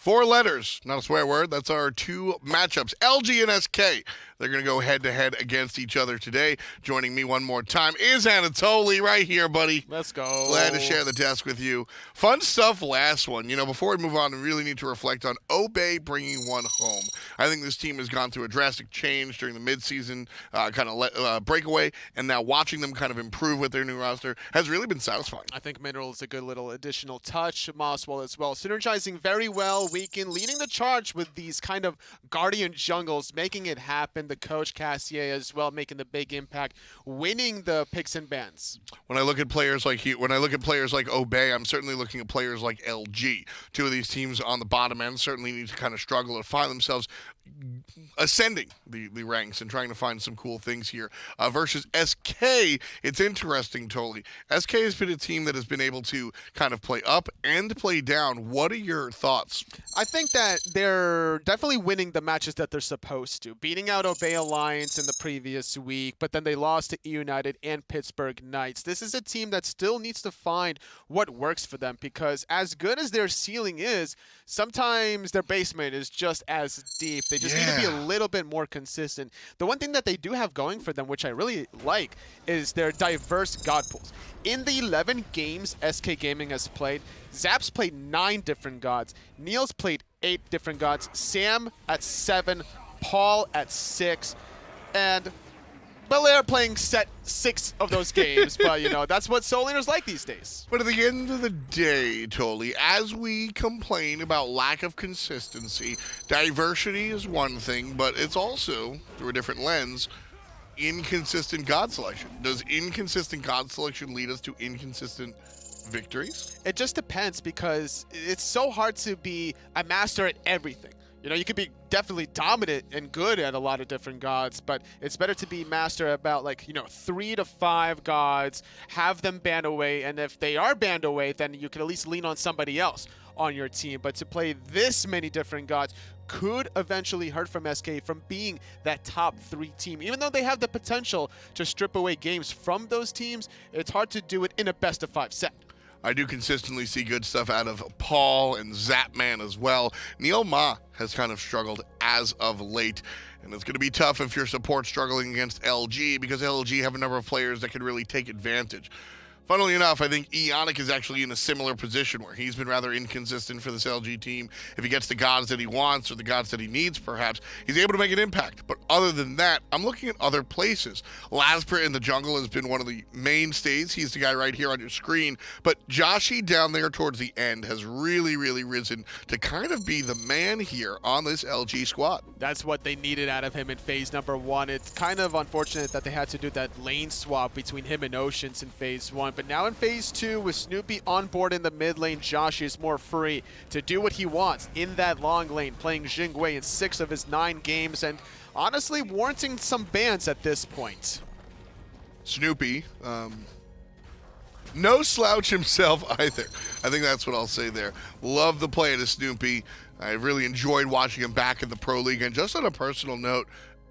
4 letters, not a swear word. That's our 2 matchups. LG and SK. They're going to go head-to-head against each other today. Joining me one more time is Anatoly right here, buddy. Let's go. Glad to share the desk with you. Fun stuff last one. Before we move on, we really need to reflect on Obey bringing one home. I think this team has gone through a drastic change during the midseason breakaway, and now watching them kind of improve with their new roster has really been satisfying. I think Mineral is a good little additional touch. Mosswell as well. Synergizing very well, Weekend, leading the charge with these kind of guardian jungles, making it happen. The coach, Cassier, as well, making the big impact, winning the picks and bans. When I look at players like Obey, I'm certainly looking at players like LG. 2 of these teams on the bottom end certainly need to kind of struggle to find themselves ascending the ranks and trying to find some cool things here. Versus SK, it's interesting, totally. SK has been a team that has been able to kind of play up and play down. What are your thoughts? I think that they're definitely winning the matches that they're supposed to. Beating out Obey Alliance in the previous week, but then they lost to United and Pittsburgh Knights. This is a team that still needs to find what works for them, because as good as their ceiling is, sometimes their basement is just as deep. They just need to be a little bit more consistent. The one thing that they do have going for them, which I really like, is their diverse god pools. In the 11 games SK Gaming has played, Zap's played 9 different gods. Neil's played 8 different gods. Sam at 7, Paul at 6, and Belair playing set 6 of those games, but that's what Soul Laners like these days. But at the end of the day, Toli, as we complain about lack of consistency, diversity is one thing, but it's also, through a different lens, inconsistent god selection. Does inconsistent god selection lead us to inconsistent victories? It just depends, because it's so hard to be a master at everything. You could be definitely dominant and good at a lot of different gods, but it's better to be master about 3 to 5 gods, have them banned away, and if they are banned away, then you can at least lean on somebody else on your team. But to play this many different gods could eventually hurt from SK from being that top 3 team. Even though they have the potential to strip away games from those teams, it's hard to do it in a best of 5 set. I do consistently see good stuff out of Paul and Zapman as well. Neil Ma has kind of struggled as of late, and it's going to be tough if your support's struggling against LG, because LG have a number of players that can really take advantage. Funnily enough, I think Eonic is actually in a similar position where he's been rather inconsistent for this LG team. If he gets the gods that he wants or the gods that he needs, perhaps, he's able to make an impact. But other than that, I'm looking at other places. Lasbra in the jungle has been one of the mainstays. He's the guy right here on your screen. But Joshy down there towards the end has really, really risen to kind of be the man here on this LG squad. That's what they needed out of him in phase number 1. It's kind of unfortunate that they had to do that lane swap between him and Oceans in phase 1. But now in phase 2, with Snoopy on board in the mid lane, Josh is more free to do what he wants in that long lane, playing Jingwei in 6 of his 9 games, and honestly warranting some bans at this point. Snoopy, no slouch himself either. I think that's what I'll say there. Love the play of Snoopy. I really enjoyed watching him back in the Pro League, and just on a personal note,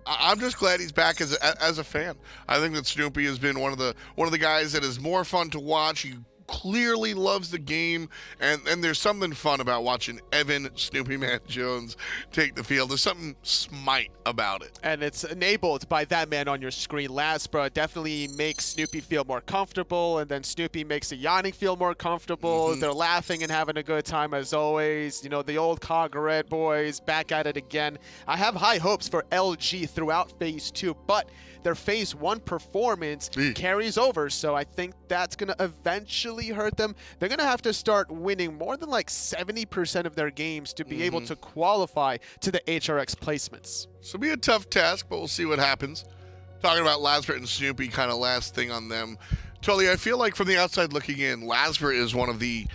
I'm just glad he's back as a fan. I think that Snoopy has been one of the guys that is more fun to watch. He clearly loves the game, and there's something fun about watching Evan Snoopy Man Jones take the field. There's something SMITE about it. And it's enabled by that man on your screen. Lasbra definitely makes Snoopy feel more comfortable, and then Snoopy makes Eonic feel more comfortable. They're laughing and having a good time as always. The old Cog Red boys back at it again. I have high hopes for LG throughout phase 2, but their phase 1 performance carries over, so I think that's going to eventually hurt them. They're going to have to start winning more than 70% of their games to be able to qualify to the HRX placements. So it'll be a tough task, but we'll see what happens. Talking about Lasbra and Snoopy, kind of last thing on them. Totally, I feel like from the outside looking in, Lasbra is one of the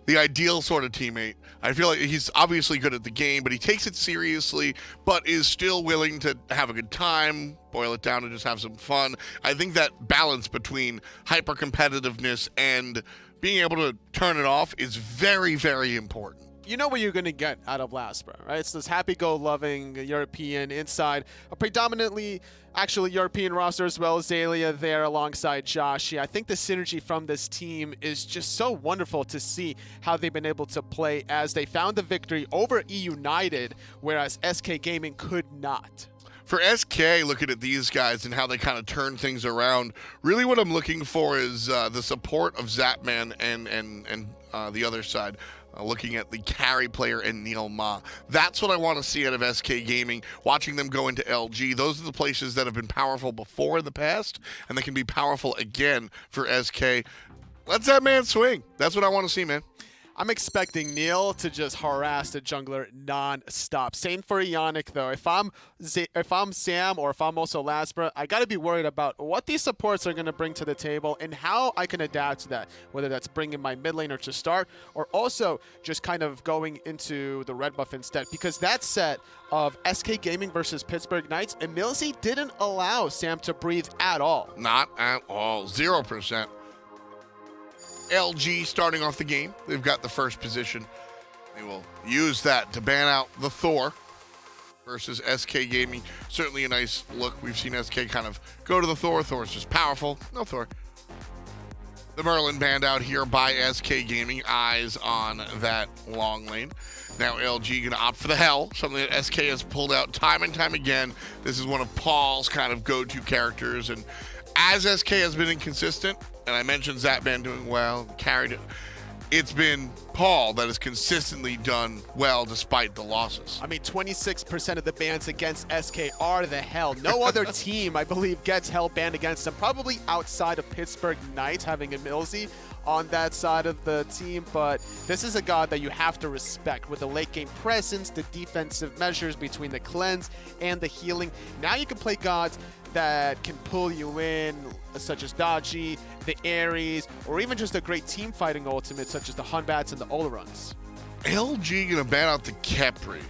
ideal sort of teammate. I feel like he's obviously good at the game, but he takes it seriously, but is still willing to have a good time, boil it down, and just have some fun. I think that balance between hyper-competitiveness and being able to turn it off is very, very important. you know what you're going to get out of Lasbra, right? It's this happy-go-loving European inside a predominantly actually European roster as well as Xaliea there alongside Joshy. I think the synergy from this team is just so wonderful to see how they've been able to play as they found the victory over Eunited, whereas SK Gaming could not. For SK, looking at these guys and how they kind of turn things around, really what I'm looking for is the support of Zapman and the other side. Looking at the carry player and Neil Ma. That's what I want to see out of SK Gaming, watching them go into LG. Those are the places that have been powerful before in the past, and they can be powerful again for SK. Let that man swing. That's what I want to see, man. I'm expecting Neil to just harass the jungler non-stop. Same for Eonic, though. If I'm Sam or if I'm also Lasbra, I got to be worried about what these supports are going to bring to the table and how I can adapt to that, whether that's bringing my mid laner to start or also just kind of going into the red buff instead. Because that set of SK Gaming versus Pittsburgh Knights, Emilzy didn't allow Sam to breathe at all. Not at all. 0%. LG starting off the game. They've got the first position. They will use that to ban out the Thor versus SK Gaming. Certainly a nice look. We've seen SK kind of go to the Thor. Thor's just powerful. No Thor. The Merlin banned out here by SK Gaming. Eyes on that long lane. Now LG going to opt for the Hell, something that SK has pulled out time and time again. This is one of Paul's kind of go-to characters, and as SK has been inconsistent, and I mentioned Zapman doing well, carried it, it's been Paul that has consistently done well despite the losses. I mean, 26% of the bans against SK are the Hell. No other team, I believe, gets Hell banned against them, probably outside of Pittsburgh Knights having Emilzy on that side of the team, but this is a god that you have to respect with the late game presence, the defensive measures between the cleanse and the healing. Now you can play gods that can pull you in, such as Dodgy, the Ares, or even just a great team fighting ultimate such as the Hunbats and the Oloruns. LG gonna ban out the Khepri.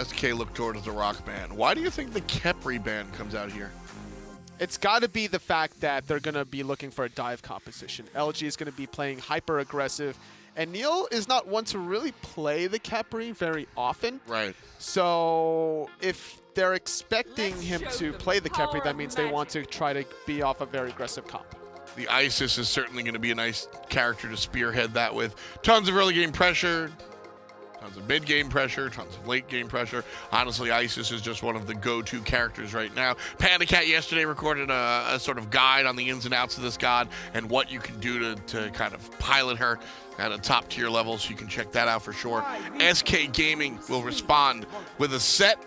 SK look towards the Rock ban. Why do you think the Khepri ban comes out here? It's got to be the fact that they're going to be looking for a dive composition. LG is going to be playing hyper aggressive, and Neil is not one to really play the Khepri very often. Right. So if they're expecting him to play the Khepri, that means they want to try to be off a very aggressive comp. The Isis is certainly going to be a nice character to spearhead that with. Tons of early game pressure, tons of mid game pressure, tons of late game pressure. Honestly, Isis is just one of the go-to characters right now. Panda Cat yesterday recorded a sort of guide on the ins and outs of this god and what you can do to kind of pilot her at a top tier level, so you can check that out for sure. SK Gaming will respond with a set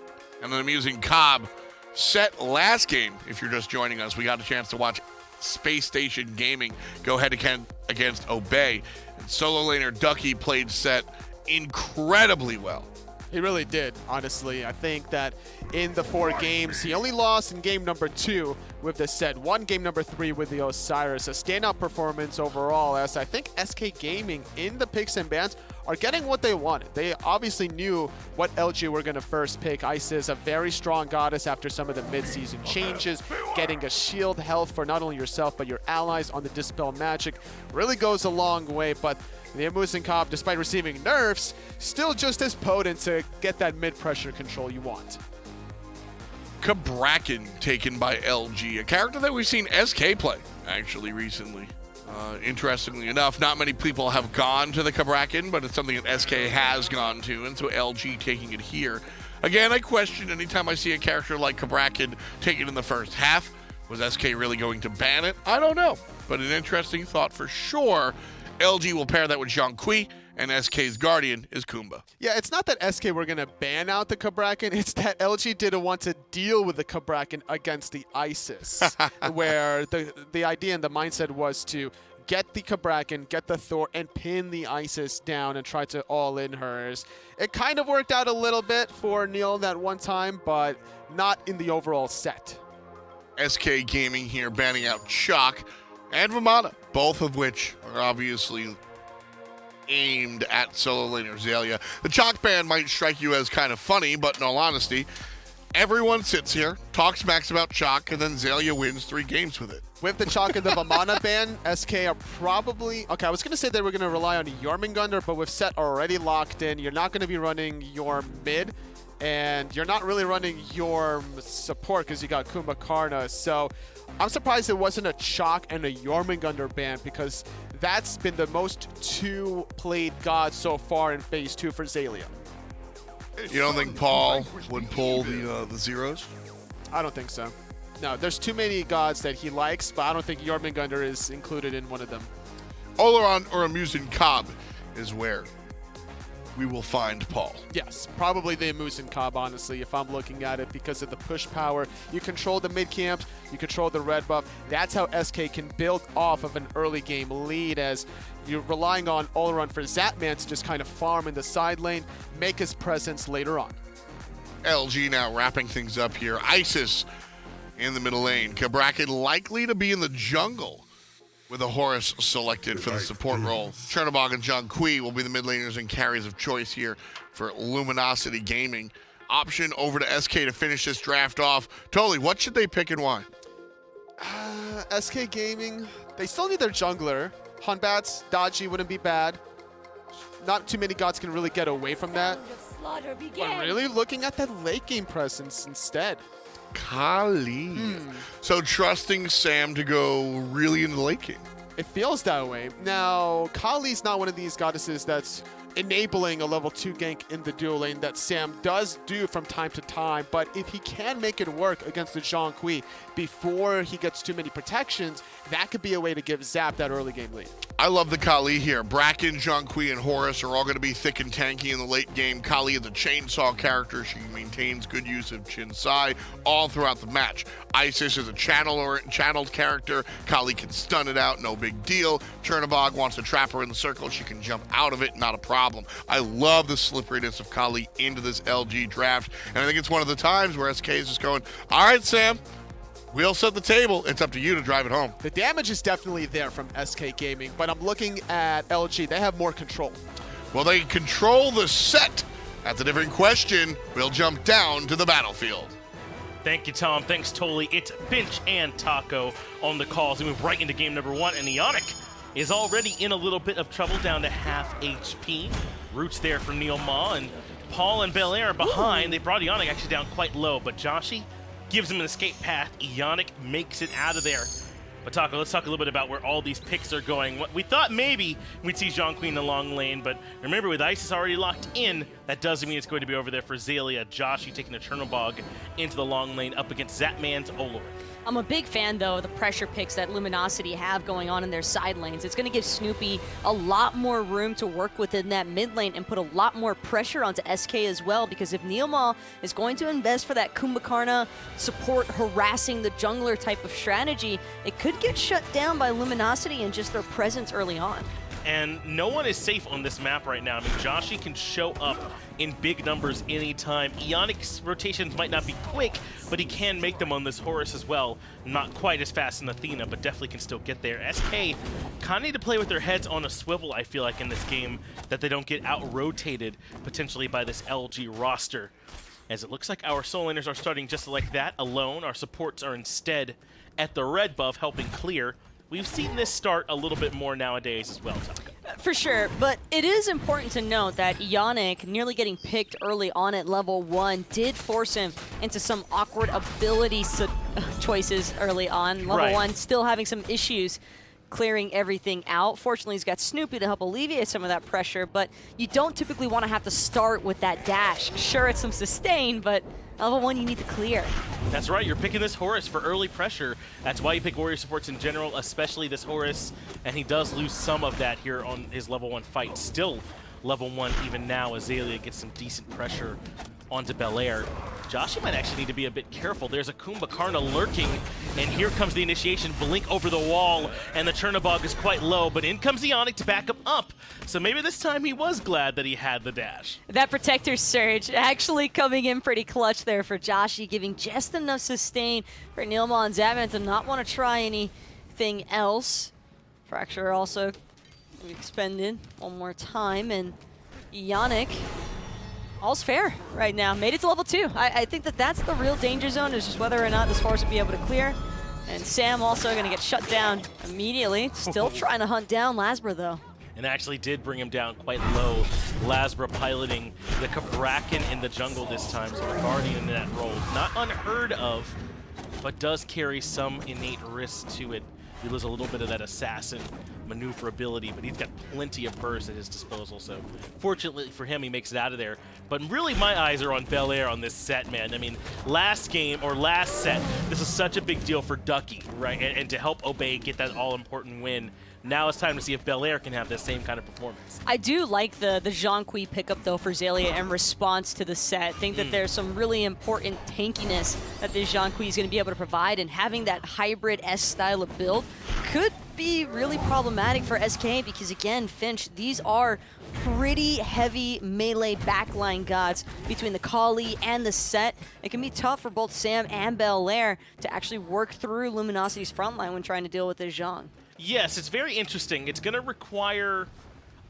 and an amusing Cobb set last game. If you're just joining us, we got a chance to watch Space Station Gaming go head against Obey. And solo laner Ducky played set incredibly well. He really did, honestly. I think that in the 4 games, he only lost in game number 2 with the set, won game number 3 with the Osiris. A standout performance overall, as I think SK Gaming in the picks and bans are getting what they wanted. They obviously knew what LG were going to first pick. Isis, a very strong goddess after some of the mid-season changes. Getting a shield health for not only yourself, but your allies on the Dispel Magic really goes a long way, but the Muzen Cobb, despite receiving nerfs, still just as potent to get that mid-pressure control you want. Cabrakan taken by LG, a character that we've seen SK play, actually, recently. Interestingly enough, not many people have gone to the Cabrakan, but it's something that SK has gone to, and so LG taking it here. Again, I question anytime I see a character like Cabrakan taken in the first half. Was SK really going to ban it? I don't know, but an interesting thought for sure. LG will pair that with Zhong, and SK's Guardian is Kumba. Yeah, it's not that SK were going to ban out the Cabrakan, it's that LG didn't want to deal with the Cabrakan against the Isis, where the idea and the mindset was to get the Cabrakan, get the Thor, and pin the Isis down and try to all-in hers. It kind of worked out a little bit for Neil that one time, but not in the overall set. SK Gaming here banning out Chaac and Vamana, both of which are obviously aimed at solo laner Xaliea. The Chaac ban might strike you as kind of funny, but in all honesty, Everyone sits here, talks max about Chaac, and then Xaliea wins 3 games with it. With the Chaac and the Vamana ban, SK are probably... Okay, I was going to say they were going to rely on Jormungandr, but with Set already locked in, you're not going to be running your mid, and you're not really running your support because you got Kumbhakarna. So I'm surprised it wasn't a Chaac and a Jormungandr ban, because that's been the most 2 played gods so far in Phase 2 for Xaliea. You don't think Paul would pull the zeros? I don't think so. No, there's too many gods that he likes, but I don't think Jormungandr is included in one of them. Olorun or a Muzen Cobb is where we will find Paul. Yes, probably the Muzen Cobb, honestly, if I'm looking at it, because of the push power. You control the mid camps, you control the red buff. That's how SK can build off of an early game lead, as you're relying on Olorun for Zapman to just kind of farm in the side lane, make his presence later on. LG now wrapping things up here. Isis in the middle lane. Cabrakan likely to be in the jungle with a Horus selected for the support role. Chernobog and Zhong will be the mid laners and carries of choice here for Luminosity Gaming. Option over to SK to finish this draft off. Totally, what should they pick and why? SK Gaming, they still need their jungler. Hunbats, Dodgy wouldn't be bad. Not too many gods can really get away from that. But really looking at that late game presence instead. Kali. So trusting Sam to go really into the late game. It feels that way. Now, Kali's not one of these goddesses that's enabling a level 2 gank in the dual lane that Sam does do from time to time, but if he can make it work against the Zhong before he gets too many protections, that could be a way to give Zap that early game lead. I love the Kali here. Bracken, Zhong and Horus are all going to be thick and tanky in the late game. Kali is a chainsaw character. She maintains good use of Chin Sai all throughout the match. Isis is a channeled character. Kali can stun it out, no big deal. Chernobog wants to trap her in the circle. She can jump out of it, not a problem. I love the slipperiness of Kali into this LG draft, and I think it's one of the times where SK is just going, all right, Sam, we'll set the table. It's up to you to drive it home. The damage is definitely there from SK Gaming, but I'm looking at LG. They have more control. Well, they control the set. That's a different question. We'll jump down to the battlefield. Thank you, Tom. Thanks, Toli. It's Finch and Taco on the calls. We move right into game number 1, and Eonic is already in a little bit of trouble, down to half HP. Roots there for Neil Ma, and Paul and Belair are behind. They brought Eonic actually down quite low, but Joshy gives him an escape path. Eonic makes it out of there. But Taco, let's talk a little bit about where all these picks are going. We thought maybe we'd see Zhong in the long lane, but remember, with Isis already locked in, that doesn't mean it's going to be over there for Xaliea. Joshy taking the Chernobog into the long lane up against Zapman's Olorun. I'm a big fan, though, of the pressure picks that Luminosity have going on in their side lanes. It's going to give Snoopy a lot more room to work within that mid lane and put a lot more pressure onto SK as well, because if Neilma is going to invest for that Kumbhakarna support harassing the jungler type of strategy, it could get shut down by Luminosity and just their presence early on. And no one is safe on this map right now. I mean, Joshy can show up in big numbers anytime. Eonic's rotations might not be quick, but he can make them on this Horus as well. Not quite as fast as Athena, but definitely can still get there. SK kind of need to play with their heads on a swivel, I feel like, in this game, that they don't get out-rotated potentially by this LG roster. As it looks like our soul laners are starting just like that, alone. Our supports are instead at the red buff, helping clear. We've seen this start a little bit more nowadays as well, Taka. For sure, but it is important to note that Eonic nearly getting picked early on at level 1 did force him into some awkward ability choices early on. Level 1 still having some issues clearing everything out. Fortunately, he's got Snoopy to help alleviate some of that pressure, but you don't typically want to have to start with that dash. Sure, it's some sustain, but level 1 you need to clear. That's right, you're picking this Horus for early pressure. That's why you pick warrior supports in general, especially this Horus, and he does lose some of that here on his level 1 fight. Still level 1 even now as Xaliea gets some decent pressure onto Belair. Joshy might actually need to be a bit careful. There's a Kumbhakarna lurking, and here comes the initiation. Blink over the wall, and the Chernobog is quite low, but in comes Eonic to back him up. So maybe this time he was glad that he had the dash. That Protector Surge actually coming in pretty clutch there for Joshy, giving just enough sustain for Neilma and Zapman to not want to try anything else. Fracture also expended one more time, and Eonic All's fair right now. Made it to level 2. I think that that's the real danger zone, is just whether or not this Horus will be able to clear. And Sam also going to get shut down immediately. Still trying to hunt down Lasbra, though. And actually did bring him down quite low. Lasbra piloting the Cabrakan in the jungle this time, so the Guardian in that role. Not unheard of, but does carry some innate risk to it. He loses a little bit of that assassin maneuverability, but he's got plenty of burst at his disposal, so fortunately for him, he makes it out of there. But really, my eyes are on Belair on this set, man. I mean, last game, or last set, this is such a big deal for Ducky, right? And to help Obey get that all-important win, now it's time to see if Belair can have the same kind of performance. I do like the Zhong pickup, though, for Xaliea in response to the set. I think that there's some really important tankiness that this Zhong is going to be able to provide, and having that hybrid S style of build could be really problematic for SK because, again, Finch, these are pretty heavy melee backline gods between the Kali and the set. It can be tough for both Sam and Belair to actually work through Luminosity's frontline when trying to deal with this Zhong. Yes, it's very interesting. It's going to require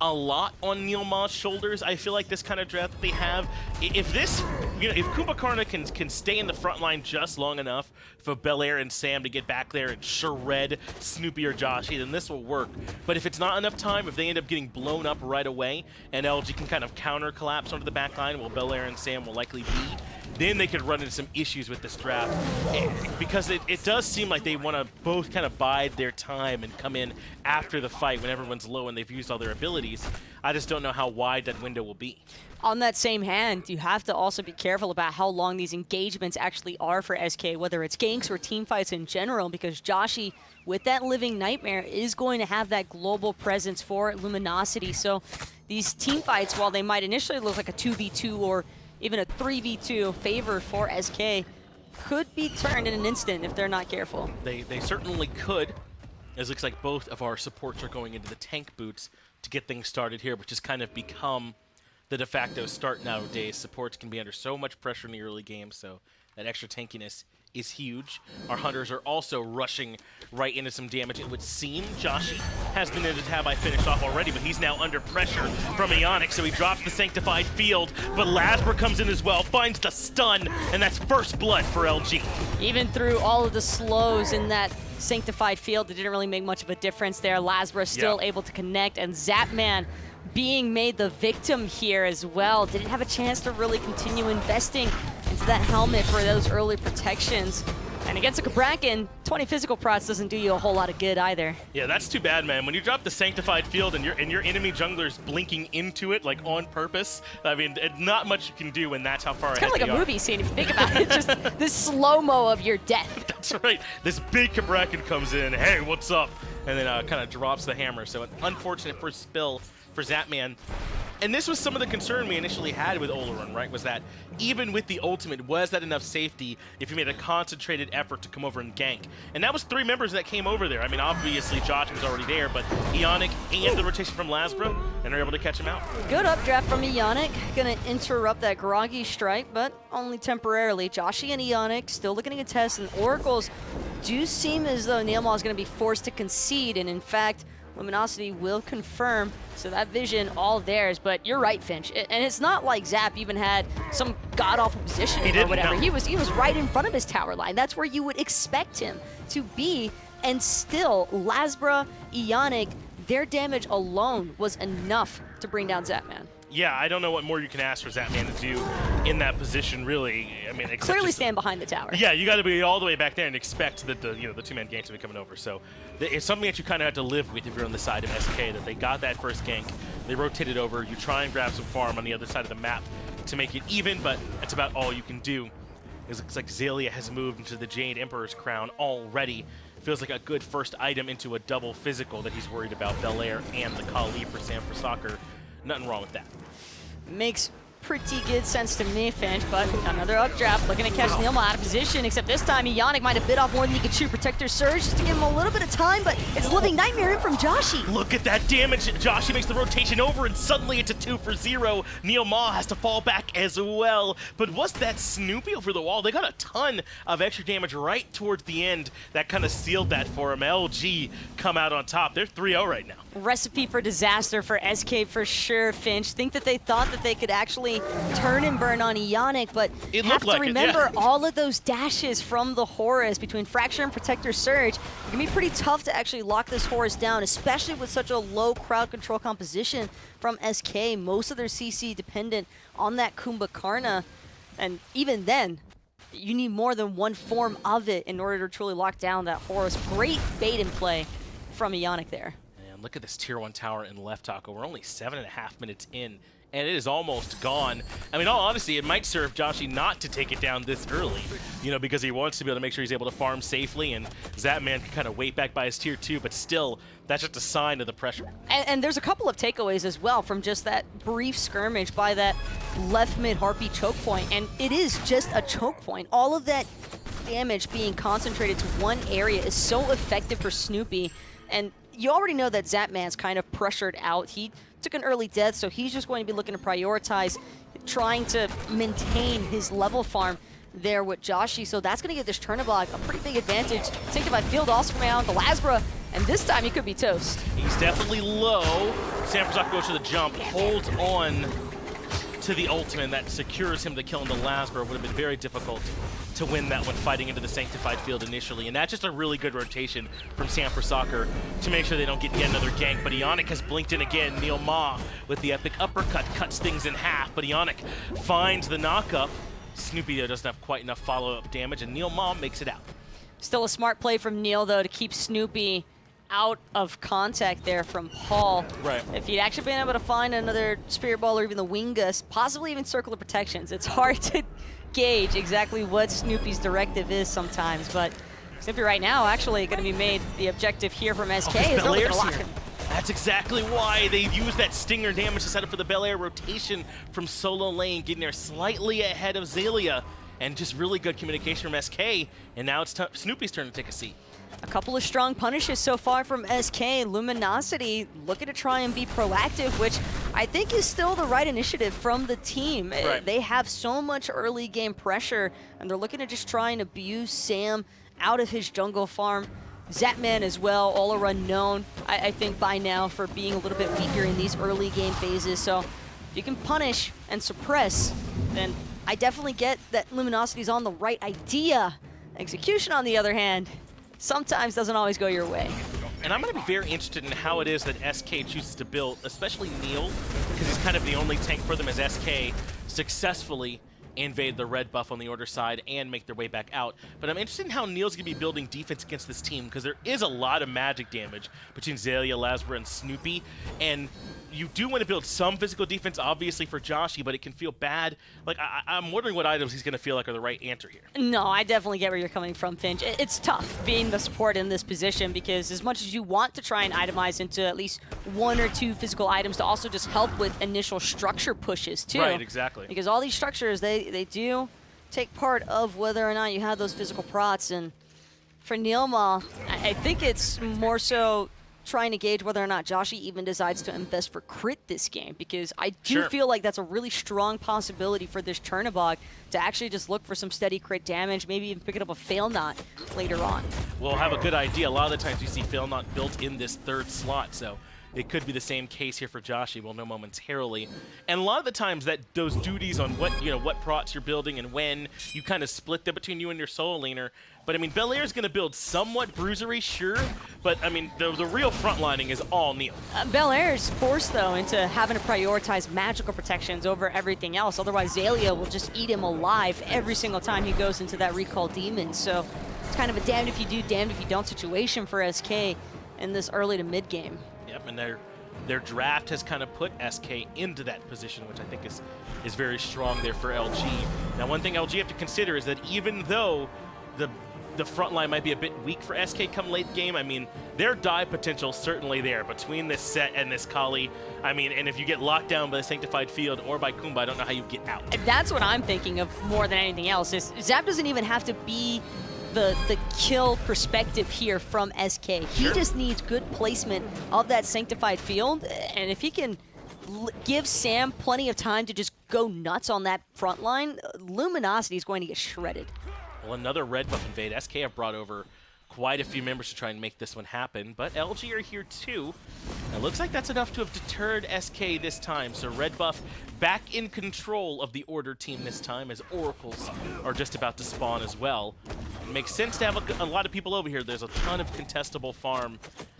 a lot on Neilma's shoulders. I feel like this kind of draft that they have, if this, you know, if Kumbhakarna can stay in the front line just long enough for Belair and Sam to get back there and shred Snoopy or Joshy, then this will work. But if it's not enough time, if they end up getting blown up right away, and LG can kind of counter collapse onto the back line, while Belair and Sam will likely be, then they could run into some issues with this draft. Because it does seem like they want to both kind of bide their time and come in after the fight when everyone's low and they've used all their abilities. I just don't know how wide that window will be. On that same hand, you have to also be careful about how long these engagements actually are for SK, whether it's ganks or team fights in general, because Joshy, with that Living Nightmare, is going to have that global presence for Luminosity. So these team fights, while they might initially look like a 2v2 or even a 3v2 favor for SK, could be turned in an instant if they're not careful. They certainly could, as it looks like both of our supports are going into the tank boots to get things started here, which has kind of become the de facto start nowadays. Supports can be under so much pressure in the early game, so that extra tankiness is huge. Our hunters are also rushing right into some damage. It would seem Joshy has been in the tab I finished off already, but he's now under pressure from Eonic, so he drops the Sanctified Field, but Lasbra comes in as well, finds the stun, and that's first blood for LG. Even through all of the slows in that Sanctified Field, it didn't really make much of a difference there. Lasbra still able to connect, and Zapman being made the victim here as well. Didn't have a chance to really continue investing into that helmet for those early protections. And against a Cabrakan, 20 physical procs doesn't do you a whole lot of good either. Yeah, that's too bad, man. When you drop the Sanctified Field and your enemy jungler's blinking into it, like on purpose, I mean, not much you can do when that's how far ahead It's kind of like a movie scene if you think about it. Just this slow-mo of your death. That's right. This big Cabrakan comes in, hey, what's up? And then kind of drops the hammer. So an unfortunate first spill for Zapman. And this was some of the concern we initially had with Olorun, right? Was that even with the ultimate, was that enough safety if you made a concentrated effort to come over and gank? And that was 3 members that came over there. I mean, obviously Josh was already there, but Eonic and the rotation from Lasbra, and they're able to catch him out. Good updraft from Eonic. Gonna interrupt that groggy strike, but only temporarily. Joshy and Eonic still looking to contest, and Oracles do seem as though Neilma is gonna be forced to concede, and in fact, Luminosity will confirm, so that vision all theirs. But you're right, Finch, and it's not like Zap even had some god-awful positioning or whatever. No. He was right in front of his tower line. That's where you would expect him to be, and still, Lasbra, Eonic, their damage alone was enough to bring down Zapman. Yeah, I don't know what more you can ask for Zapman to do in that position, really. I mean, clearly stand behind the tower. Yeah, you got to be all the way back there and expect that the two-man ganks will be coming over. So it's something that you kind of have to live with if you're on the side of SK, that they got that first gank, they rotated over, you try and grab some farm on the other side of the map to make it even, but that's about all you can do. It looks like Xaliea has moved into the Jade Emperor's crown already. Feels like a good first item into a double physical that he's worried about, Belair and the Kali for Sam for Soccer. Nothing wrong with that. Makes pretty good sense to me, Finch, but another updraft looking to catch Neilma out of position, except this time Eonic might have bit off more than he could chew. Protector Surge just to give him a little bit of time, but it's Living Nightmare in from Joshy. Look at that damage. Joshy makes the rotation over, and suddenly it's a 2-for-0. Neilma has to fall back as well. But was that Snoopy over the wall? They got a ton of extra damage right towards the end. That kind of sealed that for him. LG come out on top. They're 3-0 right now. Recipe for disaster for SK for sure, Finch. Think that they thought that they could actually potentially turn and burn on Eonic, but It have looked to like it, remember yeah. all of those dashes from the Horus between Fracture and Protector Surge. It can be pretty tough to actually lock this Horus down, especially with such a low crowd control composition from SK. Most of their CC dependent on that Kumbhakarna, and even then, you need more than one form of it in order to truly lock down that Horus. Great bait and play from Eonic there. Man, look at this tier 1 tower in left, Taco. We're only 7.5 minutes in, and it is almost gone. I mean, all honesty, it might serve Joshy not to take it down this early, you know, because he wants to be able to make sure he's able to farm safely, and Zapman can kind of wait back by his tier 2, but still, that's just a sign of the pressure. And there's a couple of takeaways as well from just that brief skirmish by that left mid Harpy choke point, and it is just a choke point. All of that damage being concentrated to one area is so effective for Snoopy, and you already know that Zapman's kind of pressured out. He took an early death, so he's just going to be looking to prioritize trying to maintain his level farm there with Joshy, so that's going to give this Chernobog a pretty big advantage. Sanctified Field also coming out, the Lasbra, and this time he could be toast. He's definitely low. San Francisco goes to the jump, holds on to the ultimate that secures him the kill in the Lasbra. Would have been very difficult to win that one fighting into the Sanctified Field initially, and that's just a really good rotation from Sanford Soccer to make sure they don't get yet another gank. But Eonic has blinked in again. Neil Ma with the epic uppercut cuts things in half, but Eonic finds the knockup. Snoopy though doesn't have quite enough follow-up damage, and Neil Ma makes it out. Still a smart play from Neil though to keep Snoopy out of contact there from Paul. Right. If he'd actually been able to find another Spirit Ball or even the Wingus, possibly even Circle of Protections, it's hard to gauge exactly what Snoopy's directive is sometimes, but Snoopy right now actually going to be made the objective here from SK. Is they're looking to lock him. That's exactly why they used that stinger damage to set up for the Bel Air rotation from solo lane, getting there slightly ahead of Xaliea, and just really good communication from SK, and now it's Snoopy's turn to take a seat. A couple of strong punishes so far from SK. Luminosity looking to try and be proactive, which I think is still the right initiative from the team. Right. They have so much early game pressure, and they're looking to just try and abuse Sam out of his jungle farm. Zapman as well, Olorun known, I think by now, for being a little bit weaker in these early game phases. So if you can punish and suppress, then I definitely get that Luminosity's on the right idea. Execution, on the other hand, sometimes doesn't always go your way. And I'm going to be very interested in how it is that SK chooses to build, especially Neil, because he's kind of the only tank for them as SK successfully invade the red buff on the Order side and make their way back out. But I'm interested in how Neil's going to be building defense against this team, because there is a lot of magic damage between Xaliea, Lasbra, and Snoopy, and you do want to build some physical defense, obviously, for Joshy, but it can feel bad. Like, I'm wondering what items he's going to feel like are the right answer here. No, I definitely get where you're coming from, Finch. It's tough being the support in this position, because as much as you want to try and itemize into at least one or two physical items to also just help with initial structure pushes, too. Right, exactly. Because all these structures, they do take part of whether or not you have those physical prots. And for Neilma, I think it's more so trying to gauge whether or not Joshy even decides to invest for crit this game, because I do feel like that's a really strong possibility for this Chernobog to actually just look for some steady crit damage, maybe even pick it up a Fail Knot later on. We'll have a good idea. A lot of the times you see Fail Knot built in this third slot, so it could be the same case here for Joshy. We'll know momentarily. And a lot of the times that those duties on what prots you're building and when, you kind of split them between you and your solo laner. But I mean, Bel Air's going to build somewhat bruisery, sure, but I mean, the real frontlining is all Neil. Bel Air's forced, though, into having to prioritize magical protections over everything else. Otherwise, Xaliea will just eat him alive every single time he goes into that Recall Demon. So it's kind of a damned if you do, damned if you don't situation for SK in this early to mid game. Yep, and their draft has kind of put SK into that position, which I think is very strong there for LG. Now, one thing LG have to consider is that even though the front line might be a bit weak for SK come late game, I mean, their dive potential certainly there between this set and this Kali. I mean, and if you get locked down by the Sanctified Field or by Kumba, I don't know how you get out. And that's what I'm thinking of more than anything else, is Zap doesn't even have to be the kill perspective here from SK. He just needs good placement of that Sanctified Field, and if he can give Sam plenty of time to just go nuts on that front line, Luminosity is going to get shredded. Well, another red buff invade. SK have brought over quite a few members to try and make this one happen, but LG are here too. It looks like that's enough to have deterred SK this time, so red buff back in control of the Order team this time as Oracles are just about to spawn as well. It makes sense to have a lot of people over here. There's a ton of contestable farm.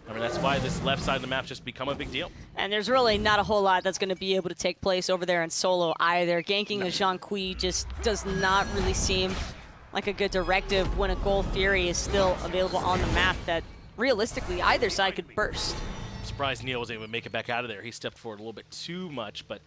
I mean, that's why this left side of the map just become a big deal. And there's really not a whole lot that's going to be able to take place over there in solo either. Ganking the Zhong just does not really seem like a good directive when a Gold Fury is still available on the map that realistically either side could burst. I'm surprised Neil was able to make it back out of there. He stepped forward a little bit too much, but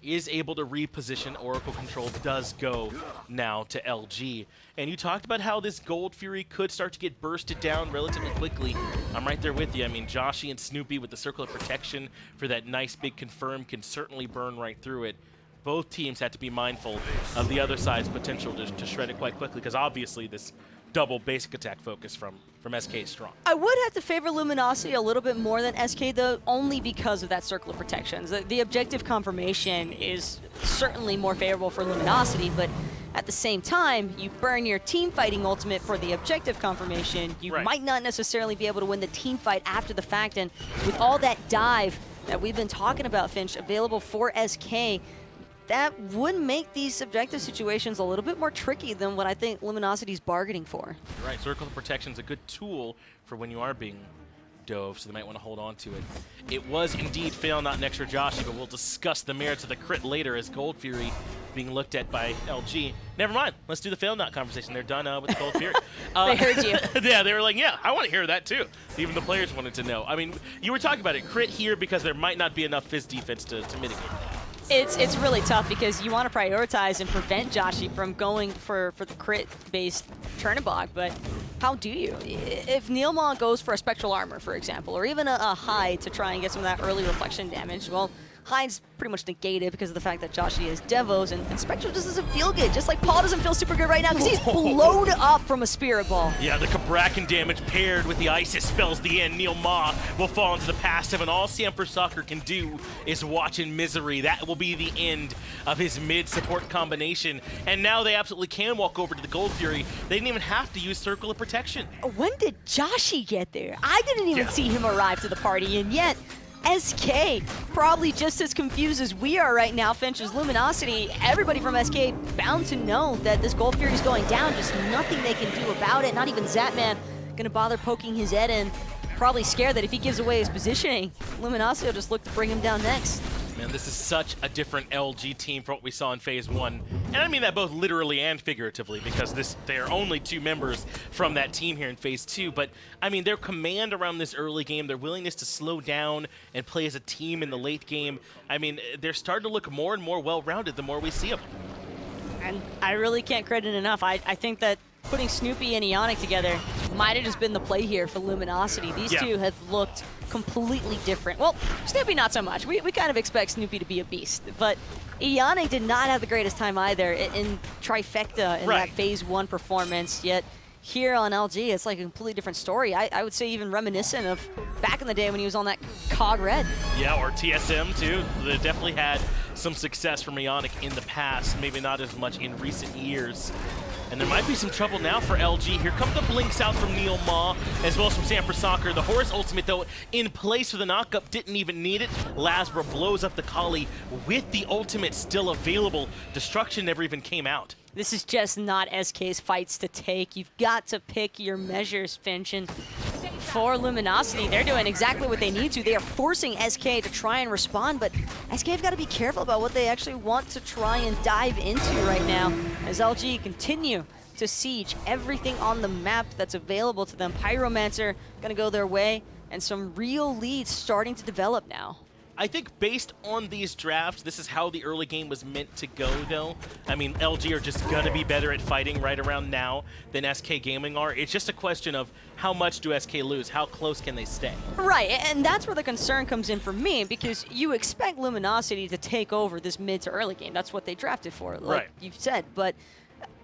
is able to reposition. Oracle control does go now to LG. And you talked about how this Gold Fury could start to get bursted down relatively quickly. I'm right there with you. I mean, Joshy and Snoopy with the Circle of Protection for that nice big confirm can certainly burn right through it. Both teams had to be mindful of the other side's potential to shred it quite quickly, because obviously this double basic attack focus from SK is strong. I would have to favor Luminosity a little bit more than SK, though, only because of that Circle of Protections. The objective confirmation is certainly more favorable for Luminosity, but at the same time, you burn your team fighting ultimate for the objective confirmation. You might not necessarily be able to win the team fight after the fact, and with all that dive that we've been talking about, Finch, available for SK, that would make these objective situations a little bit more tricky than what I think Luminosity's bargaining for. You're right, Circle of Protection is a good tool for when you are being dove, so they might want to hold on to it. It was indeed fail, not next for Joshy, but we'll discuss the merits of the crit later as Gold Fury being looked at by LG. Never mind, let's do the fail not conversation. They're done with the Gold Fury. They heard you. Yeah, they were like, yeah, I want to hear that too. Even the players wanted to know. I mean, you were talking about it, crit here because there might not be enough Fizz defense to mitigate that. It's really tough because you want to prioritize and prevent Joshy from going for the crit-based Chernobog, but how do you? If Neilma goes for a Spectral Armor, for example, or even a Hide to try and get some of that early reflection damage, well, Hide's pretty much negated because of the fact that Joshy has Devos, and Spectral just doesn't feel good, just like Paul doesn't feel super good right now because he's blown up from a Spirit Ball. Yeah, the Cabrakan damage paired with the Isis spells the end. Neilma will fall into the passive, and all Sam for Soccer can do is watch in misery. That will be the end of his mid-support combination, and now they absolutely can walk over to the Gold Fury. They didn't even have to use Circle of Protection. When did Joshy get there? I didn't even see him arrive to the party, and yet SK, probably just as confused as we are right now, Finch's Luminosity. Everybody from SK bound to know that this Gold Fury is going down, just nothing they can do about it. Not even Zapman gonna bother poking his head in. Probably scared that if he gives away his positioning, Luminosity will just look to bring him down next. Man, this is such a different LG team from what we saw in Phase 1. And I mean that both literally and figuratively, because they are only 2 members from that team here in Phase 2. But, I mean, their command around this early game, their willingness to slow down and play as a team in the late game, I mean, they're starting to look more and more well-rounded the more we see of them. And I really can't credit enough. I think that putting Snoopy and Eonic together might have just been the play here for Luminosity. These two have looked completely different. Well, Snoopy not so much. We kind of expect Snoopy to be a beast, but Eonic did not have the greatest time either in Trifecta in that Phase 1 performance, yet here on LG, it's like a completely different story. I would say even reminiscent of back in the day when he was on that COG Red. Yeah, or TSM too. They definitely had some success from Eonic in the past, maybe not as much in recent years. And there might be some trouble now for LG. Here come the blinks out from Neilma, as well as from Sam for Soccer. The Horus ultimate, though, in place for the knockup, didn't even need it. Lasbra blows up the Kali with the ultimate still available. Destruction never even came out. This is just not SK's fights to take. You've got to pick your measures, Finch. And for Luminosity, they're doing exactly what they need to. They are forcing SK to try and respond, but SK have got to be careful about what they actually want to try and dive into right now as LG continue to siege everything on the map that's available to them. Pyromancer gonna go their way, and some real leads starting to develop now. I think based on these drafts, this is how the early game was meant to go, though. I mean, LG are just going to be better at fighting right around now than SK Gaming are. It's just a question of how much do SK lose? How close can they stay? Right, and that's where the concern comes in for me, because you expect Luminosity to take over this mid to early game. That's what they drafted for, like you've said. But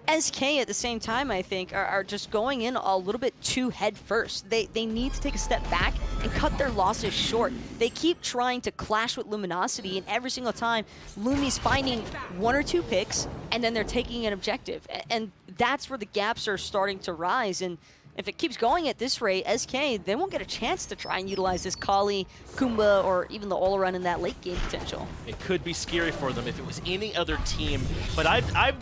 SK at the same time, I think, are just going in a little bit too head first. They need to take a step back and cut their losses short. They keep trying to clash with Luminosity, and every single time, Lumi's finding 1 or 2 picks, and then they're taking an objective. And that's where the gaps are starting to rise. And if it keeps going at this rate, SK, they won't get a chance to try and utilize this Kali, Kumba, or even the Olorun in that late game potential. It could be scary for them if it was any other team, but I've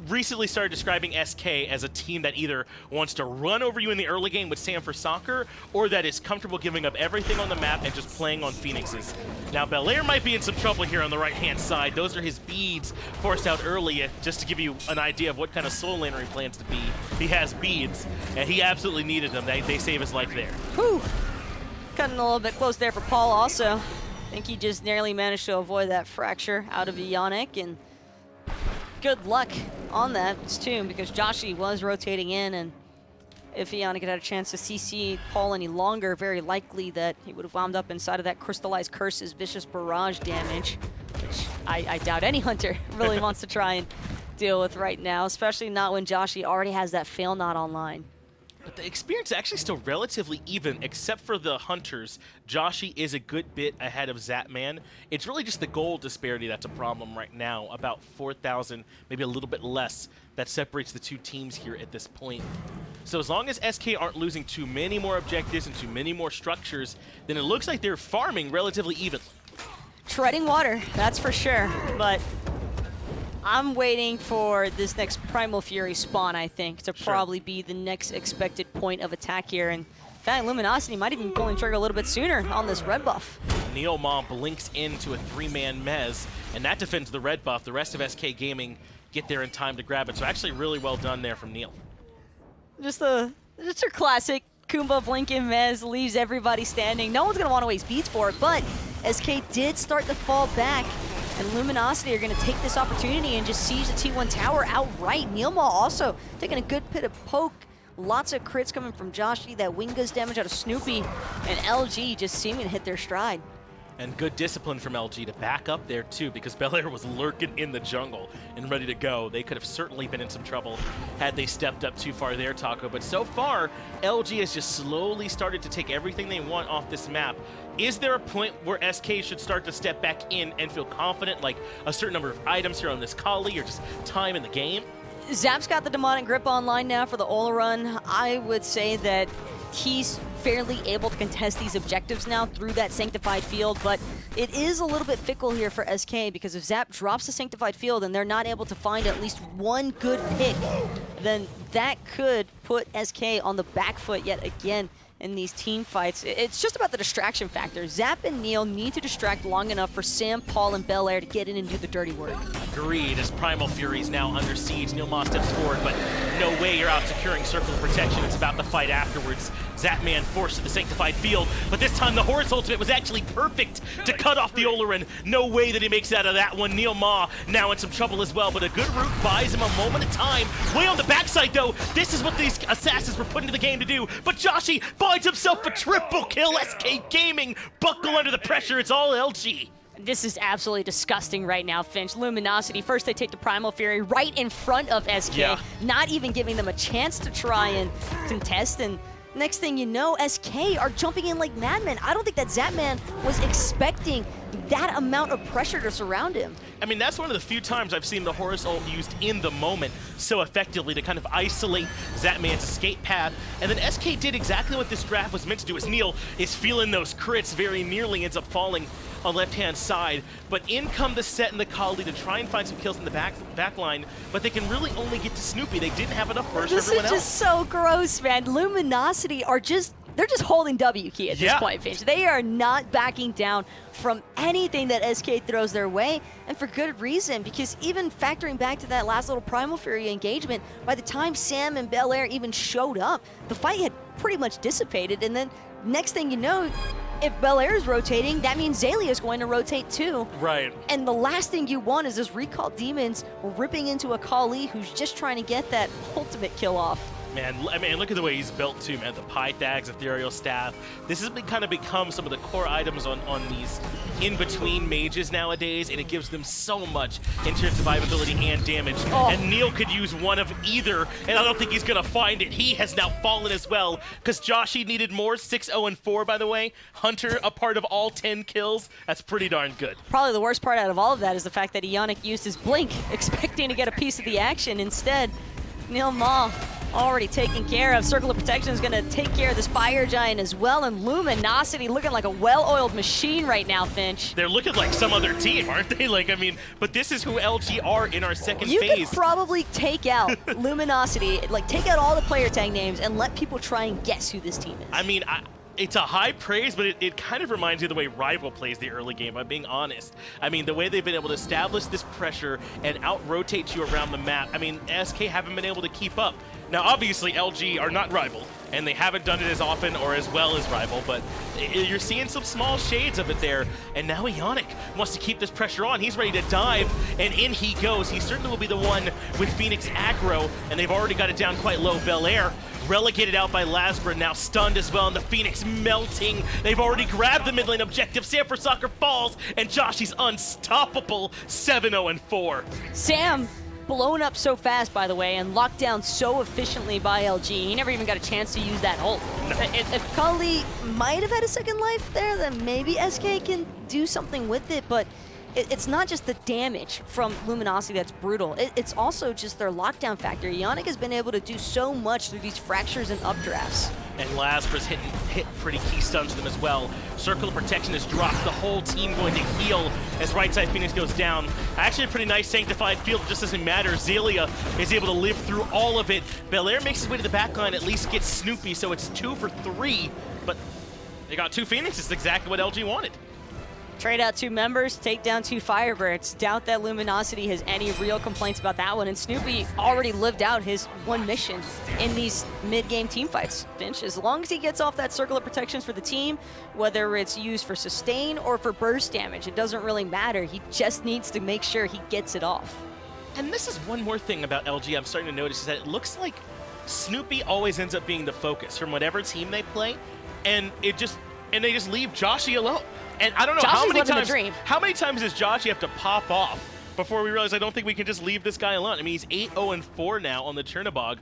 recently started describing SK as a team that either wants to run over you in the early game with Sam for soccer, or that is comfortable giving up everything on the map and just playing on Phoenixes. Now, Belair might be in some trouble here on the right-hand side. Those are his beads forced out early, just to give you an idea of what kind of soul laner he plans to be. He has beads, and he absolutely needed them. They save his life there. Whew. Cutting a little bit close there for Paul also. I think he just narrowly managed to avoid that fracture out of Eonic, and good luck on that too, because Joshy was rotating in, and if Eonic had had a chance to CC Paul any longer, very likely that he would have wound up inside of that Crystallized Curse's vicious barrage damage, which I doubt any hunter really wants to try and deal with right now, especially not when Joshy already has that fail knot online. But the experience is actually still relatively even, except for the hunters. Joshy is a good bit ahead of Zapman. It's really just the gold disparity that's a problem right now, about 4,000, maybe a little bit less, that separates the two teams here at this point. So as long as SK aren't losing too many more objectives and too many more structures, then it looks like they're farming relatively even. Treading water, that's for sure, but I'm waiting for this next Primal Fury spawn, I think, to probably be the next expected point of attack here. And in fact, Luminosity might even pull the trigger a little bit sooner on this red buff. Neomon blinks into a 3-man mez, and that defends the red buff. The rest of SK Gaming get there in time to grab it. So actually really well done there from Neil. Just your classic Kumba blinking mez, leaves everybody standing. No one's going to want to waste beats for it, but SK did start to fall back. And Luminosity are going to take this opportunity and just siege the T1 tower outright. Neilma also taking a good bit of poke. Lots of crits coming from Joshy, that Wingus damage out of Snoopy, and LG just seeming to hit their stride. And good discipline from LG to back up there too, because Belair was lurking in the jungle and ready to go. They could have certainly been in some trouble had they stepped up too far there, Taco. But so far, LG has just slowly started to take everything they want off this map. Is there a point where SK should start to step back in and feel confident, like a certain number of items here on this Kali or just time in the game? Zap's got the demonic grip online now for the Olorun. I would say that he's fairly able to contest these objectives now through that Sanctified Field, but it is a little bit fickle here for SK, because if Zap drops the Sanctified Field and they're not able to find at least one good pick, then that could put SK on the back foot yet again in these team fights. It's just about the distraction factor. Zap and Neil need to distract long enough for Sam, Paul, and Belair to get in and do the dirty work. Agreed, as Primal Fury is now under siege. Neilma steps forward, but no way you're out securing Circle of Protection. It's about the fight afterwards. Zapman forced to the Sanctified Field, but this time the Horus ultimate was actually perfect to cut off the Olorun. No way that he makes it out of that one. Neilma now in some trouble as well, but a good root buys him a moment of time. Way on the backside though, this is what these assassins were put into the game to do, but Joshy finds himself a triple kill. SK Gaming buckle under the pressure. It's all LG. This is absolutely disgusting right now, Finch. Luminosity, first they take the Primal Fury right in front of SK, not even giving them a chance to try and contest, and next thing you know, SK are jumping in like madmen. I don't think that Zapman was expecting that amount of pressure to surround him. I mean, that's one of the few times I've seen the Horus ult used in the moment so effectively to kind of isolate Zapman's escape path. And then SK did exactly what this draft was meant to do, as Neil is feeling those crits, very nearly ends up falling on the left-hand side. But in come the Set and the Kali to try and find some kills in the back line, but they can really only get to Snoopy. They didn't have enough burst for everyone else. This is just so gross, man. Luminosity are they're just holding W key at this point, Finch. They are not backing down from anything that SK throws their way, and for good reason, because even factoring back to that last little Primal Fury engagement, by the time Sam and Belair even showed up, the fight had pretty much dissipated, and then next thing you know, if Belair is rotating, that means Xaliea is going to rotate too. Right. And the last thing you want is this Recall Demons ripping into a Kali who's just trying to get that ultimate kill off. Man, I mean, look at the way he's built too, man. The Pythags, Ethereal Staff. This has kind of become some of the core items on these in-between mages nowadays, and it gives them so much in terms of survivability and damage. And Neil could use one of either, and I don't think he's going to find it. He has now fallen as well, because Joshy needed more. 6-0-4, by the way. Hunter, a part of all 10 kills. That's pretty darn good. Probably the worst part out of all of that is the fact that Eonic used his blink, expecting to get a piece of the action. Instead, Neil Ma already taken care of. Circle of Protection is going to take care of this Fire Giant as well, and Luminosity looking like a well-oiled machine right now, Finch. They're looking like some other team, aren't they? Like, I mean, but this is who LG are in our second You phase. could probably take out Luminosity, like take out all the player tag names and let people try and guess who this team is. I mean, it's a high praise, but it kind of reminds me of the way Rival plays the early game, I'm being honest. I mean, the way they've been able to establish this pressure and out-rotate you around the map. I mean, SK haven't been able to keep up. Now, obviously, LG are not Rival, and they haven't done it as often or as well as Rival, but you're seeing some small shades of it there. And now Eonic wants to keep this pressure on. He's ready to dive, and in he goes. He certainly will be the one with Phoenix aggro, and they've already got it down quite low. Belair relegated out by Lasbra, now stunned as well, and the Phoenix melting. They've already grabbed the mid lane objective. Sanford Soccer falls, and Joshy's unstoppable 7-0-4. Sam blown up so fast, by the way, and locked down so efficiently by LG. He never even got a chance to use that ult. No. If Kali might have had a second life there, then maybe SK can do something with it, but it's not just the damage from Luminosity that's brutal. It's also just their lockdown factor. Eonic has been able to do so much through these fractures and updrafts. And Lasbra's hit pretty key stuns to them as well. Circle of Protection is dropped. The whole team going to heal as right side Phoenix goes down. Actually a pretty nice Sanctified Field, just doesn't matter. Xaliea is able to live through all of it. Belair makes his way to the back line, at least gets Snoopy, so it's 2 for 3. But they got 2 Phoenixes, exactly what LG wanted. Trade out 2 members, take down 2 Firebirds. Doubt that Luminosity has any real complaints about that one. And Snoopy already lived out his one mission in these mid-game team fights. Finch, as long as he gets off that Circle of Protections for the team, whether it's used for sustain or for burst damage, it doesn't really matter. He just needs to make sure he gets it off. And this is one more thing about LG I'm starting to notice, is that it looks like Snoopy always ends up being the focus from whatever team they play, and they just leave Joshy alone. And I don't know how many times does Joshy have to pop off before we realize I don't think we can just leave this guy alone. I mean, he's 8-0-4 now on the Chernobog.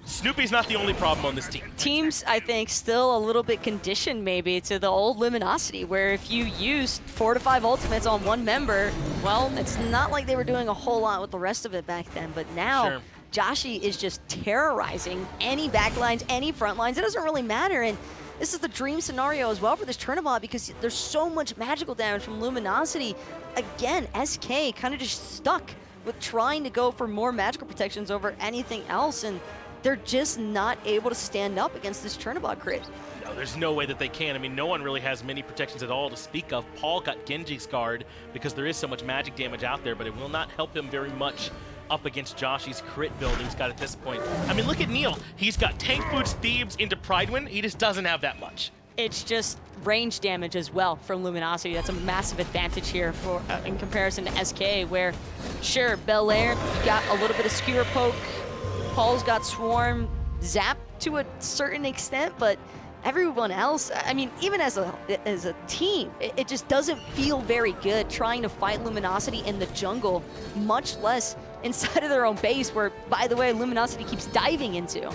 Snoopy's not the only problem on this team. Teams, I think, still a little bit conditioned maybe to the old Luminosity, where if you used 4 to 5 ultimates on one member, well, it's not like they were doing a whole lot with the rest of it back then. But now, Sure. Joshy is just terrorizing any backlines, any front lines. It doesn't really matter. And this is the dream scenario as well for this Chernobog, because there's so much magical damage from Luminosity. Again, SK kind of just stuck with trying to go for more magical protections over anything else, and they're just not able to stand up against this Chernobog crit. No, there's no way that they can. I mean, no one really has many protections at all to speak of. Paul got Genji's guard because there is so much magic damage out there, but it will not help him very much up against Joshy's crit build he's got at this point. I mean, look at Neil. He's got Tank Boots, Thebes into Pridewind. He just doesn't have that much. It's just range damage as well from Luminosity. That's a massive advantage here for in comparison to SK, where, sure, Belair got a little bit of Skewer Poke. Paul's got Swarm, Zap to a certain extent, but everyone else, I mean, even as a team, it just doesn't feel very good trying to fight Luminosity in the jungle, much less inside of their own base, where, by the way, Luminosity keeps diving into.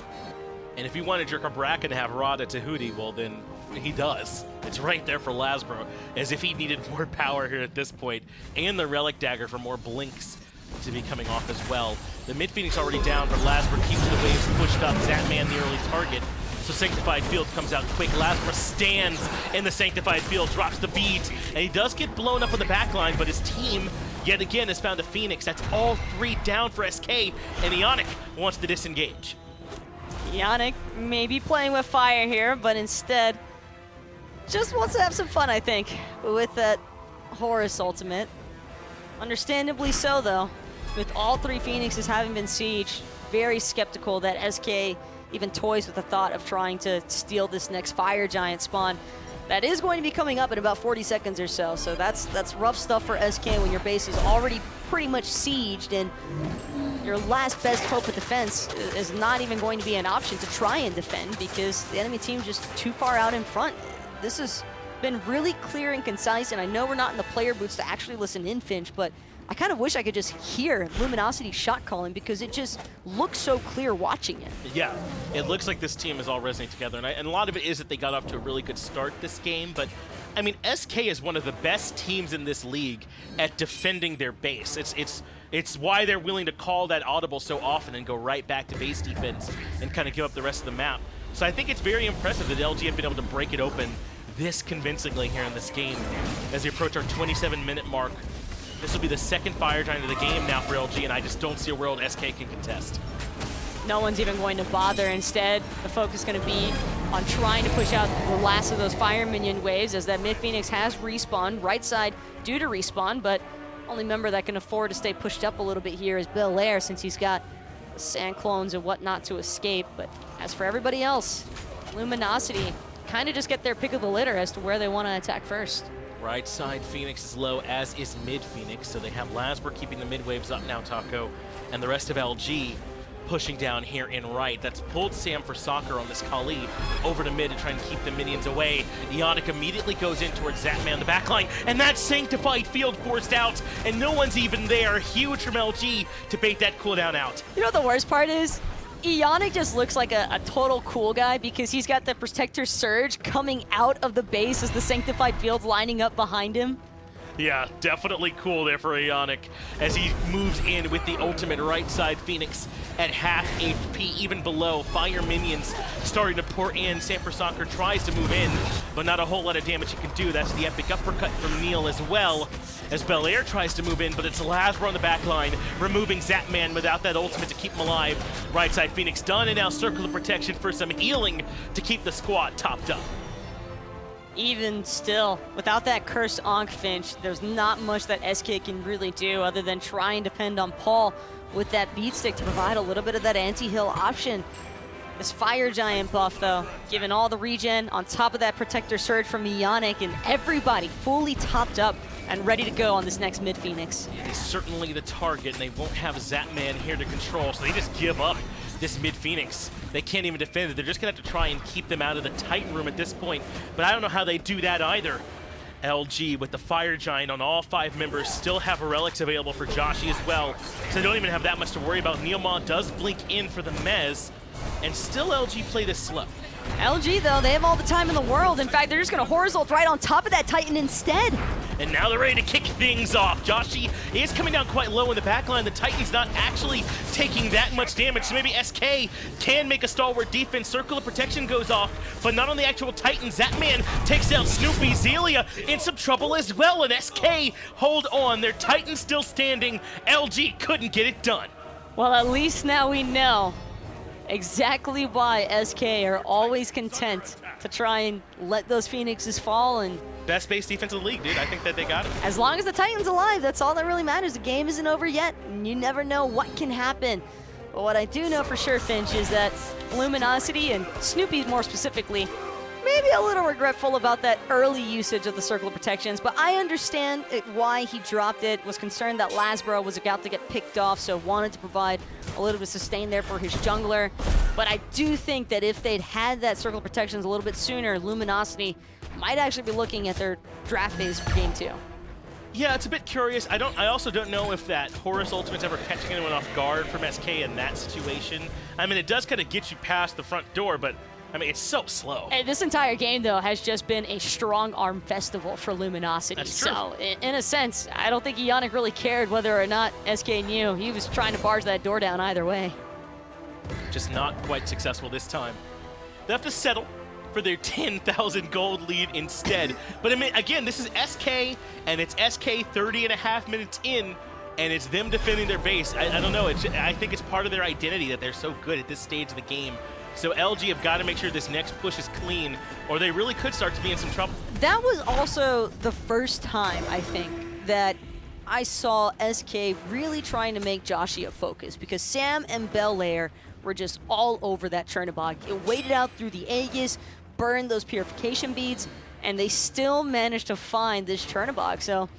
And if you wanted your Cabrakan to have Rada Tahuti, well, then he does. It's right there for Lasbra, as if he needed more power here at this point, and the Relic Dagger for more blinks to be coming off as well. The mid Phoenix already down, but Lasbra keeps the waves pushed up. Zatman the early target. So Sanctified Field comes out quick. Lasbra stands in the Sanctified Field, drops the beat, and he does get blown up on the back line, but his team, yet again, has found a Phoenix. That's all 3 down for SK, and Eonic wants to disengage. Eonic may be playing with fire here, but instead just wants to have some fun, I think, with that Horus ultimate. Understandably so, though. With all 3 Phoenixes having been sieged, very skeptical that SK even toys with the thought of trying to steal this next Fire Giant spawn. That is going to be coming up in about 40 seconds or so, so that's rough stuff for SK when your base is already pretty much sieged, and your last best hope of defense is not even going to be an option to try and defend because the enemy team's just too far out in front. This has been really clear and concise, and I know we're not in the player booths to actually listen in, Finch, but I kind of wish I could just hear Luminosity shot calling because it just looks so clear watching it. Yeah, it looks like this team is all resonating together, and a lot of it is that they got off to a really good start this game, but I mean, SK is one of the best teams in this league at defending their base. It's It's why they're willing to call that audible so often and go right back to base defense and kind of give up the rest of the map. So I think it's very impressive that LG have been able to break it open this convincingly here in this game. As we approach our 27-minute mark, this will be the second Fire Giant of the game now for LG, and I just don't see a world SK can contest. No one's even going to bother. Instead, the focus is going to be on trying to push out the last of those fire minion waves, as that mid Phoenix has respawned, right side due to respawn, but only member that can afford to stay pushed up a little bit here is Belair, since he's got sand clones and whatnot to escape. But as for everybody else, Luminosity kind of just get their pick of the litter as to where they want to attack first. Right side Phoenix is low, as is mid Phoenix, so they have Lasbra keeping the mid waves up now, Taco, and the rest of LG pushing down here in right. That's pulled Sam for soccer on this Kali over to mid to try and keep the minions away. Eonic immediately goes in towards Zapman on the backline, and that Sanctified Field forced out, and no one's even there. Huge from LG to bait that cooldown out. You know what the worst part is? Eonic just looks like a total cool guy because he's got the Protector Surge coming out of the base as the Sanctified Field's lining up behind him. Yeah, definitely cool there for Eonic as he moves in with the ultimate right side Phoenix at half HP, even below. Fire minions starting to pour in. Sanford Soccer tries to move in, but not a whole lot of damage he can do. That's the epic uppercut from Neil as well, as Belair tries to move in, but it's Lasbra on the back line, removing Zapman without that ultimate to keep him alive. Right side Phoenix done, and now Circle of Protection for some healing to keep the squad topped up. Even still, without that cursed Ankh Finch, there's not much that SK can really do other than try and depend on Paul with that beat stick to provide a little bit of that anti-heal option. This Fire Giant buff, though, given all the regen on top of that Protector Surge from Eonic, and everybody fully topped up and ready to go on this next mid Phoenix. It is certainly the target, and they won't have Zapman here to control, so they just give up this mid Phoenix. They can't even defend it. They're just gonna have to try and keep them out of the Titan room at this point, but I don't know how they do that either. LG with the Fire Giant on all 5 members, still have relics available for Joshy as well, so they don't even have that much to worry about. Neomon does blink in for the Mez, and still LG play this slow. LG, though, they have all the time in the world. In fact, they're just going to Horus ult right on top of that Titan instead. And now they're ready to kick things off. Joshy is coming down quite low in the backline. The Titan's not actually taking that much damage, so maybe SK can make a stalwart defense. Circle of Protection goes off, but not on the actual Titan. Zapman takes down Snoopy. Xaliea in some trouble as well, and SK hold on. Their Titan's still standing. LG couldn't get it done. Well, at least now we know exactly why SK are always content to try and let those Phoenixes fall. And best base defense in the league, dude. I think that they got it. as long as the Titan's alive, that's all that really matters. The game isn't over yet, and you never know what can happen. But what I do know for sure, Finch, is that Luminosity, and Snoopy more specifically, maybe a little regretful about that early usage of the Circle of Protections, but I understand why he dropped it, was concerned that Lasbra was about to get picked off, so wanted to provide a little bit of sustain there for his jungler. But I do think that if they'd had that Circle of Protections a little bit sooner, Luminosity might actually be looking at their draft phase for Game 2. Yeah, it's a bit curious. I also don't know if that Horus ultimate's ever catching anyone off guard from SK in that situation. I mean, it does kind of get you past the front door, but I mean, it's so slow. And this entire game, though, has just been a strong arm festival for Luminosity. That's true. So, in a sense, I don't think Eonic really cared whether or not SK knew. He was trying to barge that door down either way. Just not quite successful this time. They have to settle for their 10,000 gold lead instead. But I mean, again, this is SK, and it's SK 30.5 minutes in, and it's them defending their base. I don't know. I think it's part of their identity that they're so good at this stage of the game. So LG have got to make sure this next push is clean, or they really could start to be in some trouble. That was also the first time, I think, that I saw SK really trying to make Joshy a focus, because Sam and Belair were just all over that Chernobog. It waited out through the Aegis, burned those purification beads, and they still managed to find this Chernobog. So,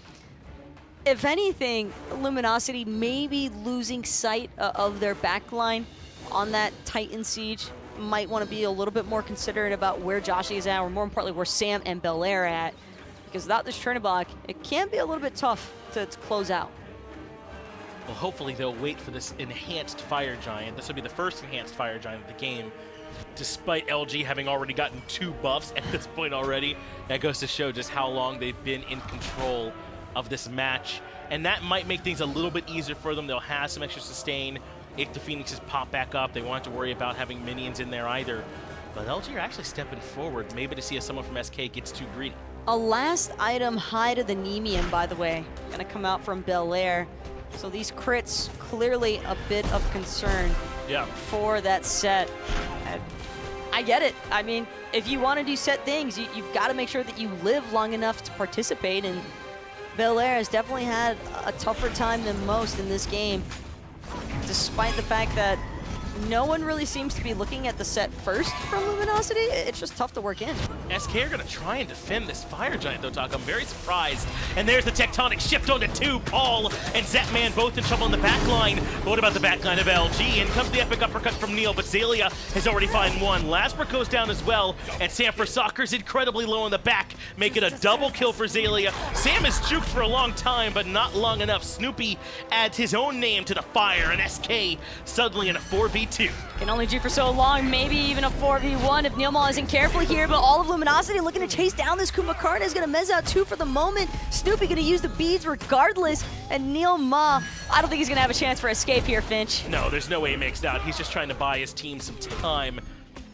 if anything, Luminosity may be losing sight of their backline on that Titan siege. Might want to be a little bit more considerate about where Joshy is at, or more importantly, where Sam and Belair are at. Because without this Chernobog, it can be a little bit tough to close out. Well, hopefully they'll wait for this enhanced Fire Giant. This will be the first enhanced Fire Giant of the game, despite LG having already gotten 2 buffs at this point already. That goes to show just how long they've been in control of this match. and that might make things a little bit easier for them. They'll have some extra sustain if the Phoenixes pop back up. They won't have to worry about having minions in there either. But LG are actually stepping forward, maybe to see if someone from SK gets too greedy. A last item high to the Nemean, by the way, gonna come out from Belair. So these crits, clearly a bit of concern for that set. I get it. I mean, if you want to do set things, you've got to make sure that you live long enough to participate, and Belair has definitely had a tougher time than most in this game, despite the fact that no one really seems to be looking at the set first from Luminosity. It's just tough to work in. SK are going to try and defend this Fire Giant, though, Talk. I'm very surprised. And there's the tectonic shift onto 2. Paul and Zapman both in trouble in the back line. But what about the back line of LG? In comes the epic uppercut from Neil, but Xaliea has already found one. Lasbra goes down as well, and Sam for Soccer's incredibly low in the back, making a double kill for Xaliea. Sam has juked for a long time, but not long enough. Snoopy adds his own name to the fire, and SK suddenly in a 4v2. Can only do for so long, maybe even a 4v1 if Neilma isn't careful here, but all of Luminosity looking to chase down this Kumbhakarna is going to mez out 2 for the moment. Snoopy going to use the beads regardless, and Neilma, I don't think he's going to have a chance for escape here, Finch. No, there's no way he makes it out. He's just trying to buy his team some time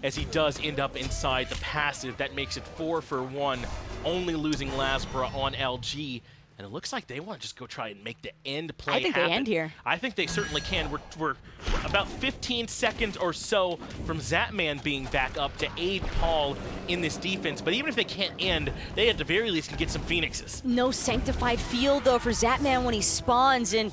as he does end up inside the passive. That makes it 4 for 1, only losing Lasbra on LG. And it looks like they want to just go try and make the end play I think happen. they end here. I think they certainly can. We're about 15 seconds or so from Zapman being back up to aid Paul in this defense. But even if they can't end, they at the very least can get some Phoenixes. No sanctified field, though, for Zapman when he spawns, and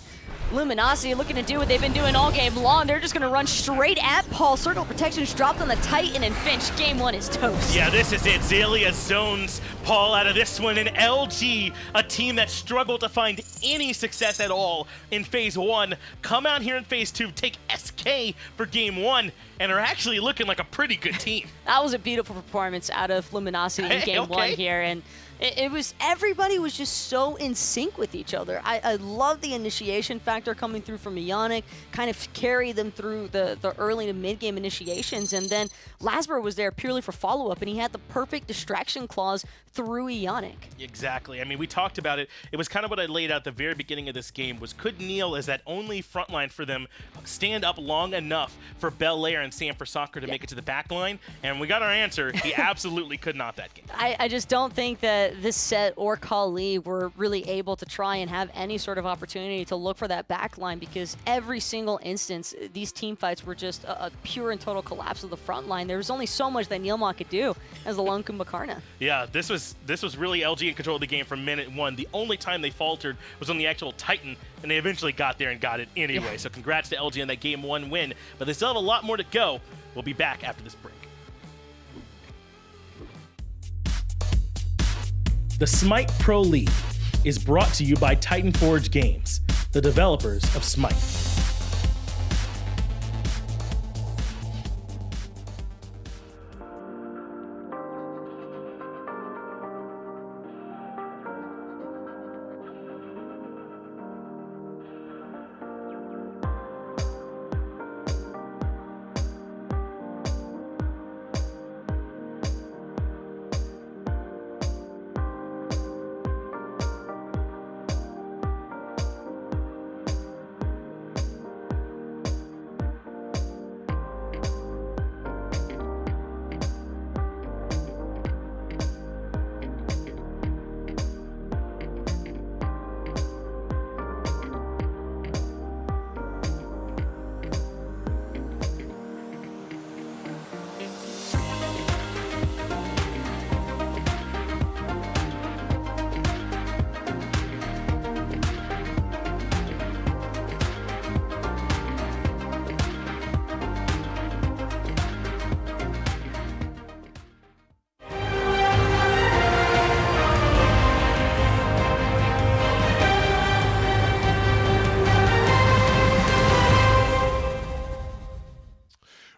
Luminosity looking to do what they've been doing all game long. They're just going to run straight at Paul. Circle protection's dropped on the Titan, and Finch, game 1 is toast. Yeah, this is it. Xaliea zones Paul out of this one, and LG, a team that struggled to find any success at all in Phase 1, come out here in Phase 2, take SK for game 1, and are actually looking like a pretty good team. That was a beautiful performance out of Luminosity in game 1 here, and it was, everybody was just so in sync with each other. I love the initiation factor coming through from Eonic, kind of carry them through the early to mid-game initiations, and then Lasbra was there purely for follow-up, and he had the perfect distraction clause through Eonic. Exactly. I mean, we talked about it. It was kind of what I laid out at the very beginning of this game, was could Neil, as that only front line for them, stand up long enough for Belair and Sam for Soccer to make it to the back line? And we got our answer. He absolutely could not that game. I just don't think that this set or Kali were really able to try and have any sort of opportunity to look for that back line, because every single instance, these team fights were just a pure and total collapse of the front line. There was only so much that Neilma could do as the lone Kumbhakarna. Yeah, this was really LG in control of the game from minute 1. The only time they faltered was on the actual Titan, and they eventually got there and got it anyway. Yeah. So congrats to LG on that game 1 win, but they still have a lot more to go. We'll be back after this break. The SMITE Pro League is brought to you by Titan Forge Games, the developers of SMITE.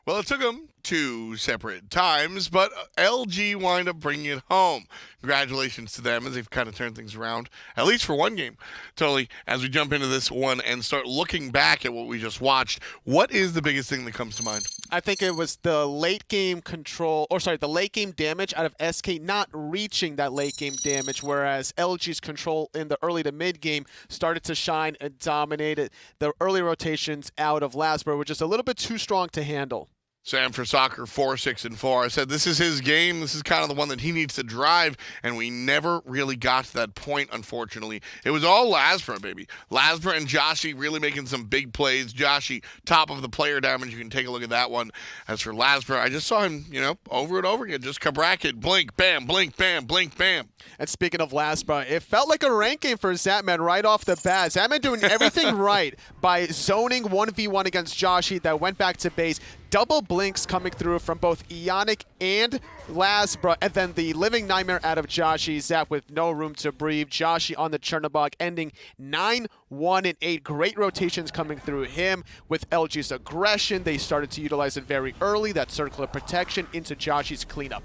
Well, it took them 2 separate times, but LG wind up bringing it home. Congratulations to them as they've kind of turned things around, at least for one game. Totally, as we jump into this one and start looking back at what we just watched, what is the biggest thing that comes to mind? I think it was the late game control, or sorry, the late game damage out of SK not reaching that late game damage, whereas LG's control in the early to mid game started to shine and dominated. The early rotations out of Lasbra were just a little bit too strong to handle. Sam for Soccer 4-6-4. I said this is his game. This is kind of the one that he needs to drive, and we never really got to that point, unfortunately. It was all Lasbra, baby. Lasbra and Joshy really making some big plays. Joshy, top of the player damage. You can take a look at that one. As for Lasbra, I just saw him, over and over again. Just Cabrakan, blink, bam, blink, bam, blink, bam. And speaking of Lasbra, it felt like a rank game for Zatman right off the bat. Zatman doing everything right by zoning 1v1 against Joshy that went back to base. Double blinks coming through from both Eonic and Lasbra, and then the living nightmare out of Joshy. Zap with no room to breathe. Joshy on the Chernobog, ending 9-1-8. Great rotations coming through him. With LG's aggression, they started to utilize it very early. That circle of protection into Joshy's cleanup.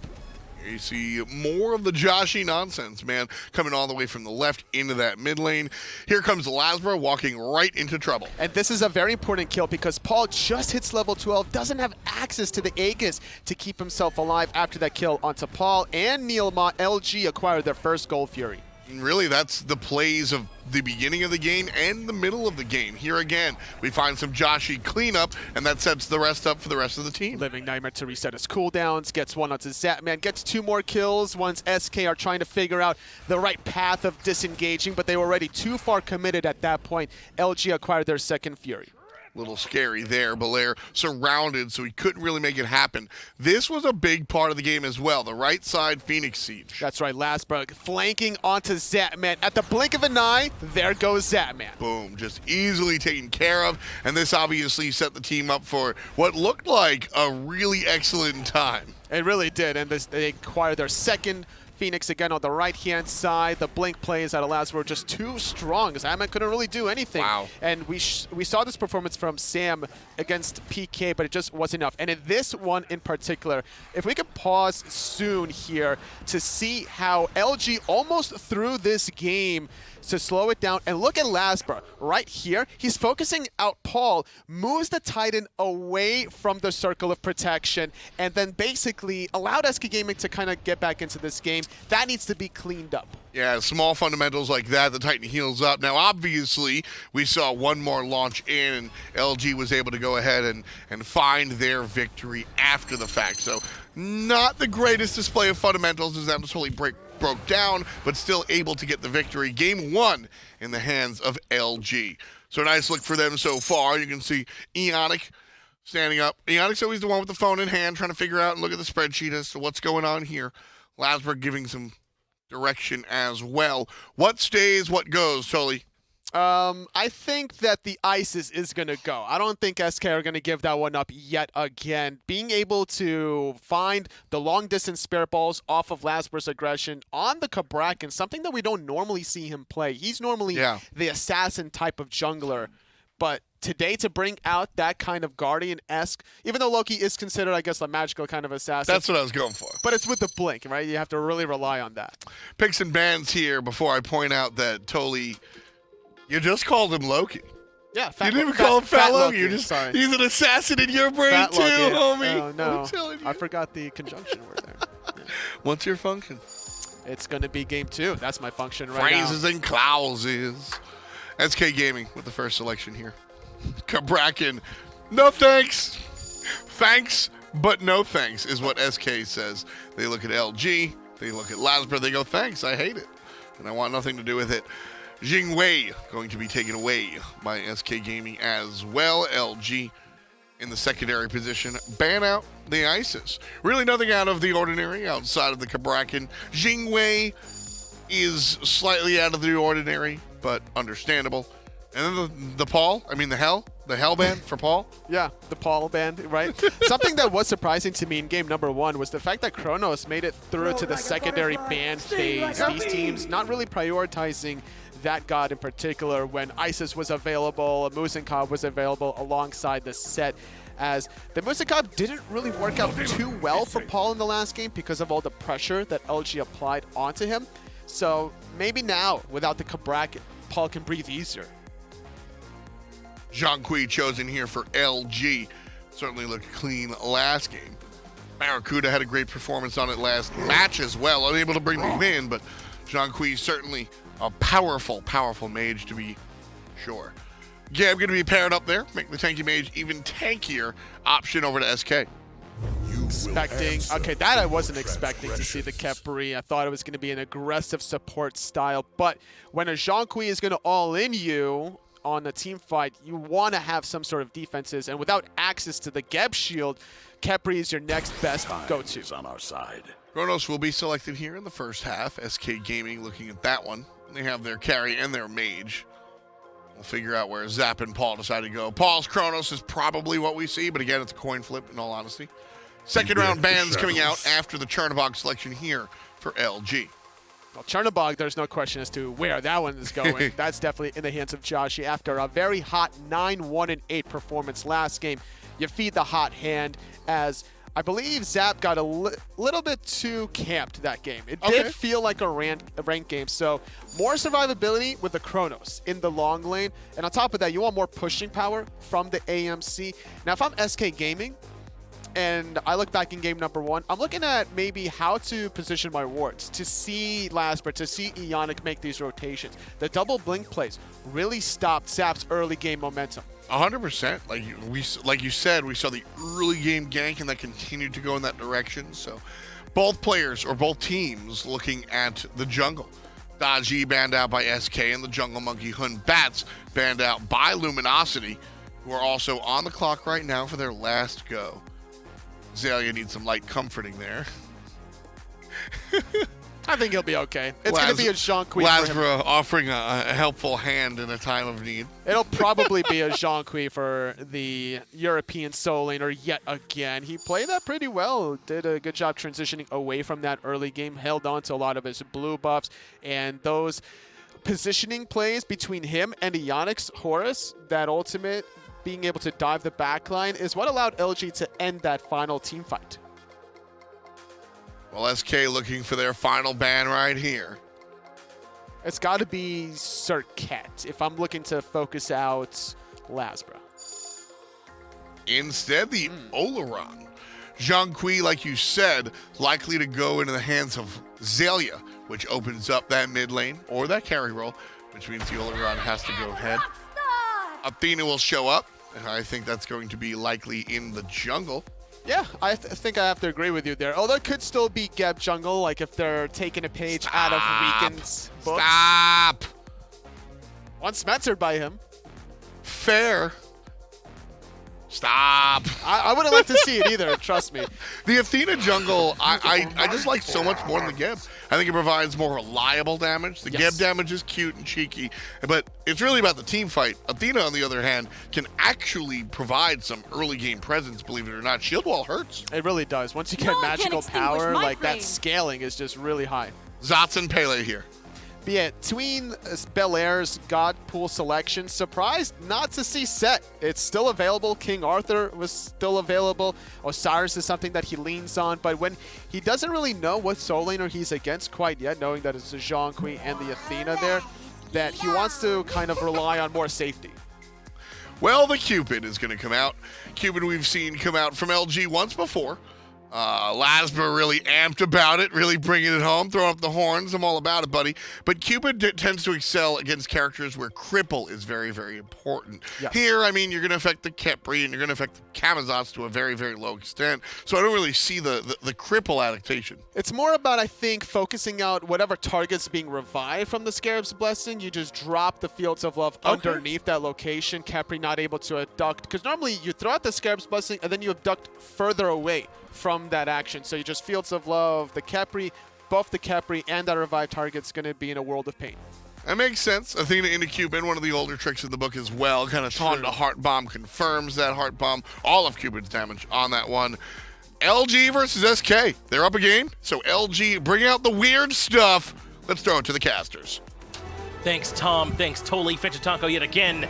You see more of the Joshy nonsense, man, coming all the way from the left into that mid lane. Here comes Lasbra walking right into trouble. And this is a very important kill because Paul just hits level 12, doesn't have access to the Aegis to keep himself alive after that kill onto Paul. And Neilma, LG acquired their first Gold Fury. And really, that's the plays of the beginning of the game and the middle of the game. Here again, we find some Joshy cleanup, and that sets the rest up for the rest of the team. Living Nightmare to reset his cooldowns, gets one onto Zatman, gets 2 more kills once SK are trying to figure out the right path of disengaging, but they were already too far committed at that point. LG acquired their second Fury. Little scary there. Belair surrounded, so he couldn't really make it happen. This was a big part of the game as well, the right side Phoenix Siege. That's right, Lasbra flanking onto Zatman. At the blink of an eye, there goes Zatman. Boom, just easily taken care of, and this obviously set the team up for what looked like a really excellent time. It really did, and they acquired their second Phoenix again on the right-hand side. The blink plays out of Lasbra were just too strong. Zatman couldn't really do anything. Wow. And we saw this performance from Sam against PK, but it just wasn't enough. And in this one in particular, if we could pause soon here to see how LG almost threw this game to slow it down. And look at Lasbra right here. He's focusing out Paul, moves the Titan away from the circle of protection, and then basically allowed SK Gaming to kind of get back into this game. That needs to be cleaned up. Yeah, small fundamentals like that, the Titan heals up. Now, obviously, we saw one more launch in, and LG was able to go ahead and find their victory after the fact. So, not the greatest display of fundamentals as that was totally broke down, but still able to get the victory. Game 1 in the hands of LG. So, nice look for them so far. You can see Eonic standing up. Eonic's always the one with the phone in hand, trying to figure out and look at the spreadsheet as to what's going on here. Lasbra giving some direction as well. What stays, what goes, Tully? I think that the ISIS is going to go. I don't think SK are going to give that one up yet again. Being able to find the long-distance spare balls off of Lasbra's aggression on the Cabrakan, something that we don't normally see him play. He's normally the assassin type of jungler. But today to bring out that kind of Guardian-esque, even though Loki is considered, I guess, a magical kind of assassin. That's what I was going for. But it's with the blink, right? You have to really rely on that. Picks and bans here before I point out that Toli, you just called him Loki. Yeah, you didn't even call him Fat Loki. You're just, sorry. He's an assassin in your brain Fat too, Loki. homie. Oh, no, I'm telling you. I forgot the conjunction word there. Yeah. What's your function? It's going to be game 2. That's my function right now. Phrases and clauses. SK Gaming with the first selection here. Cabrakan, no thanks. Thanks, but no thanks is what SK says. They look at LG, they look at Lasbra, they go, thanks, I hate it. And I want nothing to do with it. Jingwei going to be taken away by SK Gaming as well. LG in the secondary position. Ban out the ISIS. Really nothing out of the ordinary outside of the Cabrakan. Jingwei is slightly out of the ordinary, but understandable. And then the Paul, I mean the hell band for Paul. Yeah, the Paul band, right? Something that was surprising to me in game number 1 was the fact that Kronos made it through to the secondary ban phase. These teams not really prioritizing that god in particular when Isis was available, Muzen was available alongside the set. as the Muzen didn't really work out too well for Paul in the last game because of all the pressure that LG applied onto him. So maybe now, without the Cabrakan, Paul can breathe easier. Zhong chosen here for LG. Certainly looked clean last game. Barracuda had a great performance on it last match as well. Unable to bring the win, but Zhong certainly a powerful, powerful mage to be sure. Gab going to be paired up there, make the tanky mage even tankier option over to SK. Okay, that I wasn't expecting to see the Khepri. I thought it was going to be an aggressive support style, but when a Zhong is going to all-in you on a team fight, you want to have some sort of defenses, and without access to the Geb shield, Khepri is your next best go-to. On our side. Kronos will be selected here in the first half. SK Gaming looking at that one. They have their carry and their mage. We'll figure out where Zap and Paul decide to go. Paul's Kronos is probably what we see, but again, it's a coin flip in all honesty. Second round bans coming out after the Chernobog selection here for LG. Well, Chernobog, there's no question as to where that one is going. That's definitely in the hands of Joshy. After a very hot 9-1-8 performance last game, you feed the hot hand, as I believe Zap got a little bit too camped that game. It did feel like a ranked game, so more survivability with the Kronos in the long lane, and on top of that, you want more pushing power from the AMC. Now, if I'm SK Gaming, and I look back in game number 1, I'm looking at maybe how to position my wards to see Lasbra, to see Eonic make these rotations. The double blink plays really stopped Zap's early game momentum. 100%. Like you said, we saw the early game gank, and that continued to go in that direction. So both players, or both teams, looking at the jungle. Daji banned out by SK, and the jungle monkey Hun Bats banned out by Luminosity, who are also on the clock right now for their last go. Xaliea needs some light comforting there. I think he'll be okay. It's going to be a Zhong for him. Lasbra offering a helpful hand in a time of need. It'll probably be a Zhong for the European solo laner yet again. He played that pretty well. Did a good job transitioning away from that early game. Held on to a lot of his blue buffs. And those positioning plays between him and Eonic's Horus, that ultimate being able to dive the backline, is what allowed LG to end that final team fight. Well, SK looking for their final ban right here. It's got to be Serqet if I'm looking to focus out Lasbra. Instead, the Olorun. Zhong, like you said, likely to go into the hands of Xaliea, which opens up that mid lane or that carry role, which means the Olorun has to go ahead. Athena will show up, and I think that's going to be likely in the jungle. Yeah, I think I have to agree with you there. Although it could still be Geb jungle, like if they're taking a page out of Weekend's book. Stop! Once mentored by him. Fair. Stop. I wouldn't like to see it either, trust me. The Athena jungle, I just like so much more than the Geb. I think it provides more reliable damage. The Geb damage is cute and cheeky, but it's really about the team fight. Athena, on the other hand, can actually provide some early game presence, believe it or not. Shield wall hurts. It really does. Once you get magical power, like that scaling is just really high. Zats and Pele here. But yeah, between Belair's God Pool selection, surprised not to see Set. It's still available. King Arthur was still available. Osiris is something that he leans on, but when he doesn't really know what solo laner he's against quite yet, knowing that it's the Zhong and the Athena there, that he wants to kind of rely on more safety. Well, the Cupid is going to come out. Cupid we've seen come out from LG once before. Lasbra really amped about it, really bringing it home, throwing up the horns. I'm all about it, buddy. But Cupid tends to excel against characters where cripple is very, very important. Yes. Here, I mean, you're going to affect the Khepri and you're going to affect the Camazotz to a very, very low extent. So I don't really see the cripple adaptation. It's more about, I think, focusing out whatever target's being revived from the Scarab's Blessing. You just drop the Fields of Love underneath that location. Khepri not able to abduct, because normally you throw out the Scarab's Blessing and then you abduct further away from that action. So you just Fields of Love, the Khepri, both the Khepri and that revived target's going to be in a world of pain. That makes sense. Athena into Cupid, one of the older tricks in the book as well. Kind of taunt to Heart Bomb, confirms that Heart Bomb. All of Cupid's damage on that one. LG versus SK. They're up a game. So LG, bring out the weird stuff. Let's throw it to the casters. Thanks, Tom. Thanks, Toli Fetchatanko yet again.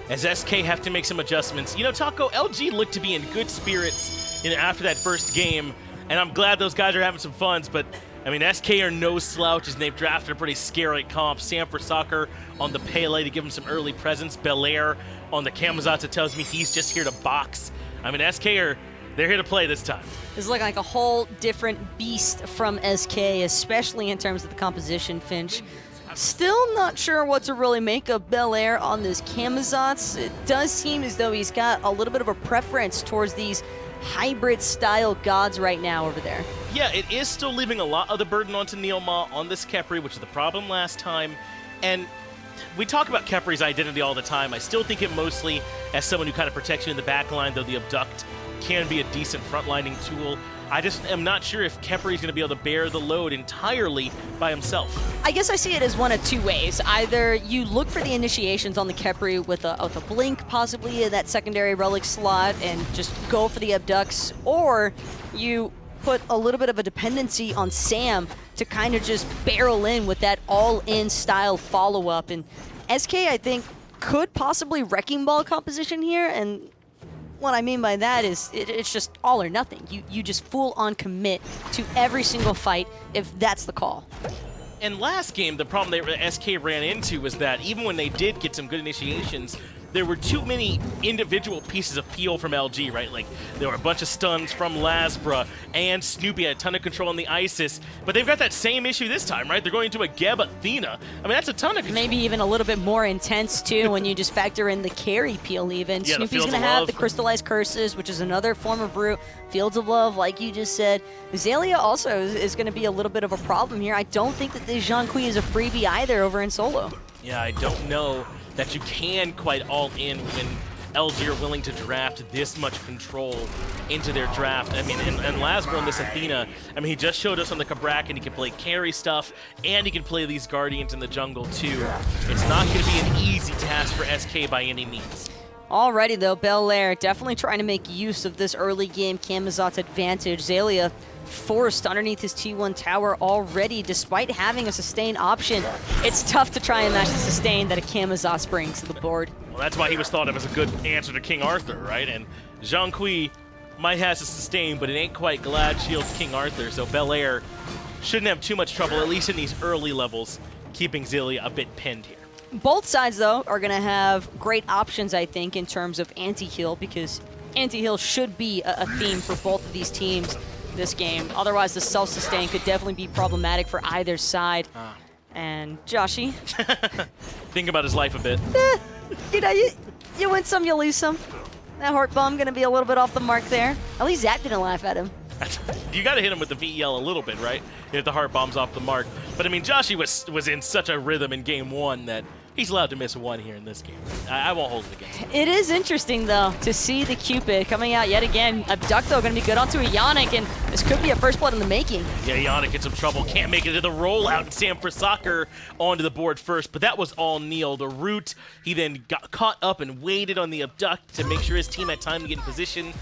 as SK have to make some adjustments. You know, Taco, LG looked to be in good spirits, you know, after that first game, and I'm glad those guys are having some fun, but I mean, SK are no slouches, and they've drafted a pretty scary comp. Sam for Soccer on the Pele to give him some early presence. Belair on the Camazotz tells me he's just here to box. I mean, they're here to play this time. This is looking like a whole different beast from SK, especially in terms of the composition, Finch. Still not sure what to really make of Belair on this Camazotz. It does seem as though he's got a little bit of a preference towards these hybrid-style gods right now over there. Yeah, it is still leaving a lot of the burden onto Neilma on this Khepri, which is the problem last time. And we talk about Khepri's identity all the time. I still think it mostly as someone who kind of protects you in the back line, though the Abduct can be a decent frontlining tool. I just am not sure if Khepri's going to be able to bear the load entirely by himself. I guess I see it as one of two ways. Either you look for the initiations on the Khepri with a blink, possibly in that secondary relic slot, and just go for the abducts, or you put a little bit of a dependency on Sam to kind of just barrel in with that all-in style follow-up. And SK, I think, could possibly Wrecking Ball composition here, and what I mean by that is it's just all or nothing. You just full-on commit to every single fight if that's the call. And last game, the problem that SK ran into was that even when they did get some good initiations, there were too many individual pieces of peel from LG, right? Like, there were a bunch of stuns from Lasbra, and Snoopy had a ton of control on the Isis, but they've got that same issue this time, right? They're going into a Geb Athena. I mean, that's a ton of control. Maybe even a little bit more intense, too, when you just factor in the carry peel even. Yeah, Snoopy's going to have the Crystallized Curses, which is another form of root. Fields of Love, like you just said. Xaliea also is going to be a little bit of a problem here. I don't think that this Zhong is a freebie either over in solo. Yeah, I don't know that you can quite all in when LG are willing to draft this much control into their draft. I mean, and Lasbra on this Athena, I mean, he just showed us on the Cabrakan he can play carry stuff, and he can play these Guardians in the jungle too. It's not going to be an easy task for SK by any means. Alrighty though, Belair definitely trying to make use of this early game Camazotz advantage. Xaliea forced underneath his T1 tower already, despite having a sustain option. It's tough to try and match the sustain that a Camazotz brings to the board. Well, that's why he was thought of as a good answer to King Arthur, right? And Zhong might have a sustain, but it ain't quite Glad Shield King Arthur, so Belair shouldn't have too much trouble, at least in these early levels, keeping Xaliea a bit pinned here. Both sides, though, are going to have great options, I think, in terms of anti-heal, because anti-heal should be a theme for both of these teams this game. Otherwise, the self-sustain could definitely be problematic for either side. And Joshy? Think about his life a bit. You know, you win some, you lose some. That heart bomb going to be a little bit off the mark there. At least Zach didn't laugh at him. You got to hit him with the VEL a little bit, right? If the heart bomb's off the mark. But I mean, Joshy was in such a rhythm in game one that he's allowed to miss one here in this game. I won't hold it against him. It is interesting, though, to see the Cupid coming out yet again. Abduct, though, going to be good onto Eonic, and this could be a first blood in the making. Yeah, Eonic in some trouble. Can't make it to the rollout. And Sam for Soccer onto the board first, but that was all Neil. The root, he then got caught up and waited on the Abduct to make sure his team had time to get in position.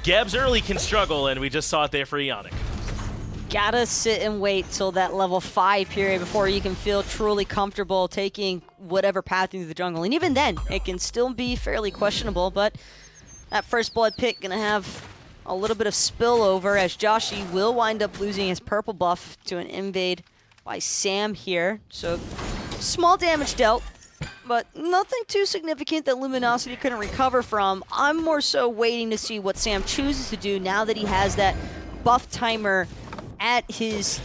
Gebs early can struggle, and we just saw it there for Eonic. Gotta sit and wait till that level 5 period before you can feel truly comfortable taking whatever path into the jungle. And even then, it can still be fairly questionable, but that first blood pick gonna have a little bit of spillover as Joshy will wind up losing his purple buff to an invade by Sam here. So small damage dealt, but nothing too significant that Luminosity couldn't recover from. I'm more so waiting to see what Sam chooses to do now that he has that buff timer at his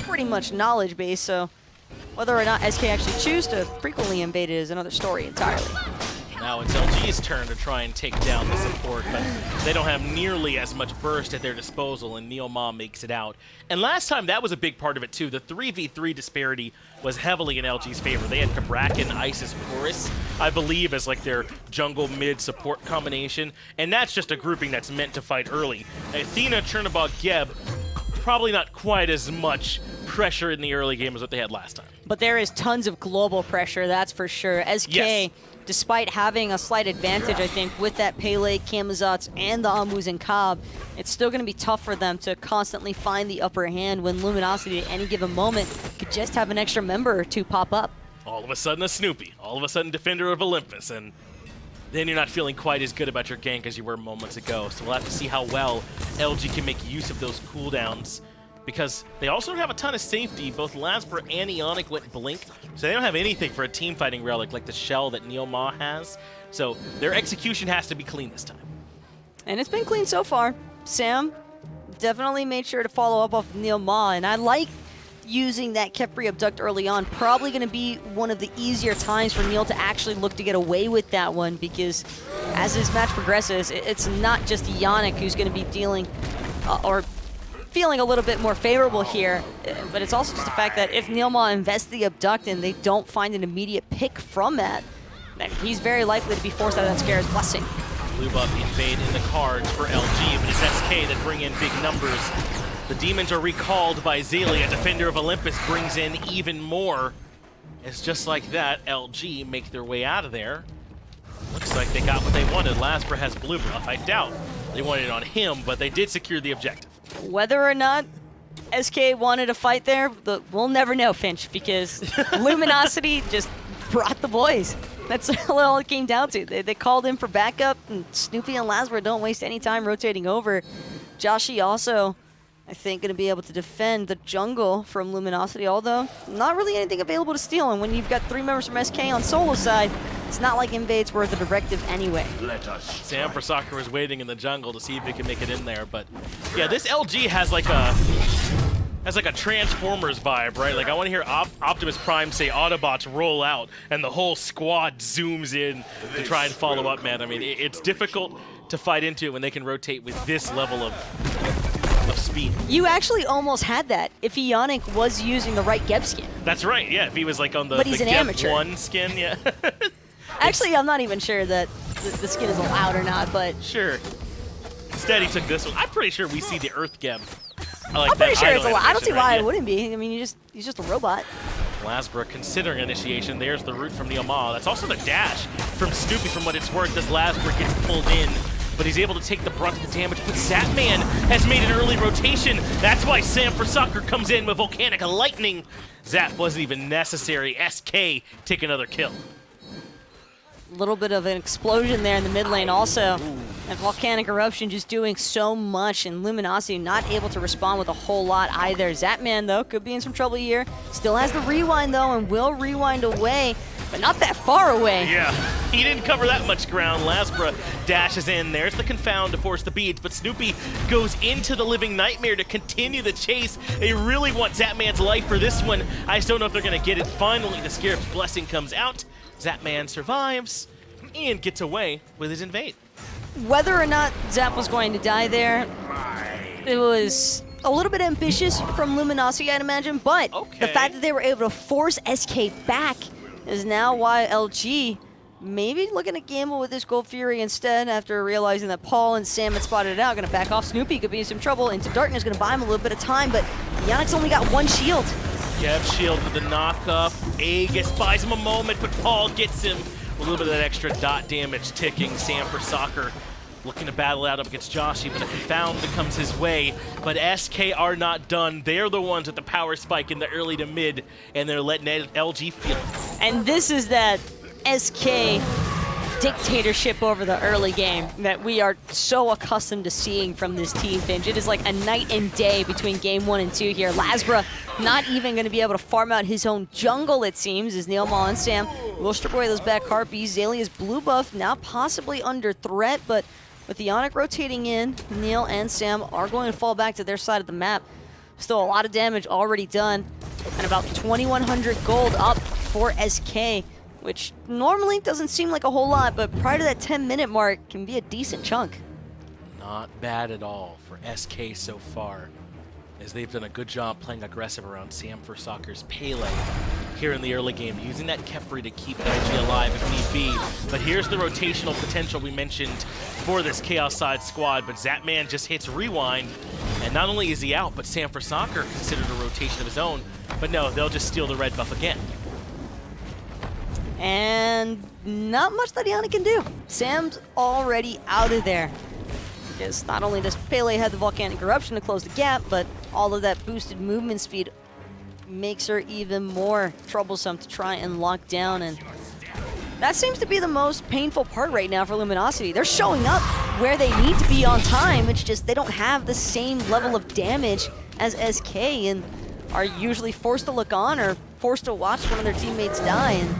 pretty much knowledge base, so whether or not SK actually choose to frequently invade it is another story entirely. Now it's LG's turn to try and take down the support, but they don't have nearly as much burst at their disposal, and Neilma makes it out. And last time, that was a big part of it too. The 3v3 disparity was heavily in LG's favor. They had Cabrakan, Isis, Horus, I believe, as like their jungle mid support combination, and that's just a grouping that's meant to fight early. Athena, Chernobog, Geb, probably not quite as much pressure in the early game as what they had last time. But there is tons of global pressure, that's for sure. SK, yes, despite having a slight advantage, I think, with that Pele, Camazotz, and the Muzen Cobb, it's still going to be tough for them to constantly find the upper hand when Luminosity at any given moment could just have an extra member or two pop up. All of a sudden a Snoopy, all of a sudden Defender of Olympus, and then you're not feeling quite as good about your gank as you were moments ago. So we'll have to see how well LG can make use of those cooldowns, because they also don't have a ton of safety. Both Lasbra and Eonic went blink, so they don't have anything for a team fighting relic like the shell that Neomah has. So their execution has to be clean this time. And it's been clean so far. Sam definitely made sure to follow up off Neomah, and I like using that Khepri Abduct early on. Probably going to be one of the easier times for Neil to actually look to get away with that one, because as this match progresses, it's not just Eonic who's going to be dealing or feeling a little bit more favorable here, but it's also just the fact that if Neomah invests the Abduct and they don't find an immediate pick from that, then he's very likely to be forced out of that Scare's Blessing. Blue buff invade in the cards for LG, but it's SK that bring in big numbers. The demons are recalled by Xaliea. Defender of Olympus brings in even more. It's just like that, LG make their way out of there. Looks like they got what they wanted. Lasbra has blue buff. I doubt they wanted it on him, but they did secure the objective. Whether or not SK wanted a fight there, we'll never know, Finch, because Luminosity just brought the boys. That's all it came down to. They called in for backup, and Snoopy and Lasbra don't waste any time rotating over. Joshy also, I think, going to be able to defend the jungle from Luminosity, although not really anything available to steal. And when you've got 3 members from SK on solo side, it's not like Invade's worth a directive anyway. Sam for Soccer was waiting in the jungle to see if he can make it in there, but yeah, this LG has like a Transformers vibe, right? Like I want to hear Optimus Prime say Autobots roll out and the whole squad zooms in to try and follow up, man. I mean, it's difficult to fight into when they can rotate with this level of speed. You actually almost had that if Eonic was using the right Geb skin. That's right, yeah. If he was like on the, but he's the an Geb amateur. 1 skin, yeah. Actually, I'm not even sure that the skin is allowed or not, but... Sure. Instead, he took this one. I'm pretty sure we see the Earth Geb. Like I'm pretty sure it's allowed. I don't see why right? it wouldn't be. I mean, he's just a robot. Lasbra considering initiation. There's the root from Neomah. That's also the dash from Snoopy, from what it's worth, as Lasbra gets pulled in. But he's able to take the brunt of the damage. But Zatman has made an early rotation. That's why Sam for Soccer comes in with Volcanic Lightning. Zap wasn't even necessary. SK take another kill. A little bit of an explosion there in the mid lane also. And Volcanic Eruption just doing so much, and Luminosity not able to respond with a whole lot either. Zatman, though, could be in some trouble here. Still has the rewind, though, and will rewind away, but not that far away. Yeah, he didn't cover that much ground. Lasbra dashes in. There's the Confound to force the beads, but Snoopy goes into the Living Nightmare to continue the chase. They really want Zatman's life for this one. I just don't know if they're going to get it. Finally, the Scarab's Blessing comes out. Zatman survives and gets away with his invade. Whether or not Zap was going to die there, it was a little bit ambitious from Luminosity, I'd imagine, but the fact that they were able to force SK back is now why LG maybe looking to gamble with this Gold Fury instead after realizing that Paul and Sam had spotted it out. Going to back off. Snoopy could be in some trouble. Into Darkness, going to buy him a little bit of time, but Eonic's only got 1 shield. Geb shield with the knock-up. Aegis buys him a moment, but Paul gets him. A little bit of that extra dot damage ticking. Sam for Soccer looking to battle out up against Joshy, but a Confound that comes his way. But SK are not done. They're the ones with the power spike in the early to mid, and they're letting LG feel it. And this is that SK dictatorship over the early game that we are so accustomed to seeing from this team, Finch. It is like a night and day between game 1 and 2 here. Lasbra not even going to be able to farm out his own jungle, it seems, as Neomah and Sam will strip away those back Harpies. Xalia's blue buff now possibly under threat, but with Eonic rotating in, Neil and Sam are going to fall back to their side of the map. Still a lot of damage already done, and about 2,100 gold up for SK, which normally doesn't seem like a whole lot, but prior to that 10-minute mark can be a decent chunk. Not bad at all for SK so far, as they've done a good job playing aggressive around Sam for Soccer's Pele here in the early game, using that Khepri to keep LG alive if need be. But here's the rotational potential we mentioned for this Chaos side squad, but Zatman just hits rewind, and not only is he out, but Sam for Soccer considered a rotation of his own, but no, they'll just steal the red buff again. And not much that Eonic can do. Sam's already out of there, because not only does Pele have the Volcanic Eruption to close the gap, but all of that boosted movement speed makes her even more troublesome to try and lock down. And that seems to be the most painful part right now for Luminosity. They're showing up where they need to be on time. It's just they don't have the same level of damage as SK and are usually forced to look on or forced to watch one of their teammates die. And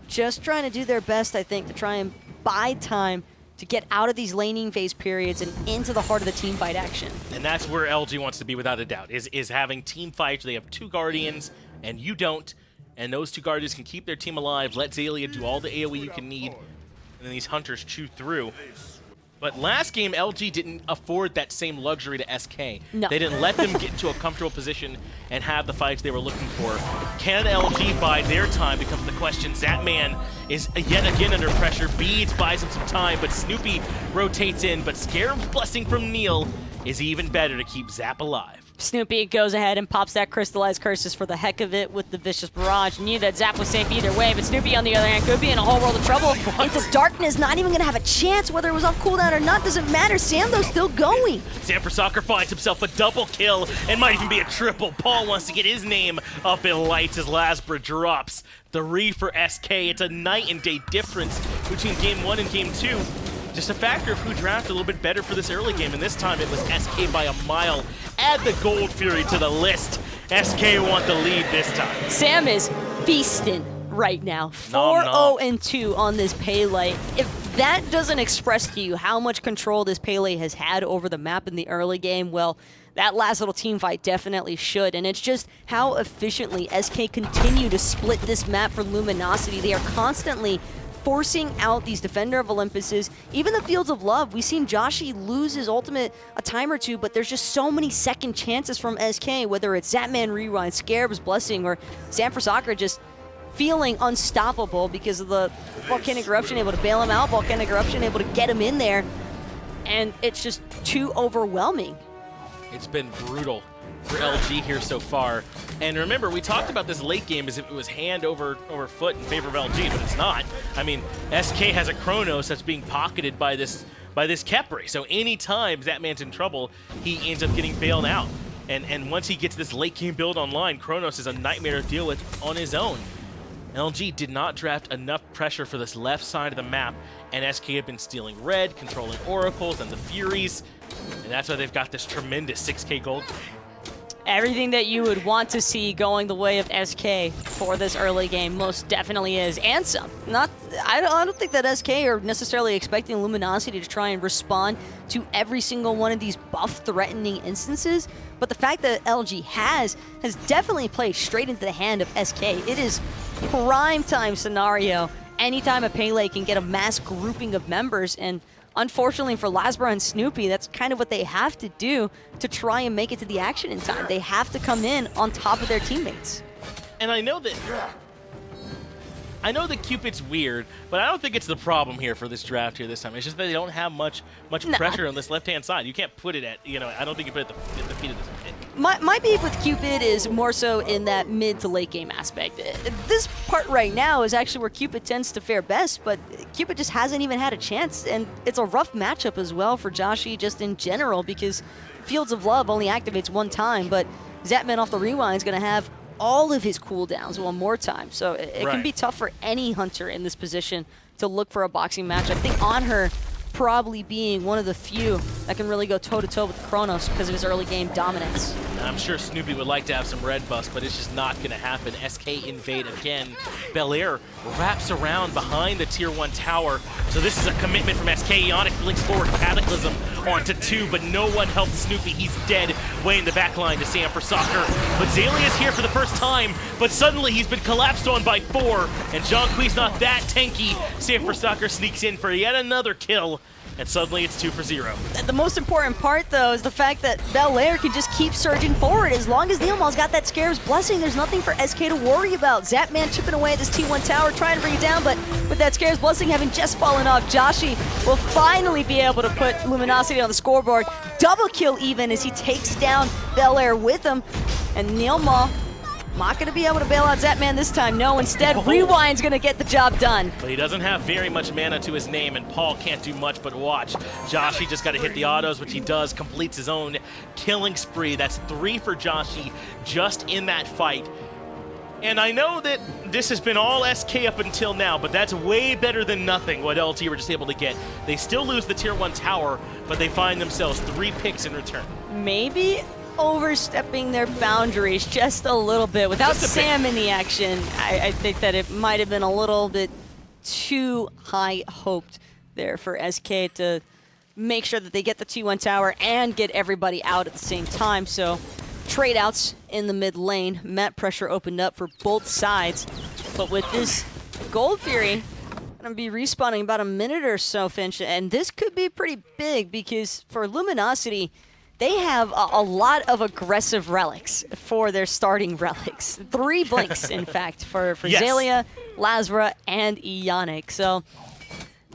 just trying to do their best, I think, to try and buy time to get out of these laning phase periods and into the heart of the team fight action. And that's where LG wants to be without a doubt, is having team fights. They have 2 Guardians, and you don't. And those 2 Guardians can keep their team alive, let Xaliea do all the AoE you can need, and then these Hunters chew through. But last game, LG didn't afford that same luxury to SK. No. They didn't let them get into a comfortable position and have the fights they were looking for. Can LG buy their time becomes the question. Zatman is yet again under pressure. Beads buys him some time, but Snoopy rotates in. But Scarab's blessing from Neil is even better to keep Zap alive. Snoopy goes ahead and pops that Crystallized Curses for the heck of it with the Vicious Barrage. Knew that Zap was safe either way, but Snoopy, on the other hand, could be in a whole world of trouble. Into Darkness, not even going to have a chance, whether it was off cooldown or not, doesn't matter. Samdo's still going. Sam4Soccer finds himself a double kill and might even be a triple. Paul wants to get his name up in lights as Lasbra drops. 3 for SK. It's a night and day difference between Game 1 and Game 2. Just a factor of who drafted a little bit better for this early game, and this time it was SK by a mile. Add the Gold Fury to the list. SK want the lead this time. Sam is feasting right now. 4-0-2 on this Pele. If that doesn't express to you how much control this Pele has had over the map in the early game, well, that last little team fight definitely should, and it's just how efficiently SK continue to split this map for Luminosity. They are constantly forcing out these Defender of Olympuses, even the Fields of Love. We've seen Joshy lose his ultimate a time or two, but there's just so many second chances from SK, whether it's Zatman Rewind, Scarab's Blessing, or Sam4Soccer just feeling unstoppable because of the Volcanic Eruption, able to bail him out, Volcanic Eruption able to get him in there, and it's just too overwhelming. It's been brutal for LG here so far. And remember, we talked about this late game as if it was hand over foot in favor of LG, but it's not. I mean, SK has a Chronos that's being pocketed by this Khepri. So anytime Zatman's in trouble, he ends up getting bailed out. And once he gets this late game build online, Chronos is a nightmare to deal with on his own. LG did not draft enough pressure for this left side of the map, and SK have been stealing red, controlling Oracles and the Furies, and that's why they've got this tremendous 6K gold. Everything that you would want to see going the way of SK for this early game most definitely is, and some. I don't think that SK are necessarily expecting Luminosity to try and respond to every single one of these buff-threatening instances, but the fact that LG has definitely played straight into the hand of SK. It is prime time scenario. Anytime a Pele can get a mass grouping of members, and unfortunately for Lasbra and Snoopy, that's kind of what they have to do to try and make it to the action in time. They have to come in on top of their teammates. And I know that Cupid's weird, but I don't think it's the problem here for this draft here this time. It's just that they don't have much pressure on this left-hand side. You can't put it at, I don't think you put it at the feet of this pick. My beef with Cupid is more so in that mid to late game aspect. This part right now is actually where Cupid tends to fare best, but Cupid just hasn't even had a chance, and it's a rough matchup as well for Joshy just in general, because Fields of Love only activates one time, but Zatman off the rewind is going to have all of his cooldowns one more time. So it can be tough for any hunter in this position to look for a boxing match. I think On Her probably being one of the few that can really go toe-to-toe with Chronos because of his early game dominance. I'm sure Snoopy would like to have some red buffs, but it's just not going to happen. SK invade again. Belair wraps around behind the tier 1 tower. So this is a commitment from SK. Eonic blinks forward, Cataclysm onto 2, but no one helps Snoopy. He's dead, way in the back line to Sam4Soccer. But Xaliea is here for the first time, but suddenly he's been collapsed on by 4, and Zhong's not that tanky. Sam4Soccer sneaks in for yet another kill, and suddenly it's 2 for 0. The most important part, though, is the fact that Belair can just keep surging forward. As long as Neilmal's got that Scarab's Blessing, there's nothing for SK to worry about. Zatman chipping away at this T1 tower, trying to bring it down, but with that Scarab's Blessing having just fallen off, Joshy will finally be able to put Luminosity on the scoreboard. Double kill even as he takes down Belair with him, and Neilmal not going to be able to bail out Zatman this time. No, instead, Rewind's going to get the job done. But he doesn't have very much mana to his name, and Paul can't do much but watch. Joshy just got to hit the autos, which he does, completes his own killing spree. That's 3 for Joshy just in that fight. And I know that this has been all SK up until now, but that's way better than nothing what LG were just able to get. They still lose the Tier 1 tower, but they find themselves 3 picks in return. Maybe overstepping their boundaries just a little bit. Without Sam in the action, I think that it might have been a little bit too high hoped there for SK to make sure that they get the T1 tower and get everybody out at the same time. So trade outs in the mid lane. Map pressure opened up for both sides. But with this Gold Fury, gonna be respawning about a minute or so, Finch, and this could be pretty big because for Luminosity, they have a lot of aggressive relics for their starting relics. 3 blinks, in fact, for Yes. Xaliea, Lasbra, and Eonic. So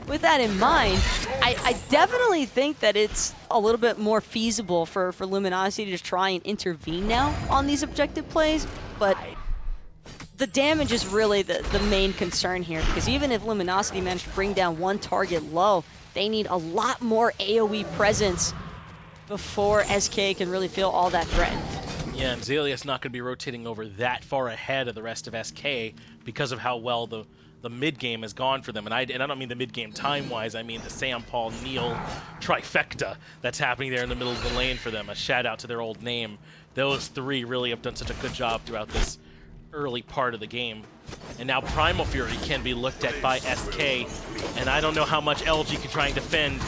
with that in mind, I definitely think that it's a little bit more feasible for Luminosity to try and intervene now on these objective plays, but the damage is really the main concern here, because even if Luminosity managed to bring down 1 target low, they need a lot more AoE presence before SK can really feel all that threat. Yeah, and Xalia's not going to be rotating over that far ahead of the rest of SK because of how well the mid game has gone for them. And I don't mean the mid game time-wise, I mean the Sam, Paul, Neil trifecta that's happening there in the middle of the lane for them. A shout out to their old name. Those 3 really have done such a good job throughout this early part of the game. And now Primal Fury can be looked at by SK, and I don't know how much LG can try and defend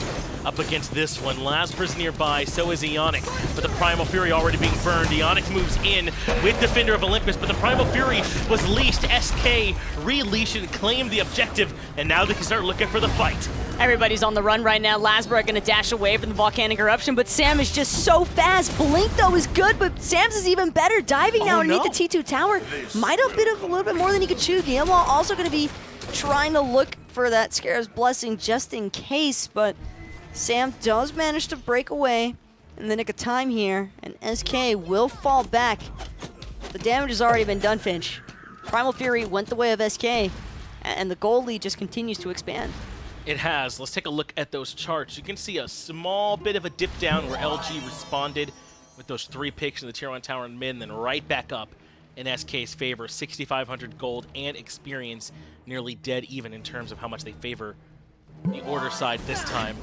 up against this one. Lasbra's nearby, so is Eonic, but the Primal Fury already being burned. Eonic moves in with Defender of Olympus, but the Primal Fury was leashed. SK re-leashed and claimed the objective, and now they can start looking for the fight. Everybody's on the run right now. Lasbra gonna dash away from the volcanic eruption, but Sam is just so fast. Blink though is good, but Sam's is even better. Diving now underneath the T2 tower. Might have been a little bit more than he could chew. Neil also gonna be trying to look for that Scarab's Blessing just in case, but Sam does manage to break away in the nick of time here, and SK will fall back. The damage has already been done, Finch. Primal Fury went the way of SK, and the gold lead just continues to expand. It has. Let's take a look at those charts. You can see a small bit of a dip down where LG responded with those 3 picks in the Tier 1 tower and mid, and then right back up in SK's favor. 6,500 gold and experience, nearly dead even in terms of how much they favor the Order side this time.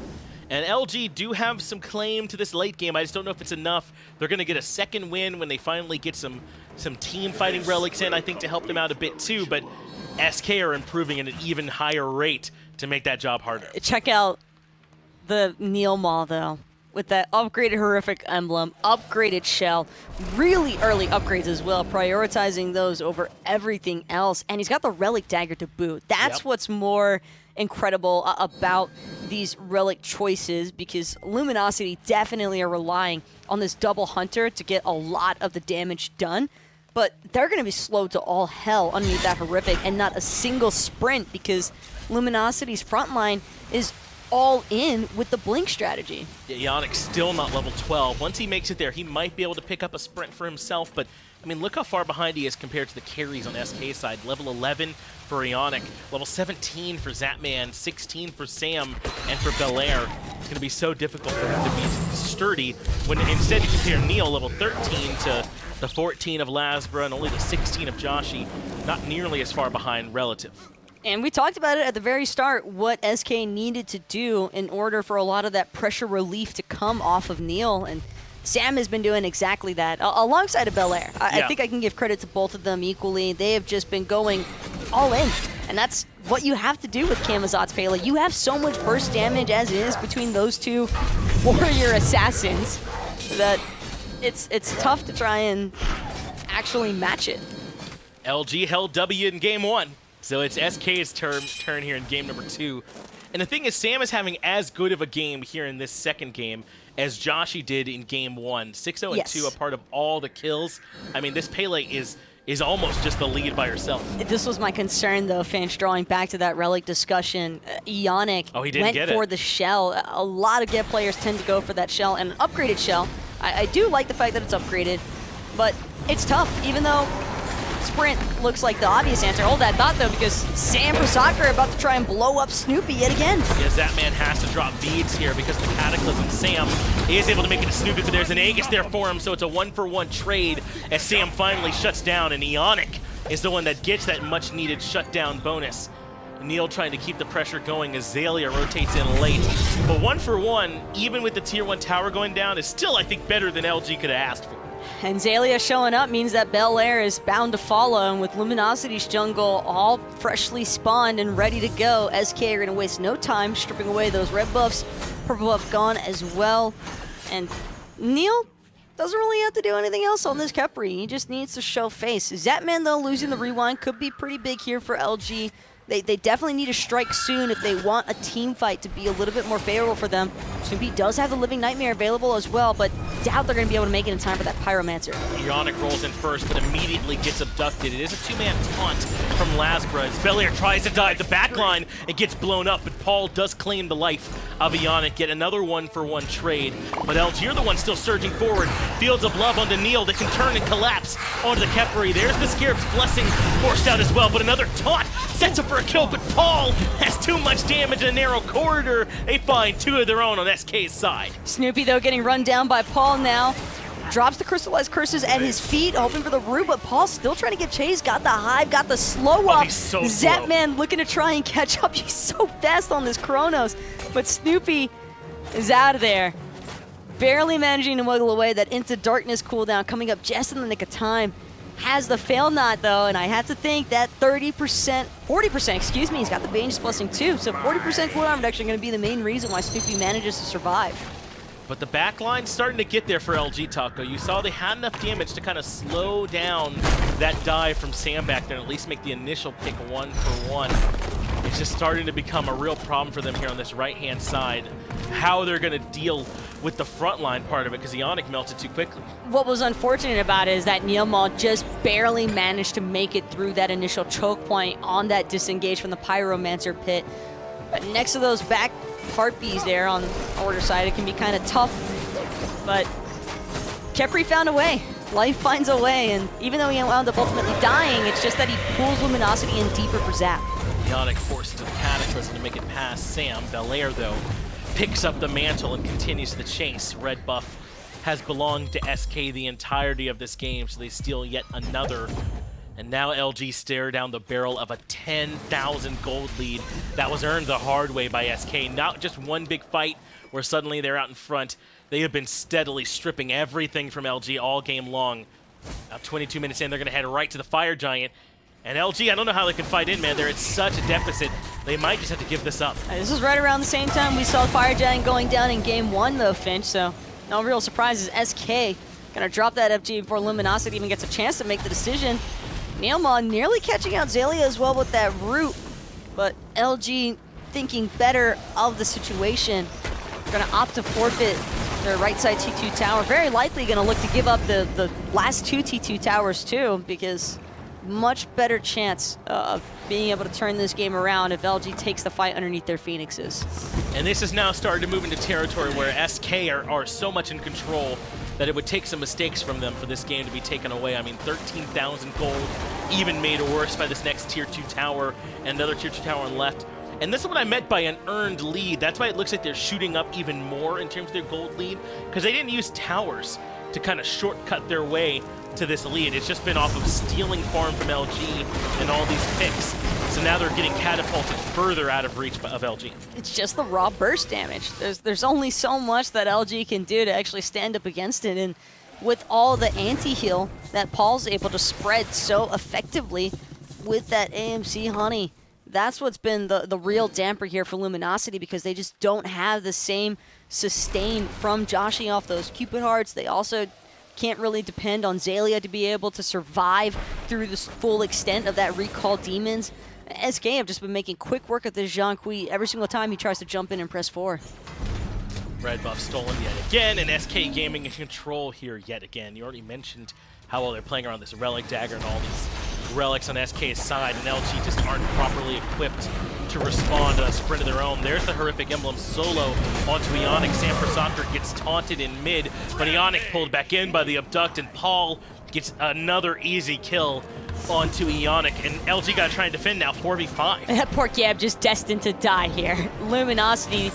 And LG do have some claim to this late game. I just don't know if it's enough. They're going to get a second win when they finally get some team fighting relics in, I think, to help them out a bit too, but SK are improving at an even higher rate to make that job harder. Check out the Neil Maw, though, with that upgraded Horrific Emblem, upgraded Shell, really early upgrades as well, prioritizing those over everything else. And he's got the Relic Dagger to boot. That's what's more incredible about these Relic choices, because Luminosity definitely are relying on this double Hunter to get a lot of the damage done. But they're going to be slowed to all hell underneath that Horrific, and not a single sprint, because Luminosity's front line is all in with the blink strategy. Yeah, Eonic's still not level 12. Once he makes it there, he might be able to pick up a sprint for himself, but I mean, look how far behind he is compared to the carries on SK side. Level 11 for Eonic, level 17 for Zapman, 16 for Sam, and for Belair. It's going to be so difficult for him to be sturdy when instead you compare Neil, level 13, to the 14 of Lasbra and only the 16 of Joshy, not nearly as far behind relative. And we talked about it at the very start, what SK needed to do in order for a lot of that pressure relief to come off of Neil, and Sam has been doing exactly that, alongside of Belair. I think I can give credit to both of them equally. They have just been going all in, and that's what you have to do with Camazot's Pele. You have so much burst damage as is between those 2 warrior assassins that it's tough to try and actually match it. LG held W in game 1. So it's SK's turn here in game number 2. And the thing is, Sam is having as good of a game here in this second game as Joshy did in game 1. 6-0 and 2, a part of all the kills. I mean, this Pele is almost just the lead by herself. This was my concern, though, Finch, drawing back to that Relic discussion. Eonic went for the Shell. A lot of get players tend to go for that Shell, and an upgraded Shell. I do like the fact that it's upgraded, but it's tough, even though sprint looks like the obvious answer. Hold that thought, though, because Sam for Soccer are about to try and blow up Snoopy yet again. Yes, that man has to drop beads here because the Cataclysm. Sam is able to make it to Snoopy, but there's an Aegis there for him, so it's a 1-for-1 trade as Sam finally shuts down, and Eonic is the one that gets that much needed shutdown bonus. Neil trying to keep the pressure going as Xaliea rotates in late. But 1 for 1, even with the tier 1 tower going down, is still, I think, better than LG could have asked for. And Xaliea showing up means that Bel Air is bound to follow, and with Luminosity's jungle all freshly spawned and ready to go, SK are going to waste no time stripping away those red buffs. Purple buff gone as well. And Neil doesn't really have to do anything else on this Khepri. He just needs to show face. Zapman, though, losing the rewind could be pretty big here for LG. They definitely need to strike soon if they want a team fight to be a little bit more favorable for them. Snoopy does have the Living Nightmare available as well, but doubt they're going to be able to make it in time for that Pyromancer. Eonic rolls in first, but immediately gets abducted. It is a 2-man taunt from Lasbra as Bel Air tries to dive the backline. It gets blown up, but Paul does claim the life of Eonic, get another 1-for-1 trade. But LG are the one still surging forward. Fields of Love onto Neil that can turn and collapse onto the Khepri. There's the Scarab's Blessing forced out as well, but another taunt sets up for a kill, but Paul has too much damage in a narrow corridor. They find 2 of their own on SK's side. Snoopy, though, getting run down by Paul now. Drops the Crystallized Curses at his feet, hoping for the root, but Paul's still trying to get chased. Got the hive, got the slow up. He's so slow. Zapman looking to try and catch up. He's so fast on this Chronos, but Snoopy is out of there. Barely managing to wiggle away. That Into Darkness cooldown coming up just in the nick of time. Has the fail knot though, and I have to think that 40%, excuse me, he's got the Bange's Blessing too, so 40% cooldown reduction going to be the main reason why Snoopy manages to survive. But the backline's starting to get there for LG, Taco. You saw they had enough damage to kind of slow down that dive from Sam back there and at least make the initial pick 1 for 1. It's just starting to become a real problem for them here on this right-hand side. How they're going to deal with the front line part of it, because Eonic melted too quickly. What was unfortunate about it is that Neilmaw just barely managed to make it through that initial choke point on that disengage from the Pyromancer pit. But next to those back Harpies there on the order side, it can be kind of tough. But Khepri found a way. Life finds a way, and even though he wound up ultimately dying, it's just that he pulls Luminosity in deeper for Zap. Eonic forced to the Cataclysm to make it past Sam. Bel Air, though, picks up the mantle and continues the chase. Red buff has belonged to SK the entirety of this game, so they steal yet another. And now LG stare down the barrel of a 10,000 gold lead that was earned the hard way by SK. Not just one big fight where suddenly they're out in front. They have been steadily stripping everything from LG all game long. Now 22 minutes in, they're going to head right to the Fire Giant. And LG, I don't know how they can fight in, man. They're at such a deficit. They might just have to give this up. This is right around the same time we saw Fire Giant going down in game 1, though, Finch. So no real surprises. SK going to drop that FG before Luminosity even gets a chance to make the decision. Neilmaw nearly catching out Xaliea as well with that root, but LG thinking better of the situation. Going to opt to forfeit their right side T2 tower. Very likely going to look to give up the last 2 T2 towers too, because much better chance of being able to turn this game around if LG takes the fight underneath their Phoenixes. And this is now starting to move into territory where SK are so much in control that it would take some mistakes from them for this game to be taken away. I mean, 13,000 gold, even made worse by this next Tier 2 tower, and another Tier 2 tower on left. And this is what I meant by an earned lead. That's why it looks like they're shooting up even more in terms of their gold lead, because they didn't use towers to kind of shortcut their way to this lead. It's just been off of stealing farm from LG and all these picks. So now they're getting catapulted further out of reach of LG. It's just the raw burst damage. There's only so much that LG can do to actually stand up against it, and with all the anti-heal that Paul's able to spread so effectively with that AMC honey, that's what's been the real damper here for Luminosity, because they just don't have the same sustain from Joshy off those Cupid hearts. They also can't really depend on Xaliea to be able to survive through the full extent of that recall demons. SK have just been making quick work of this Zhong Kui every single time he tries to jump in and press 4. Red buff stolen yet again, and SK Gaming in control here yet again. You already mentioned how well they're playing around this Relic Dagger and all these relics on SK's side, and LG just aren't properly equipped to respond to a sprint of their own. There's the Horrific Emblem solo onto Eonic. Sam Soccer gets taunted in mid, but Eonic pulled back in by the Abduct, and Paul gets another easy kill onto Eonic, and LG got to try and defend now, 4v5. That poor Gab just destined to die here. Luminosity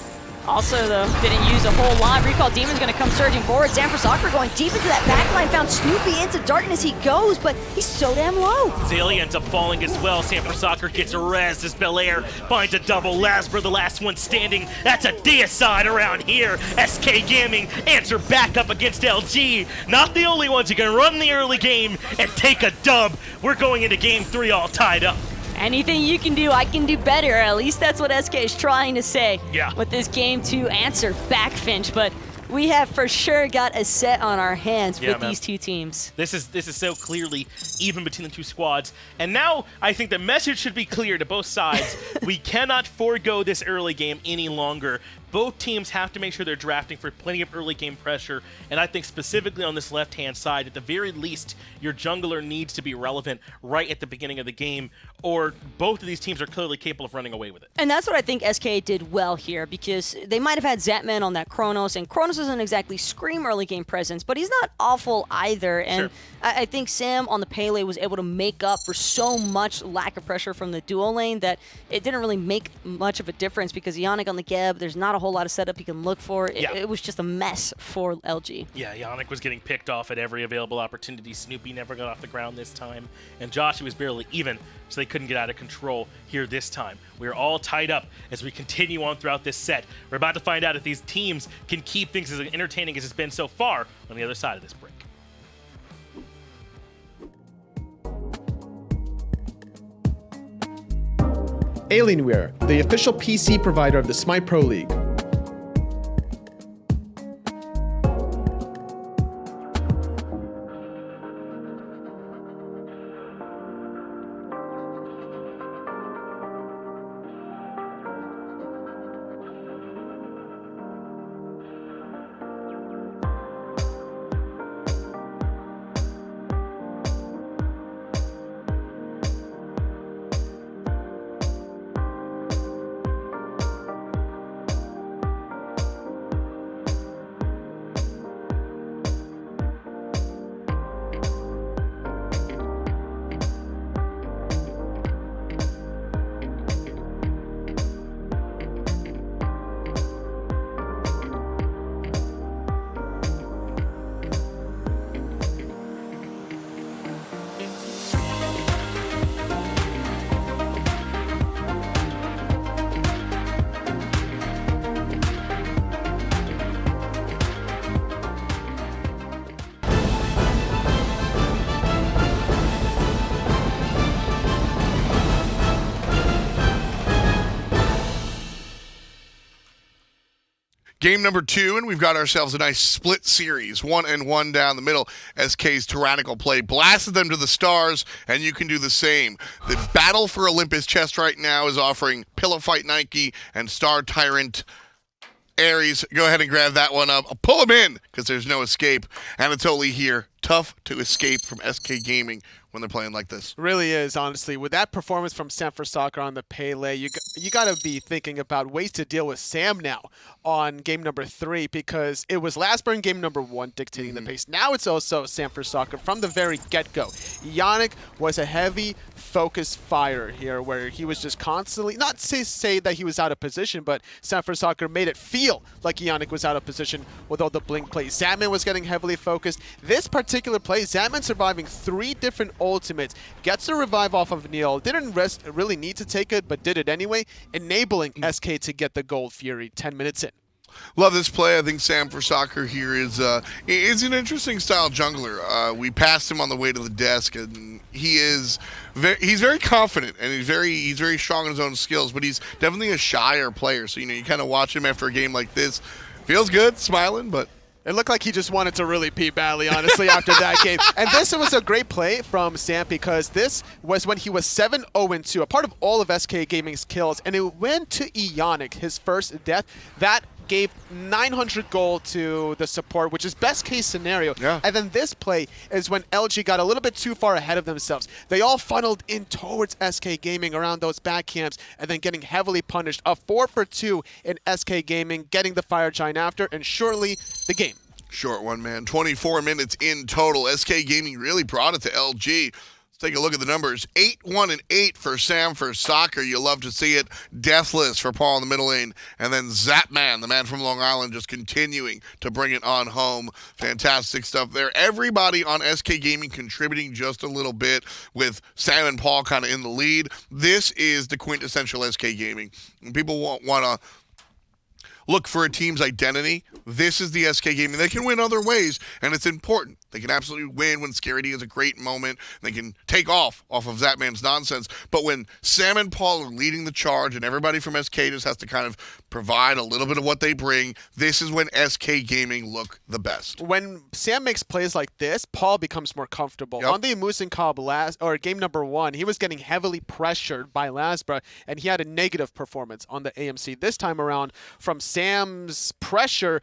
Also, though, didn't use a whole lot. Recall Demon's going to come surging forward. Sanford going deep into that backline. Found Snoopy into darkness. He goes, but he's so damn low. Xaliea ends up falling as well. Sanford gets rezzed as Belair finds a double. Lasbra, the last one standing. That's a deicide around here. SK Gaming answer back up against LG. Not the only ones who can run the early game and take a dub. We're going into game 3 all tied up. Anything you can do, I can do better. At least that's what SK is trying to say with this game to answer back Finch. But we have for sure got a set on our hands with these two teams. This is so clearly even between the two squads. And now I think the message should be clear to both sides. We cannot forego this early game any longer. Both teams have to make sure they're drafting for plenty of early game pressure, and I think specifically on this left-hand side, at the very least, your jungler needs to be relevant right at the beginning of the game, or both of these teams are clearly capable of running away with it. And that's what I think SK did well here, because they might have had Zapman on that Chronos, and Chronos doesn't exactly scream early game presence, but he's not awful either, and I think Sam on the Pele was able to make up for so much lack of pressure from the duo lane that it didn't really make much of a difference, because Eonic on the Geb, there's not a whole lot of setup you can look for. It was just a mess for LG. Yeah, Eonic was getting picked off at every available opportunity. Snoopy never got off the ground this time, and Joshy was barely even, so they couldn't get out of control here this time. We're all tied up as we continue on throughout this set. We're about to find out if these teams can keep things as entertaining as it's been so far on the other side of this break. Alienware, the official PC provider of the SMITE Pro League. Game number 2, and we've got ourselves a nice split series, 1-1 down the middle. SK's tyrannical play blasted them to the stars, and you can do the same. The battle for Olympus chest right now is offering Pillow Fight Nike and Star Tyrant Ares. Go ahead and grab that one up. I'll pull him in, because there's no escape. Anatoly here, tough to escape from SK Gaming when they're playing like this. Really is, honestly. With that performance from Sanford on the Pele, you got to be thinking about ways to deal with Sam now on game number 3, because it was Lasbra in game number 1 dictating the pace. Now it's also Sanford from the very get-go. Eonic was a heavy focus fire here, where he was just constantly, not to say that he was out of position, but Sanford made it feel like Eonic was out of position with all the blink plays. Zapman was getting heavily focused. This particular play, Zapman surviving 3 different ultimates, gets a revive off of Neil, didn't really need to take it, but did it anyway, enabling SK to get the Gold Fury 10 minutes in. Love this play. I think Sam for Soccer here is an interesting style jungler. We passed him on the way to the desk, and he's very confident, and he's very strong in his own skills, but he's definitely a shyer player. So you kind of watch him after a game like this, feels good, smiling, but it looked like he just wanted to really pee badly, honestly, after that game. And this was a great play from Sam, because this was when he was 7-0-2, a part of all of SK Gaming's kills, and it went to Eonic, his first death. That gave 900 gold to the support, which is best case scenario. Yeah. And then this play is when LG got a little bit too far ahead of themselves. They all funneled in towards SK Gaming around those back camps, and then getting heavily punished. A 4-for-2 in SK Gaming, getting the Fire Giant after, and surely the game. Short one, man. 24 minutes in total. SK Gaming really brought it to LG. Take a look at the numbers. 8-1-8 for Sam for soccer. You love to see it. Deathless for Paul in the middle lane. And then Zapman, the man from Long Island, just continuing to bring it on home. Fantastic stuff there. Everybody on SK Gaming contributing just a little bit, with Sam and Paul kind of in the lead. This is the quintessential SK Gaming. When people want to look for a team's identity, this is the SK Gaming. They can win other ways, and it's important. They can absolutely win when Scary D has a great moment. They can take off of Zapman's nonsense. But when Sam and Paul are leading the charge and everybody from SK just has to kind of provide a little bit of what they bring, this is when SK Gaming look the best. When Sam makes plays like this, Paul becomes more comfortable. Yep. On the Muzen Cobb game number 1, he was getting heavily pressured by Lasbra, and he had a negative performance on the AMC. This time around, from Sam's pressure,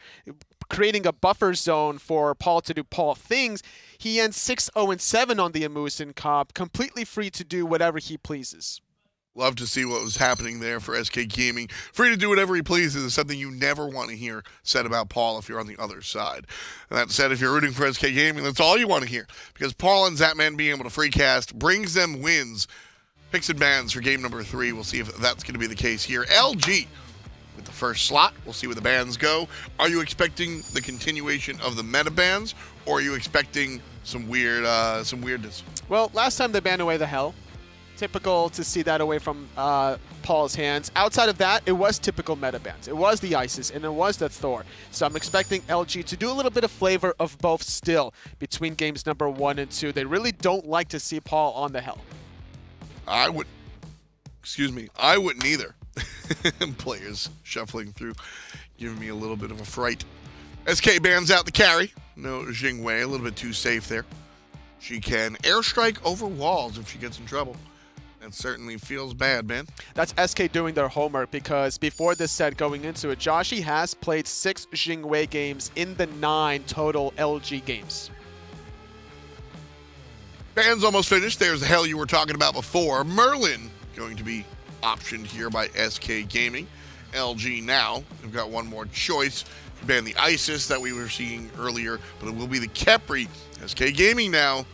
creating a buffer zone for Paul to do Paul things, he ends 6-0-7 on the Muzen Cobb, completely free to do whatever he pleases. Love to see what was happening there for SK Gaming. Free to do whatever he pleases is something you never want to hear said about Paul if you're on the other side. And that said, if you're rooting for SK Gaming, that's all you want to hear, because Paul and Zapman being able to free cast brings them wins. Picks and bans for game number 3. We'll see if that's going to be the case here. LG with the first slot. We'll see where the bans go. Are you expecting the continuation of the meta bans, or are you expecting some weirdness? Well, last time they banned away the Hell. Typical to see that away from Paul's hands. Outside of that, it was typical meta bans. It was the Isis, and it was the Thor. So I'm expecting LG to do a little bit of flavor of both still between games number 1 and 2. They really don't like to see Paul on the Hell. I wouldn't either. Players shuffling through, giving me a little bit of a fright. SK bans out the carry. No Jingwei, a little bit too safe there. She can airstrike over walls if she gets in trouble. That certainly feels bad, man. That's SK doing their homework, because before this set going into it, Joshy has played 6 Jingwei games in the 9 total LG games. Band's almost finished. There's the Hell you were talking about before. Merlin going to be optioned here by SK Gaming. LG now, they've got one more choice. Ban the Isis that we were seeing earlier, but it will be the Khepri. SK Gaming now,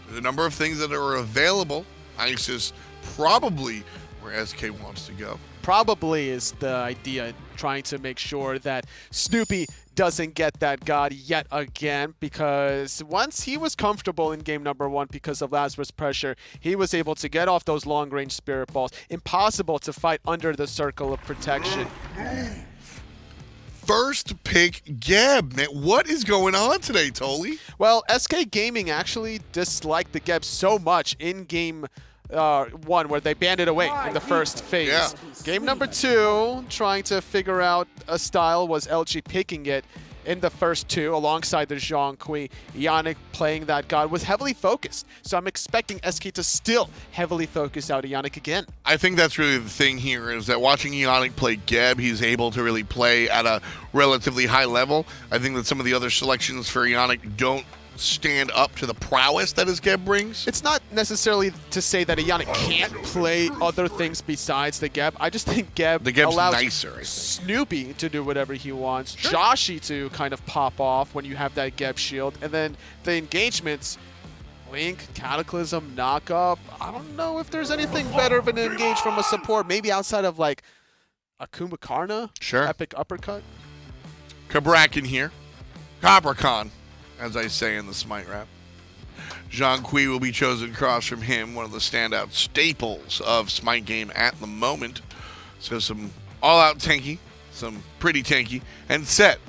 there's a number of things that are available. Isis probably where SK wants to go. Probably is the idea, trying to make sure that Snoopy doesn't get that god yet again, because once he was comfortable in game number 1 because of Lasbra's pressure, he was able to get off those long-range spirit balls. Impossible to fight under the circle of protection. First pick Geb. Man, what is going on today, Toli? Well, SK Gaming actually disliked the Geb so much in game 1, where they banned it away in the first phase. Yeah. Game number 2, trying to figure out a style, was LG picking it in the first 2 alongside the Zhong. Eonic playing that god was heavily focused. So I'm expecting SK to still heavily focus out Eonic again. I think that's really the thing here, is that watching Eonic play Geb, he's able to really play at a relatively high level. I think that some of the other selections for Eonic don't stand up to the prowess that his Geb brings. It's not necessarily to say that Eonic can't play other things besides the Geb. I just think Geb allows nicer, I think. Snoopy to do whatever he wants, Joshy to kind of pop off when you have that Geb shield, and then the engagements, Link, Cataclysm, Knockup. I don't know if there's anything better of an engage from a support, maybe outside of like Akuma Karna, Sure. Epic Uppercut. Cabrakan here. Cabrakan, as I say in the SMITE rap. Zhong will be chosen across from him, one of the standout staples of SMITE game at the moment. So some all-out tanky, some pretty tanky, and Set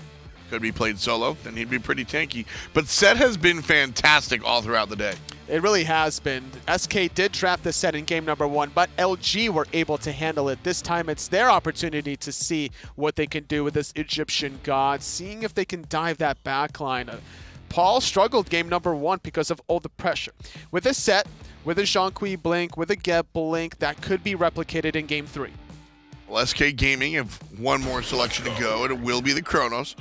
could be played solo, then he'd be pretty tanky. But Set has been fantastic all throughout the day. It really has been. SK did draft the set in game number 1, but LG were able to handle it. This time it's their opportunity to see what they can do with this Egyptian god, seeing if they can dive that backline. Paul struggled game number 1 because of all the pressure. With this set, with a Zhong blink, with a Geb blink, that could be replicated in game 3. Well, SK Gaming have one more selection to go, and it will be the Chronos.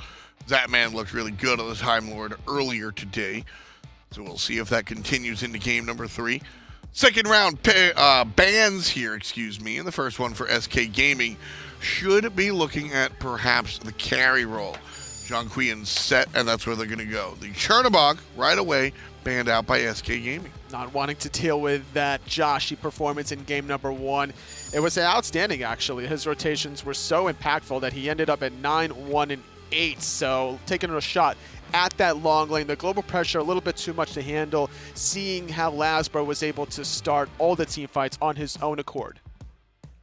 That man looked really good on the Time Lord earlier today. So we'll see if that continues into game number 3. Second round bans here, and the first one for SK Gaming should be looking at perhaps the carry role. Zhong and Set, and that's where they're going to go. The Chernobog right away, banned out by SK Gaming. Not wanting to deal with that Joshy performance in game number 1. It was outstanding, actually. His rotations were so impactful that he ended up at 9, 1, and 8. So taking a shot at that long lane. The global pressure a little bit too much to handle, seeing how Lasbra was able to start all the team fights on his own accord.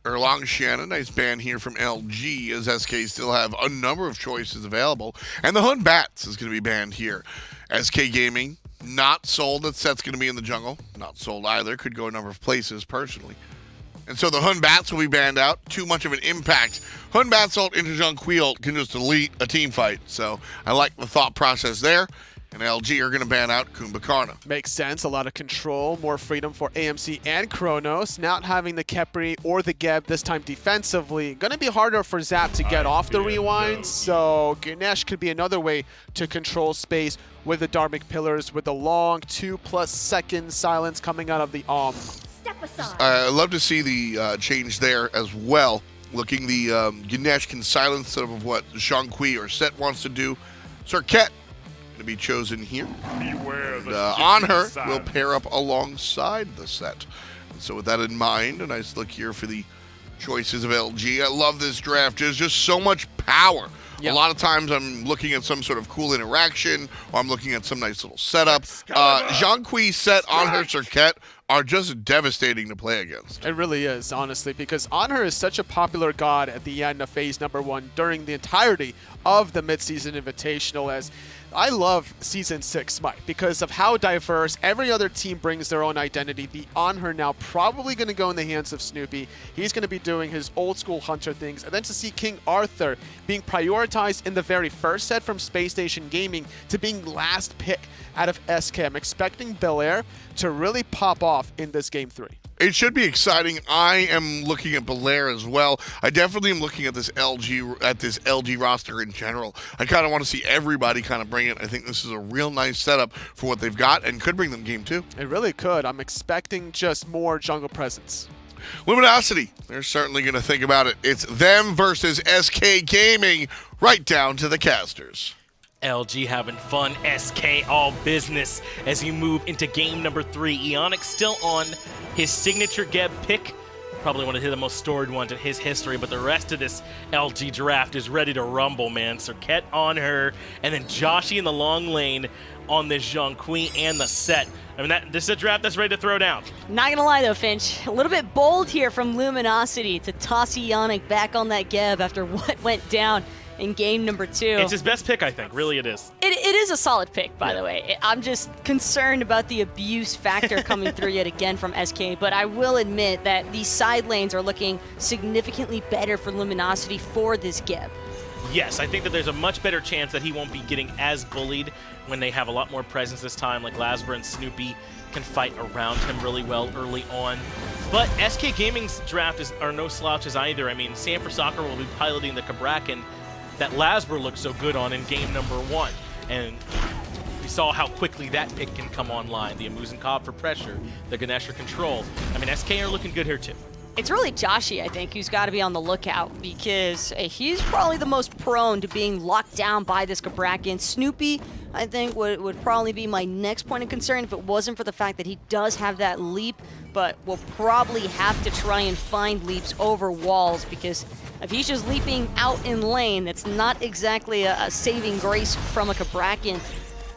Erlang Shen, a nice ban here from LG, as SK still have a number of choices available. And the Hun Bats is going to be banned here. SK Gaming, not sold that Set's going to be in the jungle. Not sold either. Could go a number of places, personally. And so the Hun Bats will be banned out. Too much of an impact. Hun Bats ult into Zhong ult can just delete a team fight. So I like the thought process there. And LG are going to ban out Kumbakarna. Makes sense. A lot of control, more freedom for AMC and Kronos. Not having the Khepri or the Geb this time defensively. Going to be harder for Zap to get off the rewind. So Ganesh could be another way to control space with the Dharmic Pillars with the long 2+ second silence coming out of the Step aside. I love to see the change there as well. Looking the Ganesh can silence some of what Zhong or Set wants to do. Serqet to be chosen here. And on her will pair up alongside the Set. And so with that in mind, a nice look here for the choices of LG. I love this draft. There's just so much power. Yep. A lot of times I'm looking at some sort of cool interaction, or I'm looking at some nice little setup. Zhong Set on her Serqet are just devastating to play against. It really is, honestly, because Honor is such a popular god at the end of phase number 1 during the entirety of the mid-season invitational, as I love Season 6 SMITE because of how diverse every other team brings their own identity. The Honor now probably going to go in the hands of Snoopy. He's going to be doing his old school hunter things. And then to see King Arthur being prioritized in the very first set from Space Station Gaming to being last pick out of SK. I'm expecting Belair to really pop off in this Game 3. It should be exciting. I am looking at Belair as well. I definitely am looking at this LG roster in general. I kind of want to see everybody kind of bring it. I think this is a real nice setup for what they've got and could bring them Game 2. It really could. I'm expecting just more jungle presence. Luminosity, they're certainly going to think about it. It's them versus SK Gaming, right down to the casters. LG having fun, SK all business as you move into game number 3. Eonic still on his signature Geb pick. Probably one of the most storied ones in his history, but the rest of this LG draft is ready to rumble, man. Serqet on her, and then Joshy in the long lane on the Zhong and the Set. I mean, this is a draft that's ready to throw down. Not gonna lie though, Finch, a little bit bold here from Luminosity to toss Eonic back on that Geb after what went down in game number 2. It's his best pick, I think. Really, it is. It is a solid pick, by the way. I'm just concerned about the abuse factor coming through yet again from SK, but I will admit that these side lanes are looking significantly better for Luminosity for this Geb. Yes, I think that there's a much better chance that he won't be getting as bullied when they have a lot more presence this time, like Lasbra and Snoopy can fight around him really well early on. But SK Gaming's draft are no slouches either. I mean, Sam for Soccer will be piloting the Cabrakan that Lasbra looked so good on in game number 1. And we saw how quickly that pick can come online. The Muzen Cobb for pressure, the Ganesh for control. I mean, SK are looking good here too. It's really Joshy, I think, who's got to be on the lookout because he's probably the most prone to being locked down by this Cabrakan. Snoopy, I think, would probably be my next point of concern if it wasn't for the fact that he does have that leap, but will probably have to try and find leaps over walls because if he's just leaping out in lane, that's not exactly a saving grace from a Cabrakan.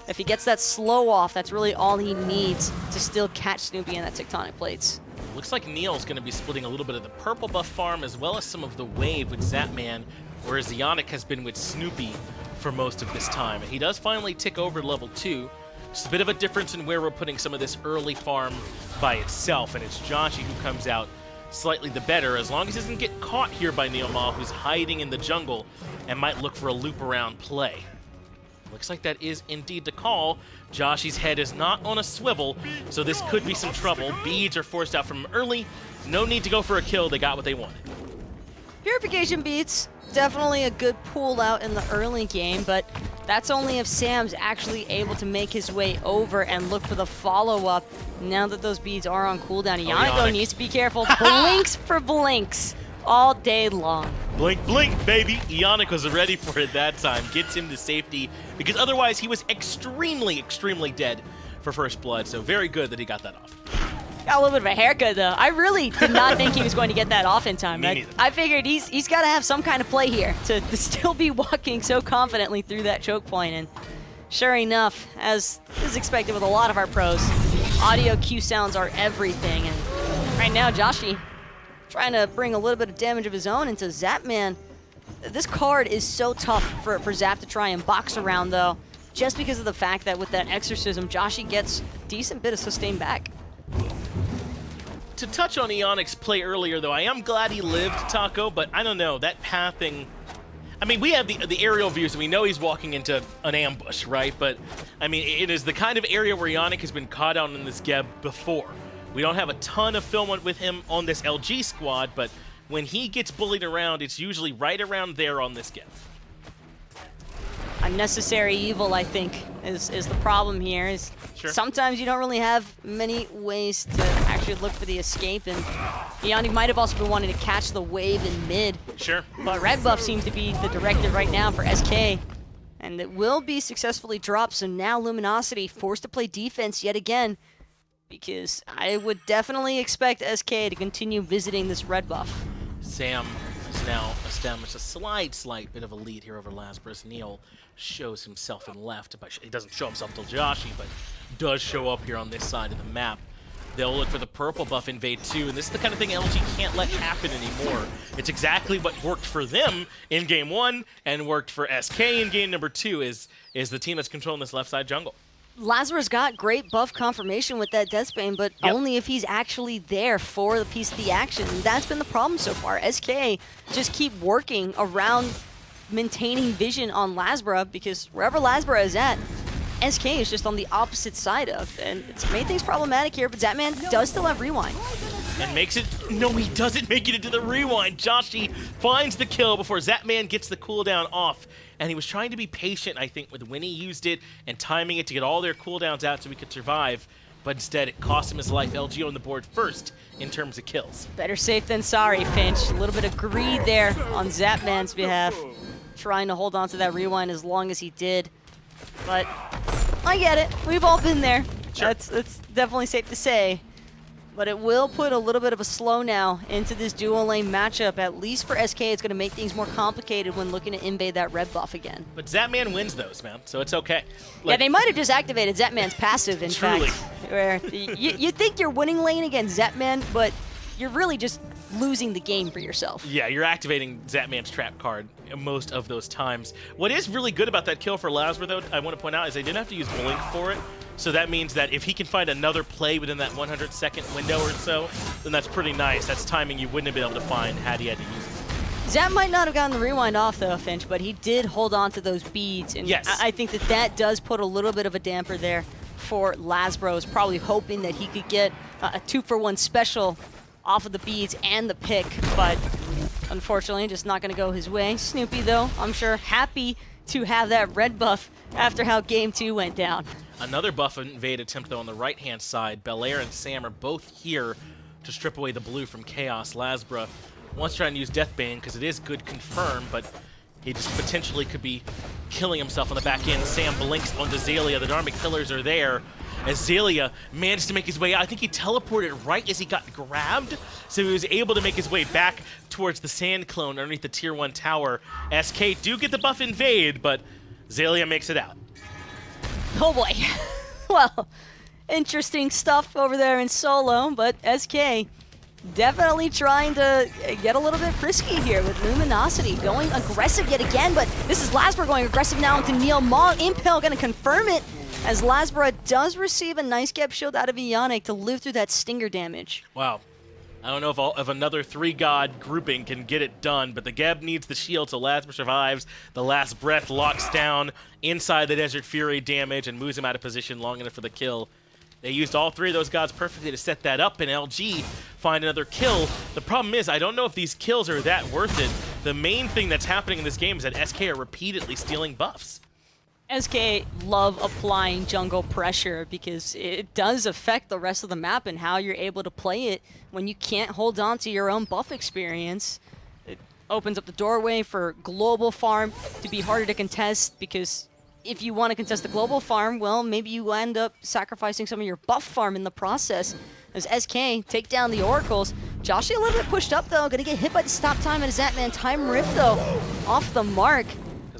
If he gets that slow off, that's really all he needs to still catch Snoopy in that tectonic plates. Looks like Neil's going to be splitting a little bit of the purple buff farm as well as some of the wave with Zapman, whereas Eonic has been with Snoopy for most of this time. And he does finally tick over level 2. Just a bit of a difference in where we're putting some of this early farm by itself, and it's Joshy who comes out slightly the better, as long as he doesn't get caught here by Neoma, who's hiding in the jungle and might look for a loop around play. Looks like that is indeed the call. Joshy's head is not on a swivel, so this could be some trouble. Beads are forced out from him early. No need to go for a kill. They got what they wanted. Purification beats, definitely a good pull out in the early game, but that's only if Sam's actually able to make his way over and look for the follow-up. Now that those beads are on cooldown, Eonic needs to be careful. Blinks for blinks all day long. Blink, blink, baby. Eonic was ready for it that time. Gets him to safety because otherwise he was extremely, extremely dead for first blood, so very good that he got that off. Got a little bit of a haircut, though. I really did not think he was going to get that off in time. Me neither. I figured he's got to have some kind of play here to still be walking so confidently through that choke point. And sure enough, as is expected with a lot of our pros, audio cue sounds are everything. And right now, Joshy trying to bring a little bit of damage of his own into Zapman. This card is so tough for Zap to try and box around, though, just because of the fact that with that Exorcism, Joshy gets a decent bit of sustain back. To touch on Eonic's play earlier, though, I am glad he lived, Taco, but I don't know, that pathing... I mean, we have the aerial views, and we know he's walking into an ambush, right? But, I mean, it is the kind of area where Eonic has been caught out in this Geb before. We don't have a ton of film with him on this LG squad, but when he gets bullied around, it's usually right around there on this Geb. Unnecessary evil, I think, is the problem here. Is Sure. Sometimes you don't really have many ways to actually look for the escape, and Eonic might have also been wanting to catch the wave in mid. Sure. But red buff seems to be the directive right now for SK, and it will be successfully dropped, so now Luminosity forced to play defense yet again, because I would definitely expect SK to continue visiting this red buff. Sam has now established a slight bit of a lead here over Lasbra as Neil shows himself in left. But he doesn't show himself till Joshy, but does show up here on this side of the map. They'll look for the purple buff invade too, and this is the kind of thing LG can't let happen anymore. It's exactly what worked for them in game 1 and worked for SK in game number 2 is the team that's controlling this left side jungle. Lazarus got great buff confirmation with that Deathbane, but only if he's actually there for the piece of the action. And that's been the problem so far. SK just keep working around maintaining vision on Lasbra, because wherever Lasbra is at, SK is just on the opposite side of. And it's made things problematic here, but Zapman does still have rewind. And makes it... No, he doesn't make it into the rewind. Joshy finds the kill before Zapman gets the cooldown off. And he was trying to be patient, I think, with when he used it and timing it to get all their cooldowns out so we could survive. But instead, it cost him his life. LG on the board first in terms of kills. Better safe than sorry, Finch. A little bit of greed there on Zapman's behalf. Trying to hold on to that rewind as long as he did. But I get it. We've all been there. Sure. That's definitely safe to say. But it will put a little bit of a slow now into this dual lane matchup. At least for SK, it's going to make things more complicated when looking to invade that red buff again. But Zapman wins those, man, so it's okay. Yeah, they might have just activated Zapman's passive, in Truly. fact. Where you think you're winning lane against Zapman, but you're really just losing the game for yourself. Yeah, you're activating Zapman's trap card most of those times. What is really good about that kill for Lasbra, though, I want to point out, is they didn't have to use Blink for it. So that means that if he can find another play within that 100-second window or so, then that's pretty nice. That's timing you wouldn't have been able to find had he had to use it. Zap might not have gotten the rewind off, though, Finch, but he did hold on to those beads. And yes. I think that does put a little bit of a damper there for Lasbra. Was probably hoping that he could get a 2-for-1 special off of the beads and the pick, but unfortunately just not going to go his way. Snoopy, though, I'm sure happy to have that red buff after how game 2 went down. Another buff invade attempt, though, on the right-hand side. Belair and Sam are both here to strip away the blue from Chaos. Lasbra wants to try and use Deathbane because it is good confirm, but he just potentially could be killing himself on the back end. Sam blinks onto Xaliea. The Dharmic Pillars are there. As Xaliea managed to make his way out, I think he teleported right as he got grabbed, so he was able to make his way back towards the sand clone underneath the tier 1 tower. SK do get the buff invade, but Xaliea makes it out. Oh boy. Well, interesting stuff over there in solo, but SK definitely trying to get a little bit frisky here with Luminosity going aggressive yet again, but this is Lasbra going aggressive now into Neil Ma. Impel going to confirm it as Lasbra does receive a nice gap shield out of Eonic to live through that stinger damage. Wow. I don't know if another 3-god grouping can get it done, but the Geb needs the shield, so Lasbra survives. The last breath locks down inside the Desert Fury damage and moves him out of position long enough for the kill. They used all 3 of those gods perfectly to set that up, and LG find another kill. The problem is, I don't know if these kills are that worth it. The main thing that's happening in this game is that SK are repeatedly stealing buffs. SK love applying jungle pressure because it does affect the rest of the map and how you're able to play it when you can't hold on to your own buff experience. It opens up the doorway for global farm to be harder to contest because if you want to contest the global farm, well, maybe you end up sacrificing some of your buff farm in the process. As SK take down the Oracles. Joshy a little bit pushed up, though. Going to get hit by the stop time and a Zapman time rift, though, off the mark.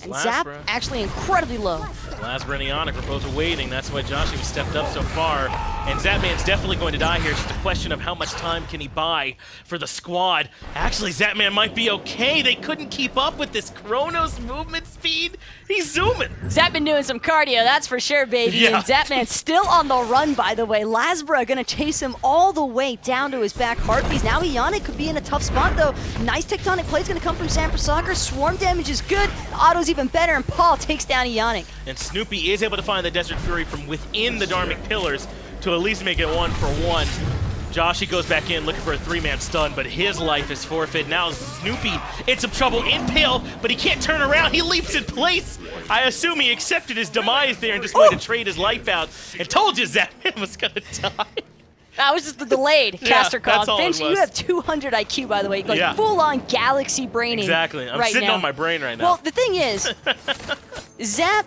And Zap actually incredibly low. Lasbra and Eonic were both waiting. That's why Joshy was stepped up so far. And Zapman's definitely going to die here. It's just a question of how much time can he buy for the squad. Actually, Zapman might be okay. They couldn't keep up with this Chronos movement speed. He's zooming. Zap been doing some cardio, that's for sure, baby. Yeah. And Zapman's still on the run, by the way. Lasbra gonna chase him all the way down to his back heartbeats. Now Eonic could be in a tough spot, though. Nice tectonic plays gonna come from Sam Soccer. Swarm damage is good. The auto's even better, and Paul takes down Eonic. And Snoopy is able to find the Desert Fury from within the Dharmic Pillars to at least make it 1-for-1. Joshy goes back in looking for a 3-man stun, but his life is forfeit. Now Snoopy in some trouble, impale, but he can't turn around. He leaps in place. I assume he accepted his demise there and just wanted to trade his life out. And told you Zapman was gonna die. That was just the delayed caster call. that's all it Finch, was. you have 200 IQ, by the way. Like, Yeah. full-on galaxy braining. Exactly. I'm right sitting now. on my brain right now. Well, the thing is, Zap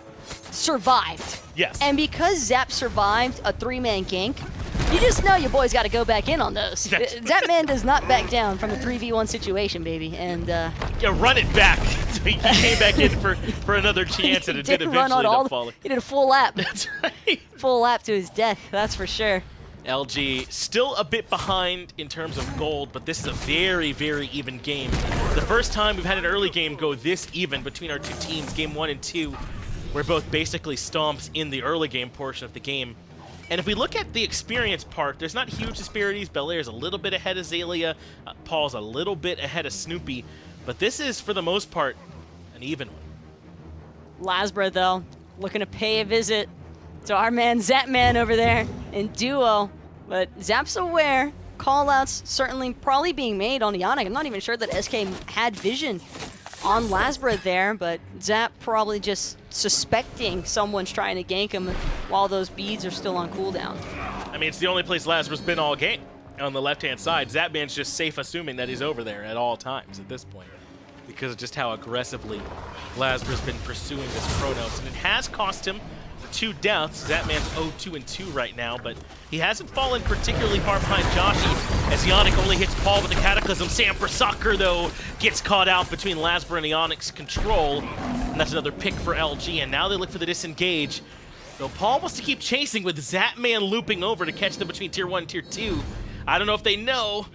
survived. Yes. And because Zap survived a 3-man gank, you just know your boy's got to go back in on those. Zapman does not back down from the 3v1 situation, baby. And Yeah, run it back. So he came back in for another chance, and it did eventually end up falling. He did a full lap. That's right. Full lap to his death, that's for sure. LG still a bit behind in terms of gold, but this is a very, very even game. The first time we've had an early game go this even between our two teams, game 1 and 2, we're both basically stomps in the early game portion of the game. And if we look at the experience part, there's not huge disparities. Belair's a little bit ahead of Xaliea, Paul's a little bit ahead of Snoopy, but this is, for the most part, an even one. Lasbra, though, looking to pay a visit to our man Zapman over there in duo. But Zap's aware. Callouts certainly probably being made on Eonic. I'm not even sure that SK had vision on Lasbra there, but Zap probably just suspecting someone's trying to gank him while those beads are still on cooldown. I mean, it's the only place Lasbra's been all game. On the left-hand side, Zapman's just safe assuming that he's over there at all times at this point, because of just how aggressively Lasbra's been pursuing this Chronos. And it has cost him 2 deaths. Zapman's 0-2 and 2 right now, but he hasn't fallen particularly far behind Joshy, as Eonic only hits Paul with the Cataclysm. Sam for Soccer, though, gets caught out between Lasbra and Eonic's control, and that's another pick for LG, and now they look for the disengage. Though Paul wants to keep chasing with Zapman looping over to catch them between Tier 1 and Tier 2. I don't know if they know.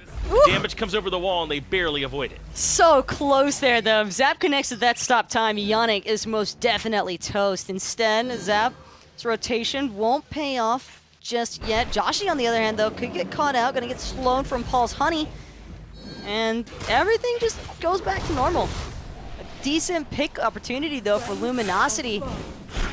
Damage comes over the wall, and they barely avoid it. So close there, though. If Zap connects to that stop time, Eonic is most definitely toast. Instead, Zap's rotation won't pay off just yet. Joshy, on the other hand, though, could get caught out. Gonna get slowed from Paul's honey. And everything just goes back to normal. A decent pick opportunity, though, for Luminosity.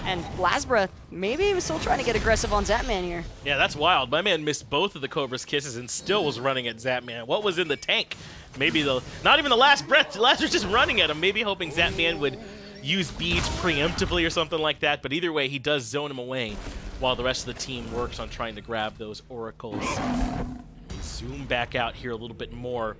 And Lasbra, maybe he was still trying to get aggressive on Zapman here. Yeah, that's wild. My man missed both of the Cobra's kisses and still was running at Zapman. What was in the tank? Maybe not even the last breath. Lasbra's just running at him, maybe hoping Zapman would use beads preemptively or something like that. But either way, he does zone him away while the rest of the team works on trying to grab those oracles. Zoom back out here a little bit more.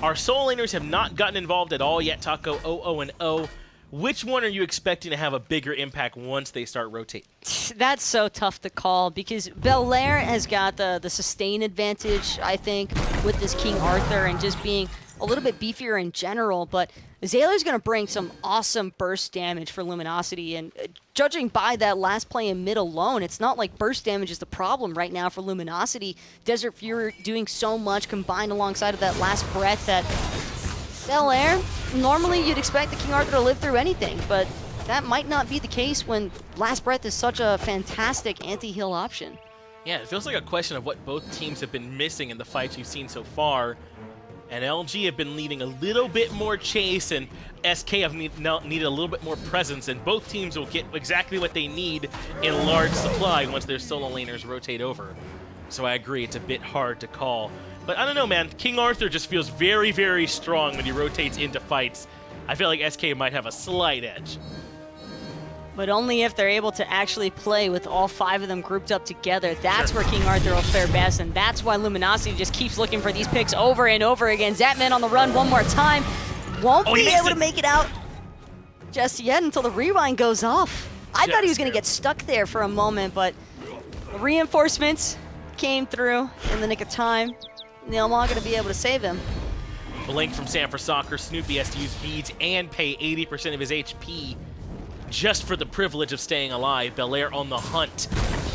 Our solo laners have not gotten involved at all yet. Taco 0-0-0. Which one are you expecting to have a bigger impact once they start rotating? That's so tough to call because Belair has got the sustain advantage, I think, with this King Arthur and just being a little bit beefier in general, but Xalia's going to bring some awesome burst damage for Luminosity, and judging by that last play in mid alone, it's not like burst damage is the problem right now for Luminosity. Desert Fury doing so much combined alongside of that last breath that Belair, normally you'd expect the King Arthur to live through anything, but that might not be the case when Last Breath is such a fantastic anti-heal option. Yeah, it feels like a question of what both teams have been missing in the fights we've seen so far. And LG have been needing a little bit more chase, and SK have needed a little bit more presence, and both teams will get exactly what they need in large supply once their solo laners rotate over. So I agree, it's a bit hard to call. But I don't know, man. King Arthur just feels very, very strong when he rotates into fights. I feel like SK might have a slight edge. But only if they're able to actually play with all 5 of them grouped up together. That's where King Arthur will fare best, and that's why Luminosity just keeps looking for these picks over and over again. Zapman on the run one more time. Won't be able to make it out just yet until the rewind goes off. I thought he was going to barely. get stuck there for a moment, but the reinforcements came through in the nick of time. Neilma going to be able to save him. Blink from San for Soccer. Snoopy has to use beads and pay 80% of his HP just for the privilege of staying alive. Belair on the hunt.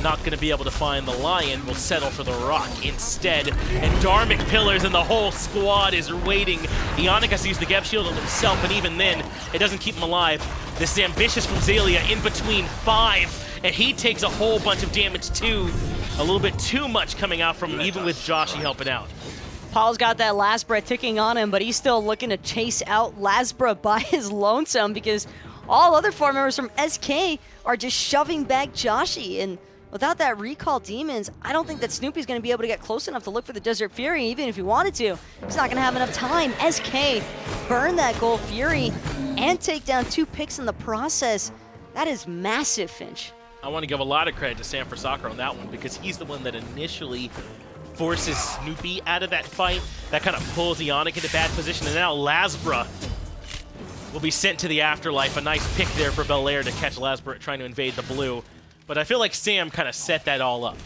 Not going to be able to find the lion. Will settle for the rock instead. And Dharmic Pillars and the whole squad is waiting. Eonic has to use the Geb Shield on himself, and even then, it doesn't keep him alive. This is ambitious from Xaliea in between 5, and he takes a whole bunch of damage too. A little bit too much coming out from him, even with Joshy helping out. Paul's got that Lasbra ticking on him, but he's still looking to chase out Lasbra by his lonesome because all other 4 members from SK are just shoving back Joshy. And without that recall demons, I don't think that Snoopy's going to be able to get close enough to look for the Desert Fury, even if he wanted to. He's not going to have enough time. SK burn that Gold Fury and take down 2 picks in the process. That is massive, Finch. I want to give a lot of credit to San for Soccer on that one because he's the one that initially forces Snoopy out of that fight. That kind of pulls Eonic into bad position, and now Lasbra will be sent to the afterlife. A nice pick there for Belair to catch Lasbra trying to invade the blue. But I feel like Sam kind of set that all up.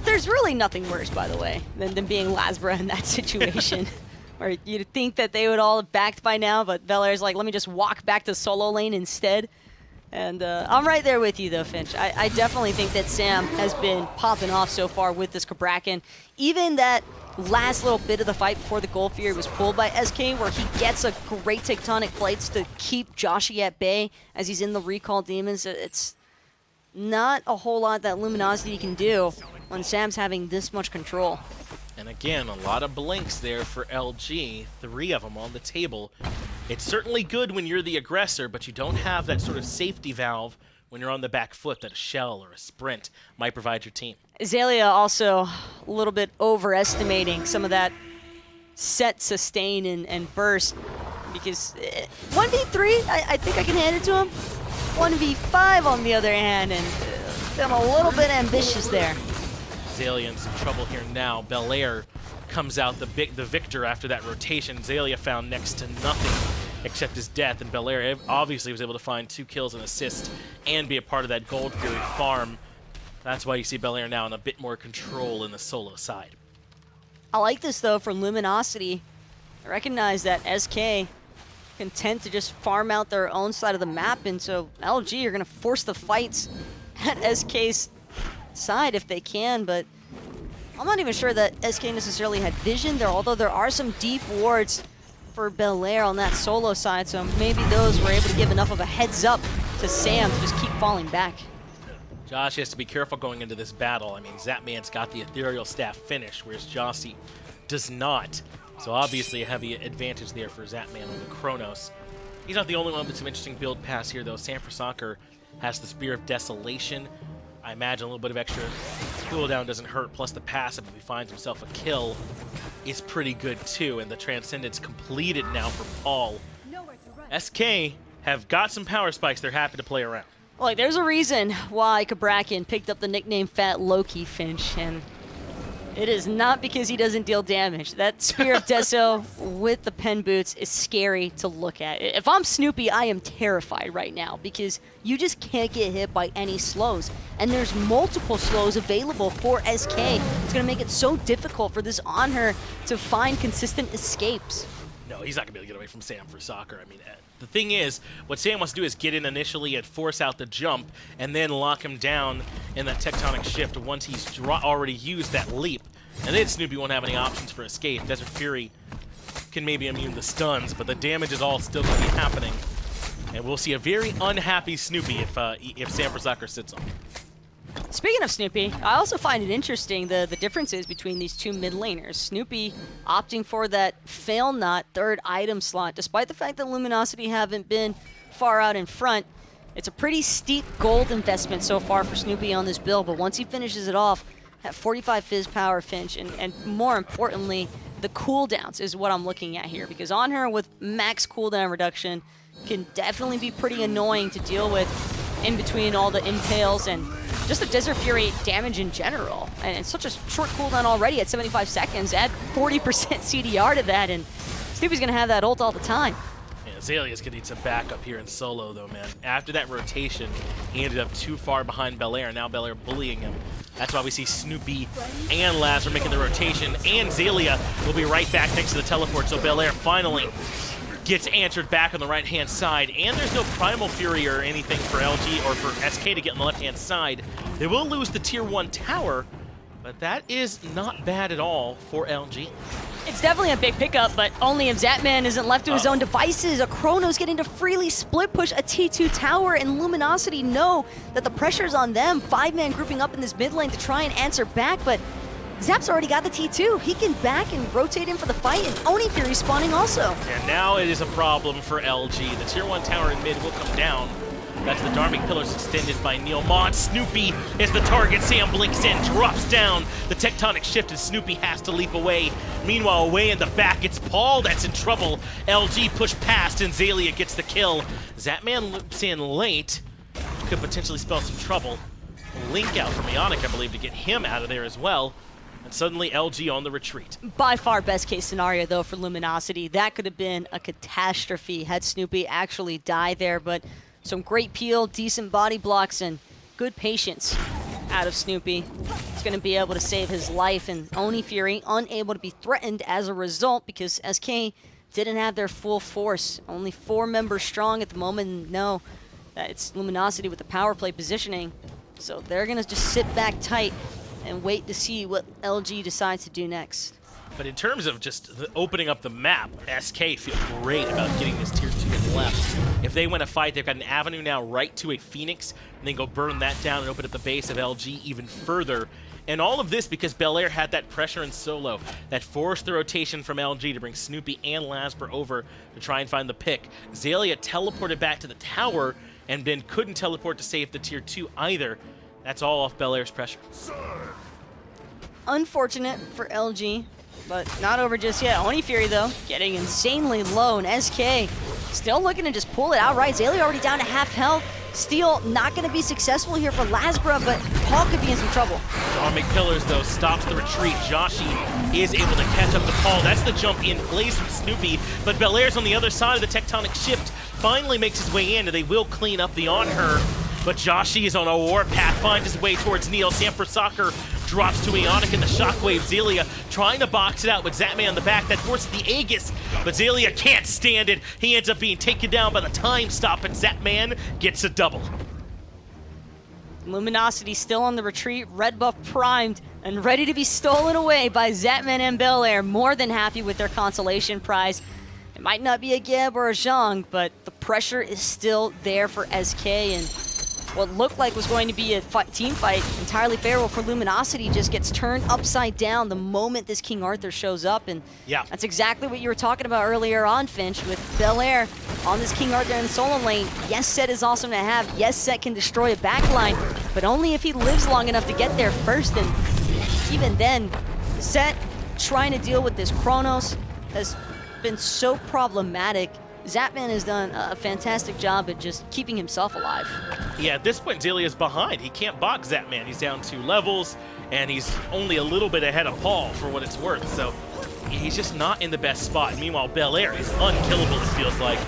There's really nothing worse, by the way, than being Lasbra in that situation. Where you'd think that they would all have backed by now, but Belair's like, let me just walk back to solo lane instead. And I'm right there with you, though, Finch. I definitely think that Sam has been popping off so far with this Cabrakan. Even that last little bit of the fight before the Gold Fury was pulled by SK, where he gets a great tectonic plates to keep Joshy at bay as he's in the recall demons. It's not a whole lot that Luminosity can do when Sam's having this much control. And again, a lot of blinks there for LG, 3 of them on the table. It's certainly good when you're the aggressor, but you don't have that sort of safety valve when you're on the back foot that a Shell or a Sprint might provide your team. Xaliea also a little bit overestimating some of that set, sustain, and burst, because 1v3, I think I can hand it to him. 1v5 on the other hand, and I'm a little bit ambitious there. Xaliea in some trouble here now. Belair comes out the victor after that rotation. Xaliea found next to nothing except his death, and Belair obviously was able to find 2 kills and assists and be a part of that Gold Fury farm. That's why you see Belair now in a bit more control in the solo side. I like this, though, from Luminosity. I recognize that SK content to just farm out their own side of the map, and so LG are going to force the fights at SK's side if they can, but I'm not even sure that SK necessarily had vision there, although there are some deep wards for Belair on that solo side, so maybe those were able to give enough of a heads up to Sam to just keep falling back. Josh has to be careful going into this battle. I mean, Zapman's got the Ethereal Staff finish, whereas Joshy does not. So obviously a heavy advantage there for Zapman on the Chronos. He's not the only one with some interesting build pass here, though. San for Soccer has the Spear of Desolation. I imagine a little bit of extra cooldown doesn't hurt, plus the passive, if he finds himself a kill, is pretty good too, and the Transcendence completed now for Paul. SK have got some power spikes they're happy to play around. Look, there's a reason why Cabrakan picked up the nickname Fat Loki, Finch, and it is not because he doesn't deal damage. That Spear of Deso with the pen boots is scary to look at. If I'm Snoopy, I am terrified right now because you just can't get hit by any slows. And there's multiple slows available for SK. It's going to make it so difficult for this Honor to find consistent escapes. No, he's not going to be able to get away from Sam for Soccer. I mean, the thing is, what Sam wants to do is get in initially and force out the jump, and then lock him down in that tectonic shift once he's already used that leap. And then Snoopy won't have any options for escape. Desert Fury can maybe immune the stuns, but the damage is all still going to be happening. And we'll see a very unhappy Snoopy if Sam for Soccer sits on him. Speaking of Snoopy, I also find it interesting the differences between these 2 mid laners. Snoopy opting for that fail not 3rd item slot, despite the fact that Luminosity haven't been far out in front. It's a pretty steep gold investment so far for Snoopy on this build, but once he finishes it off, at 45 Fizz power, Finch, and more importantly, the cooldowns is what I'm looking at here, because on her with max cooldown reduction can definitely be pretty annoying to deal with in between all the impales and just the Desert Fury damage in general. And it's such a short cooldown already at 75 seconds. Add 40% CDR to that, and Snoopy's going to have that ult all the time. Yeah, Xalia's gonna need some backup here in solo though, man. After that rotation, he ended up too far behind Belair. Now Belair bullying him. That's why we see Snoopy and Lasbra making the rotation, and Xaliea will be right back next to the teleport, so Belair finally gets answered back on the right-hand side, and there's no Primal Fury or anything for LG or for SK to get on the left-hand side. They will lose the Tier 1 tower, but that is not bad at all for LG. It's definitely a big pickup, but only if Zatman isn't left to his own devices. A Chrono's getting to freely split push a T2 tower, and Luminosity know that the pressure's on them. 5-man grouping up in this mid lane to try and answer back, but Zap's already got the T2. He can back and rotate in for the fight, and Oni Fury spawning also. And now it is a problem for LG. The Tier 1 tower in mid will come down. That's the Dharmic Pillars extended by Neil Mod. Snoopy is the target. Sam blinks in, drops down. The tectonic shift, and Snoopy has to leap away. Meanwhile, away in the back, it's Paul that's in trouble. LG push past, and Xaliea gets the kill. Zatman loops in late. Could potentially spell some trouble. Link out from Eonic, I believe, to get him out of there as well. And suddenly LG on the retreat. By far best case scenario though for Luminosity. That could have been a catastrophe had Snoopy actually died there, but some great peel, decent body blocks, and good patience out of Snoopy. He's going to be able to save his life, and Oni Fury unable to be threatened as a result because SK didn't have their full force. Only 4 members strong at the moment. No, it's Luminosity with the power play positioning. So they're going to just sit back tight and wait to see what LG decides to do next. But in terms of just opening up the map, SK feel great about getting this Tier 2 in left. If they win a fight, they've got an avenue now right to a Phoenix, and then go burn that down and open up the base of LG even further. And all of this because Belair had that pressure in solo that forced the rotation from LG to bring Snoopy and Lasbra over to try and find the pick. Xaliea teleported back to the tower and then couldn't teleport to save the Tier 2 either. That's all off Belair's pressure. Unfortunate for LG, but not over just yet. Oni Fury, though, getting insanely low, and SK still looking to just pull it outright. Xaliea already down to half health. Steal not going to be successful here for Lasbra, but Paul could be in some trouble. Dharmic Pillars, though, stops the retreat. Joshy is able to catch up to Paul. That's the jump in place with Snoopy, but Belair's on the other side of the tectonic shift. Finally makes his way in, and they will clean up the on her. But Joshy is on a warpath, finds his way towards Neil. Sanford Soccer drops to Eonic in the shockwave. Xaliea trying to box it out with Zatman in the back. That forces the Aegis, but Xaliea can't stand it. He ends up being taken down by the time stop, and Zatman gets a double. Luminosity still on the retreat, red buff primed, and ready to be stolen away by Zatman and Belair. More than happy with their consolation prize. It might not be a Geb or a Zhong, but the pressure is still there for SK, and what looked like was going to be a team fight entirely favorable for Luminosity just gets turned upside down the moment this King Arthur shows up, and yeah, that's exactly what you were talking about earlier on, Finch, with Belair on this King Arthur in the solo lane. Yes, Set is awesome to have. Yes, Set can destroy a backline, but only if he lives long enough to get there first, and even then, Set trying to deal with this Chronos has been so problematic. Zatman has done a fantastic job at just keeping himself alive. Yeah, at this point, Xalia's behind. He can't box Zatman. He's down 2 levels, and he's only a little bit ahead of Paul for what it's worth. So he's just not in the best spot. Meanwhile, Belair is unkillable, it feels like,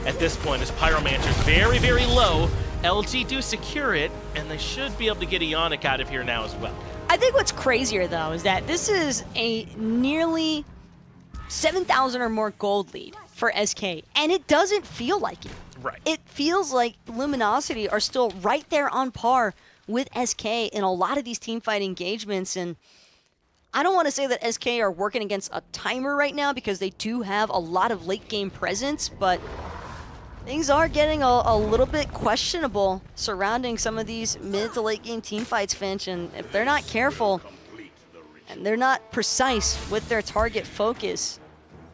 at this point. His Pyromancer's very, very low. LG do secure it, and they should be able to get Eonic out of here now as well. I think what's crazier, though, is that this is a nearly 7,000 or more gold lead for SK, and it doesn't feel like it. Right. It feels like Luminosity are still right there on par with SK in a lot of these teamfight engagements, and I don't want to say that SK are working against a timer right now because they do have a lot of late game presence, but things are getting a little bit questionable surrounding some of these mid to late game teamfights, Finch, and if they're not careful and they're not precise with their target focus,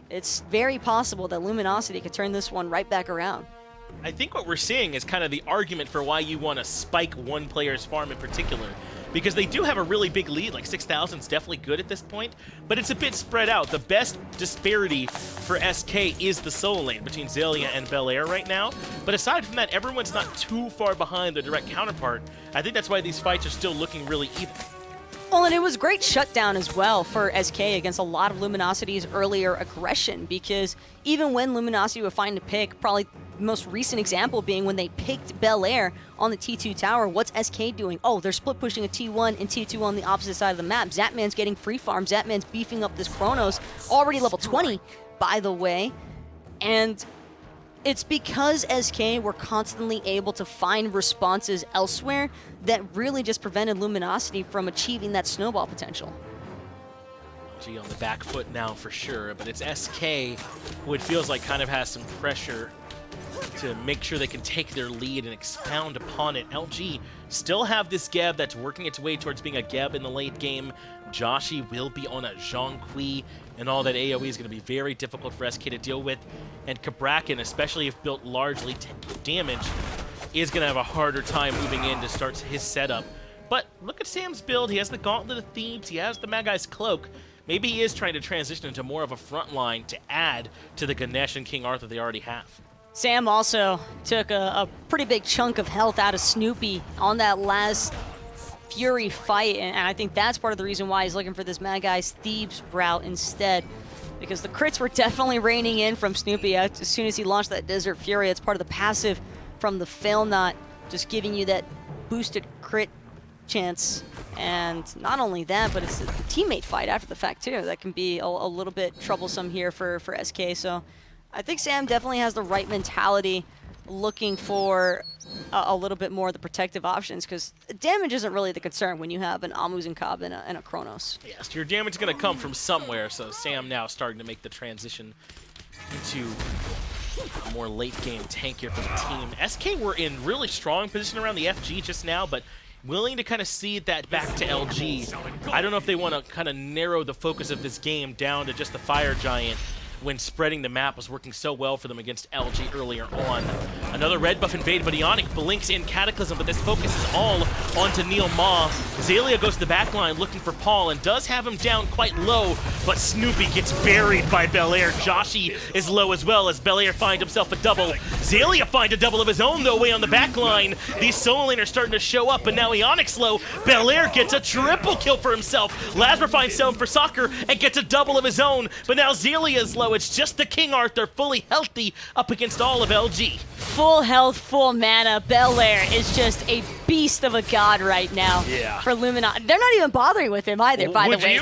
it's very possible that Luminosity could turn this one right back around. I think what we're seeing is kind of the argument for why you want to spike one player's farm in particular, because they do have a really big lead. Like 6,000 is definitely good at this point, but it's a bit spread out. The best disparity for SK is the solo lane between Xaliea and Belair right now, but aside from that, everyone's not too far behind their direct counterpart. I think that's why these fights are still looking really even. Well, and it was a great shutdown as well for SK against a lot of Luminosity's earlier aggression, because even when Luminosity would find a pick, probably the most recent example being when they picked Belair on the T2 tower, what's SK doing? Oh, they're split pushing a T1 and T2 on the opposite side of the map. Zapman's getting free farm. Zapman's beefing up this Chronos, already level 20, by the way. And it's because SK were constantly able to find responses elsewhere that really just prevented Luminosity from achieving that snowball potential. G on the back foot now for sure, but it's SK who it feels like kind of has some pressure to make sure they can take their lead and expound upon it. LG still have this Geb that's working its way towards being a Geb in the late game. Joshy will be on a Zhong, and all that AoE is going to be very difficult for SK to deal with. And Cabrakan, especially if built largely damage, is going to have a harder time moving in to start his setup. But look at Sam's build. He has the Gauntlet of Thebes. He has the Magai's Cloak. Maybe he is trying to transition into more of a front line to add to the Ganesh and King Arthur they already have. Sam also took a pretty big chunk of health out of Snoopy on that last Fury fight, and I think that's part of the reason why he's looking for this Mad Guy's Thebes route instead, because the crits were definitely raining in from Snoopy as soon as he launched that Desert Fury. It's part of the passive from the Fail Knot, just giving you that boosted crit chance. And not only that, but it's a teammate fight after the fact too that can be a little bit troublesome here for SK. So I think Sam definitely has the right mentality, looking for a little bit more of the protective options, because damage isn't really the concern when you have an Amuz and Cobb and a Chronos. Yes, your damage is going to come from somewhere, so Sam now starting to make the transition into a more late game tank here for the team. SK were in really strong position around the FG just now, but willing to kind of cede that back to LG. I don't know if they want to kind of narrow the focus of this game down to just the Fire Giant, when spreading the map was working so well for them against LG earlier on. Another red buff invade, but Eonic blinks in Cataclysm, but this focus is all onto Neil Ma. Xaliea goes to the back line looking for Paul and does have him down quite low, but Snoopy gets buried by Belair. Joshy is low as well as Belair finds himself a double. Xaliea finds a double of his own though way on the back line. These solo laners starting to show up, but now Eonic's low. Belair gets a triple kill for himself. Lasbra finds Selm for Soccer and gets a double of his own, but now Xaliea is low. It's just the King Arthur fully healthy up against all of LG. Full health, full mana. Belair is just a beast of a god right now. Yeah. For Luminosity. They're not even bothering with him either, by the way.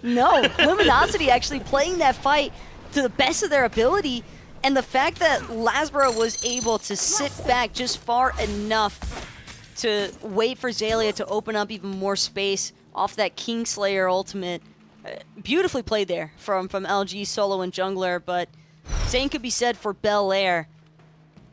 No. Luminosity actually playing that fight to the best of their ability, and the fact that Lasbra was able to sit back just far enough to wait for Xaliea to open up even more space off that Kingslayer ultimate. Beautifully played there from LG solo and jungler, but same could be said for Belair.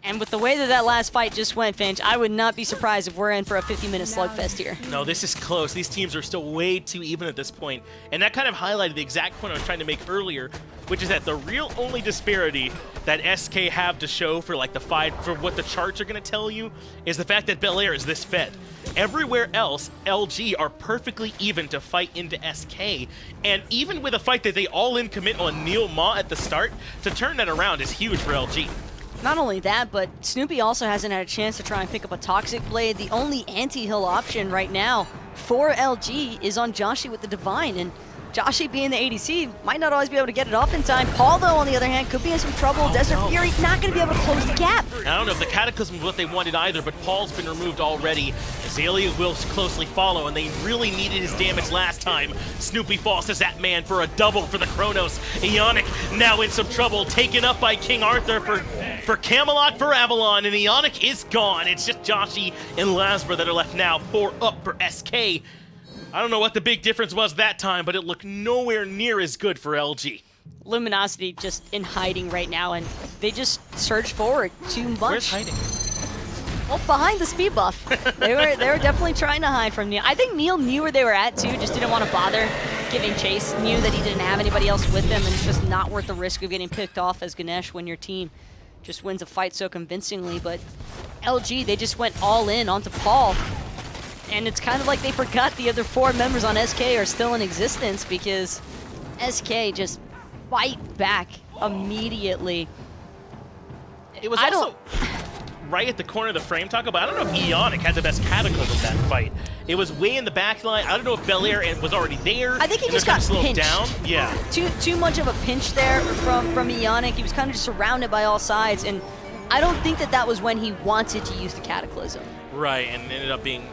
And with the way that last fight just went, Finch, I would not be surprised if we're in for a 50-minute slugfest here. No, this is close. These teams are still way too even at this point. And that kind of highlighted the exact point I was trying to make earlier, which is that the real only disparity that SK have to show for like the fight, for what the charts are going to tell you, is the fact that Belair is this fed. Everywhere else, LG are perfectly even to fight into SK, and even with a fight that they all-in commit on Neil Ma at the start, to turn that around is huge for LG. Not only that, but Snoopy also hasn't had a chance to try and pick up a Toxic Blade. The only anti-heal option right now for LG is on Joshy with the Divine, and Joshy being the ADC might not always be able to get it off in time. Paul, though, on the other hand, could be in some trouble. Desert Fury not going to be able to close the gap. I don't know if the Cataclysm is what they wanted either, but Paul's been removed already. Xaliea will closely follow, and they really needed his damage last time. Snoopy falls to Zapman for a double for the Chronos. Eonic now in some trouble, taken up by King Arthur for Camelot for Avalon, and Eonic is gone. It's just Joshy and Lasbra that are left now, 4 up for SK. I don't know what the big difference was that time, but it looked nowhere near as good for LG. Luminosity just in hiding right now, and they just surged forward too much. Where's hiding? Well, behind the speed buff. They were definitely trying to hide from Neil. I think Neil knew where they were at too, just didn't want to bother giving chase. Knew that he didn't have anybody else with him, and it's just not worth the risk of getting picked off as Ganesh when your team just wins a fight so convincingly. But LG, they just went all in onto Paul. And it's kind of like they forgot the other 4 members on SK are still in existence, because SK just fight back immediately. It was also right at the corner of the frame, Taco, but I don't know if Eonic had the best cataclysm in that fight. It was way in the back line. I don't know if Belair was already there. I think he just got slowed pinched. Down. Yeah. Too much of a pinch there from Eonic. He was kind of just surrounded by all sides, and I don't think that was when he wanted to use the Cataclysm. Right, and ended up being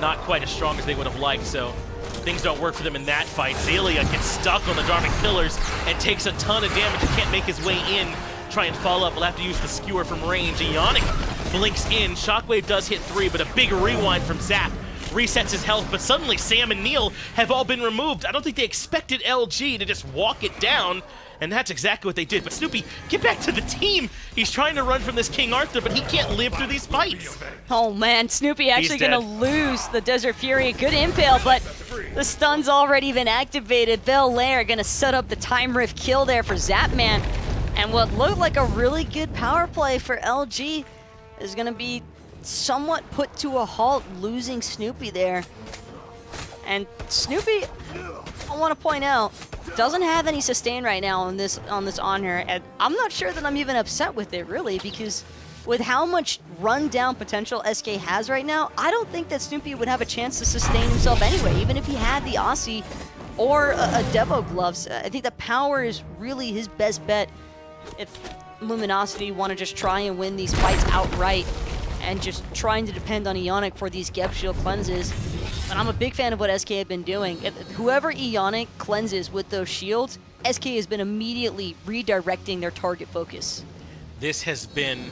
not quite as strong as they would have liked, so things don't work for them in that fight. Xaliea gets stuck on the Dharmic Pillars and takes a ton of damage and can't make his way in. Try and follow up, we'll have to use the skewer from range. Eonic blinks in, Shockwave does hit 3, but a big rewind from Zap resets his health, but suddenly Sam and Neil have all been removed. I don't think they expected LG to just walk it down, and that's exactly what they did. But Snoopy, get back to the team. He's trying to run from this King Arthur, but he can't live through these fights. Oh man, Snoopy actually gonna lose the Desert Fury. Good impale, but the stun's already been activated. Belair gonna set up the Time Rift kill there for Zapman. And what looked like a really good power play for LG is gonna be somewhat put to a halt, losing Snoopy there. And Snoopy, I want to point out, doesn't have any sustain right now on this honor, and I'm not sure that I'm even upset with it really, because with how much run-down potential SK has right now, I don't think that Snoopy would have a chance to sustain himself anyway, even if he had the Aussie or a Devo Gloves. I think that power is really his best bet if Luminosity want to just try and win these fights outright and just trying to depend on Eonic for these Geb Shield cleanses. And I'm a big fan of what SK have been doing. Whoever Eonic cleanses with those shields, SK has been immediately redirecting their target focus. This has been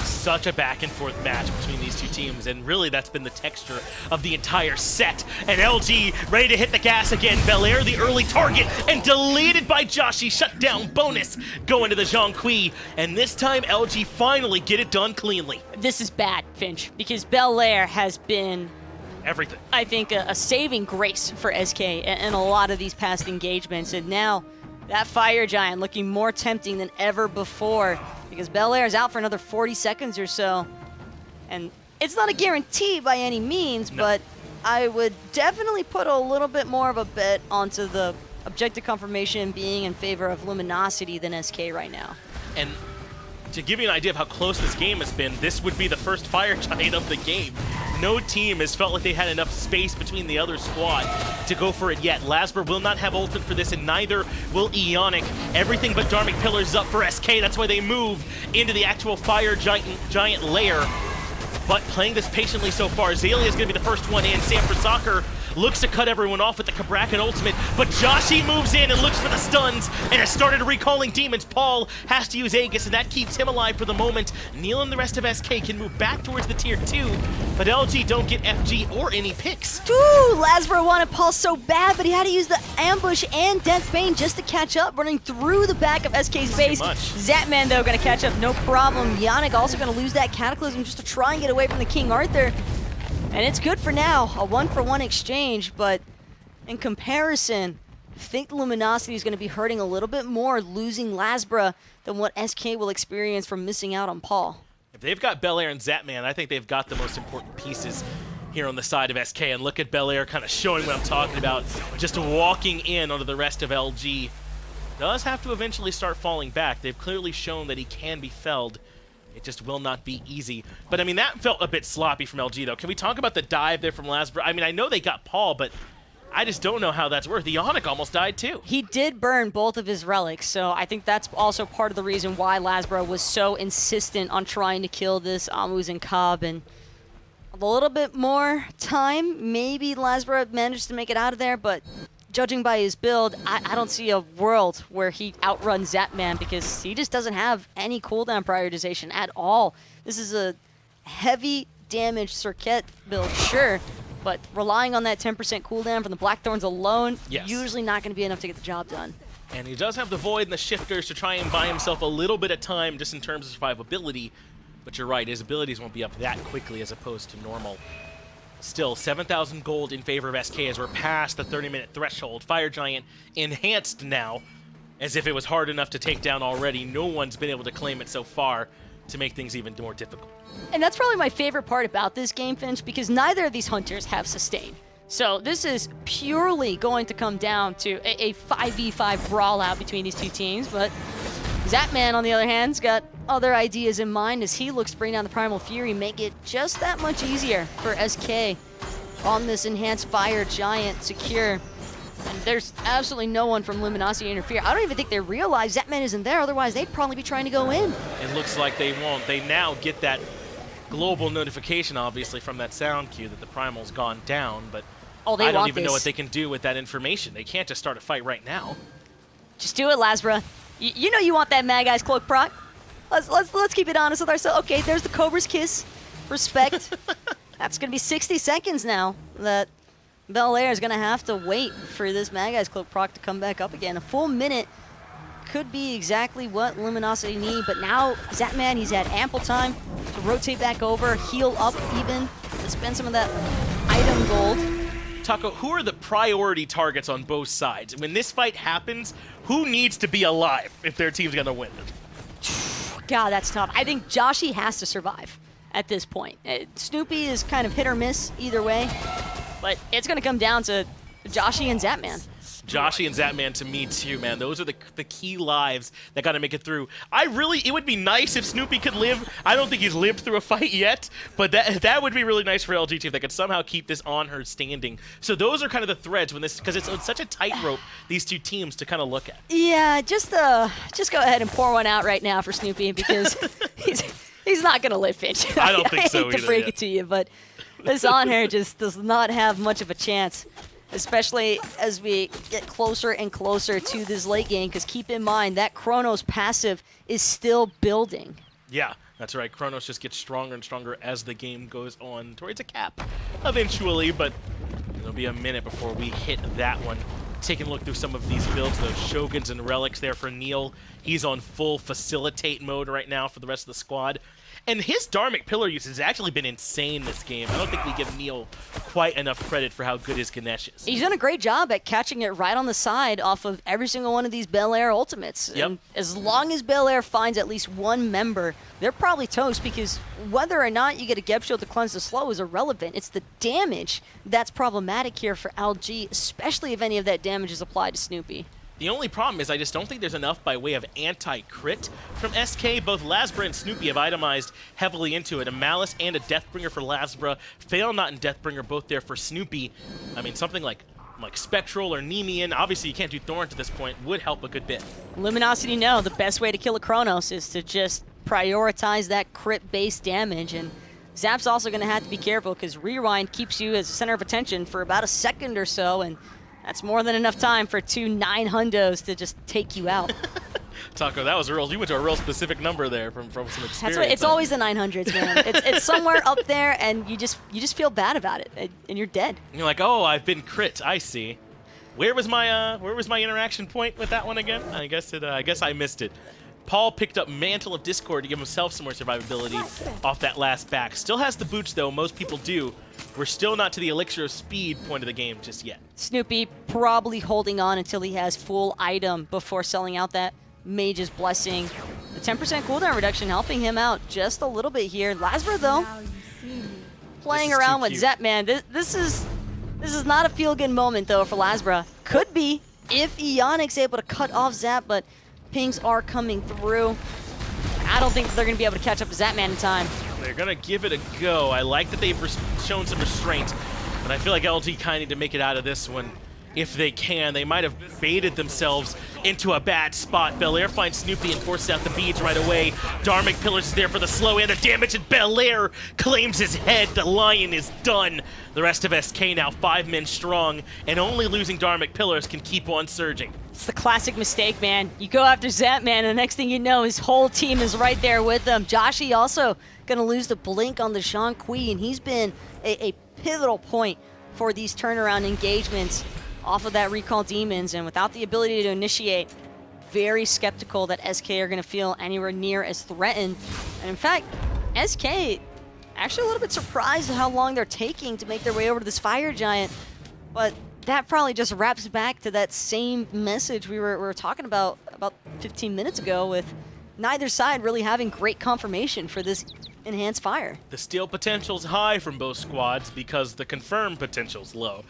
such a back and forth match between these two teams, and really that's been the texture of the entire set. And LG ready to hit the gas again. Belair the early target and deleted by Joshy. Shut down bonus going to the Zhong Kui, and this time LG finally get it done cleanly. This is bad, Finch, because Belair has been everything. I think a saving grace for SK in a lot of these past engagements, and now that Fire Giant looking more tempting than ever before, because Belair is out for another 40 seconds or so. And it's not a guarantee by any means, but I would definitely put a little bit more of a bet onto the objective confirmation being in favor of Luminosity than SK right now. And to give you an idea of how close this game has been, this would be the first Fire Giant of the game. No team has felt like they had enough space between the other squad to go for it yet. Lasbra will not have ultimate for this, and neither will Eonic. Everything but Dharmic Pillars is up for SK. That's why they move into the actual Fire Giant lair. But playing this patiently so far, Xaliea is going to be the first one in. Sam for Soccer looks to cut everyone off with the Cabrakan ultimate, but Joshy moves in and looks for the stuns and has started recalling demons. Paul has to use Aegis, and that keeps him alive for the moment. Neil and the rest of SK can move back towards the tier 2, but LG don't get FG or any picks. Ooh, Lasbra wanted Paul so bad, but he had to use the ambush and Death Bane just to catch up, running through the back of SK's base. Zapman, though, going to catch up, no problem. Eonic also going to lose that Cataclysm just to try and get away from the King Arthur. And it's good for now, a 1-for-1 exchange, but in comparison, I think Luminosity is going to be hurting a little bit more losing Lasbra than what SK will experience from missing out on Paul. If they've got Belair and Zapman, I think they've got the most important pieces here on the side of SK. And look at Belair kind of showing what I'm talking about, just walking in onto the rest of LG. Does have to eventually start falling back. They've clearly shown that he can be felled. It just will not be easy. But, I mean, that felt a bit sloppy from LG, though. Can we talk about the dive there from Lasbra? I mean, I know they got Paul, but I just don't know how that's worth. Eonic almost died, too. He did burn both of his relics, so I think that's also part of the reason why Lasbra was so insistent on trying to kill this Muzen Cobb. And a little bit more time, maybe Lasbra managed to make it out of there, but judging by his build, I don't see a world where he outruns Zapman, because he just doesn't have any cooldown prioritization at all. This is a heavy damage Serqet build, sure, but relying on that 10% cooldown from the Blackthorns alone, usually not going to be enough to get the job done. And he does have the Void and the Shifters to try and buy himself a little bit of time just in terms of survivability, but you're right, his abilities won't be up that quickly as opposed to normal. Still, 7,000 gold in favor of SK as we're past the 30-minute threshold. Fire Giant enhanced now, as if it was hard enough to take down already. No one's been able to claim it so far to make things even more difficult. And that's probably my favorite part about this game, Finch, because neither of these hunters have sustain. So this is purely going to come down to a 5v5 brawl out between these two teams, but Zapman, on the other hand, has got other ideas in mind as he looks to bring down the Primal Fury, make it just that much easier for SK. on this enhanced fire giant secure. And there's absolutely no one from Luminosity to interfere. I don't even think they realize Zapman isn't there, otherwise they'd probably be trying to go in. It looks like they won't. They now get that global notification, obviously, from that sound cue that the Primal's gone down, but I don't even know what they can do with that information. They can't just start a fight right now. Just do it, Lasbra. You know you want that Mad Guy's cloak proc. Let's keep it honest with ourselves. Okay, there's the Cobra's kiss. Respect. That's gonna be 60 seconds now that Belair is gonna have to wait for this Mad Guy's cloak proc to come back up again. A full minute could be exactly what Luminosity need, but now Zapman, he's had ample time to rotate back over, heal up even, and spend some of that item gold. Taco, who are the priority targets on both sides? When this fight happens, who needs to be alive if their team's gonna win? God, that's tough. I think Joshy has to survive at this point. Snoopy is kind of hit or miss either way, but it's gonna come down to Joshy and Zapman. Joshy and Zapman to me too, man. Those are the key lives that gotta make it through. It would be nice if Snoopy could live. I don't think he's lived through a fight yet, but that would be really nice for LG if they could somehow keep this on her standing. So those are kind of the threads when this, because it's such a tightrope, these two teams to kind of look at. Yeah, just go ahead and pour one out right now for Snoopy because he's not gonna live, Finch. I don't think so I hate to break it to you, but this on her just does not have much of a chance. Especially as we get closer and closer to this late game, because keep in mind that Chronos passive is still building. Yeah, that's right. Chronos just gets stronger and stronger as the game goes on towards a cap eventually, but it'll be a minute before we hit that one. Taking a look through some of these builds, those Shoguns and Relics there for Neil. He's on full facilitate mode right now for the rest of the squad. And his Dharmic Pillar use has actually been insane this game. I don't think we give Neil quite enough credit for how good his Ganesh is. He's done a great job at catching it right on the side off of every single one of these Belair ultimates. Yep. And as long as Belair finds at least one member, they're probably toast, because whether or not you get a Geb Shield to cleanse the slow is irrelevant. It's the damage that's problematic here for LG, especially if any of that damage is applied to Snoopy. The only problem is I just don't think there's enough by way of anti-crit from SK. Both Lasbra and Snoopy have itemized heavily into it. A Malice and a Deathbringer for Lasbra. Fail Not and Deathbringer both there for Snoopy. I mean, something like Spectral or Nemean, obviously you can't do Thorn to this point, would help a good bit. Luminosity know the best way to kill a Chronos is to just prioritize that crit-based damage, and Zap's also going to have to be careful because Rewind keeps you as a center of attention for about a second or so, and that's more than enough time for 2 9-hundos to just take you out. Taco, that was real. You went to a real specific number there from some experience. That's what, it's always the 900s, man. it's somewhere up there, and you just feel bad about it, and you're dead. And you're like, oh, I've been crit. I see. Where was my interaction point with that one again? I guess I missed it. Paul picked up Mantle of Discord to give himself some more survivability off that last back. Still has the boots, though. Most people do. We're still not to the Elixir of Speed point of the game just yet. Snoopy probably holding on until he has full item before selling out that Mage's Blessing. The 10% cooldown reduction helping him out just a little bit here. Lasbra, though, playing around with Zapman. This is not a feel-good moment, though, for Lasbra. Could be if Eonic's able to cut off Zap, but pings are coming through. I don't think they're going to be able to catch up to Zapman in time. They're going to give it a go. I like that they've shown some restraint, but I feel like LG kind of need to make it out of this one if they can. They might have baited themselves into a bad spot. Belair finds Snoopy and forces out the beads right away. Dharmic Pillars is there for the slow and the damage, and Belair claims his head. The Lion is done. The rest of SK now 5 men strong, and only losing Dharmic Pillars can keep on surging. It's the classic mistake, man. You go after Zapman, and the next thing you know, his whole team is right there with him. Joshy also gonna lose the blink on the Zhong Kui, and he's been a pivotal point for these turnaround engagements off of that Recall Demons, and without the ability to initiate, very skeptical that SK are gonna feel anywhere near as threatened. And in fact, SK actually a little bit surprised at how long they're taking to make their way over to this Fire Giant, but that probably just wraps back to that same message we were talking about 15 minutes ago, with neither side really having great confirmation for this enhanced fire. The steal potential's high from both squads because the confirmed potential's low.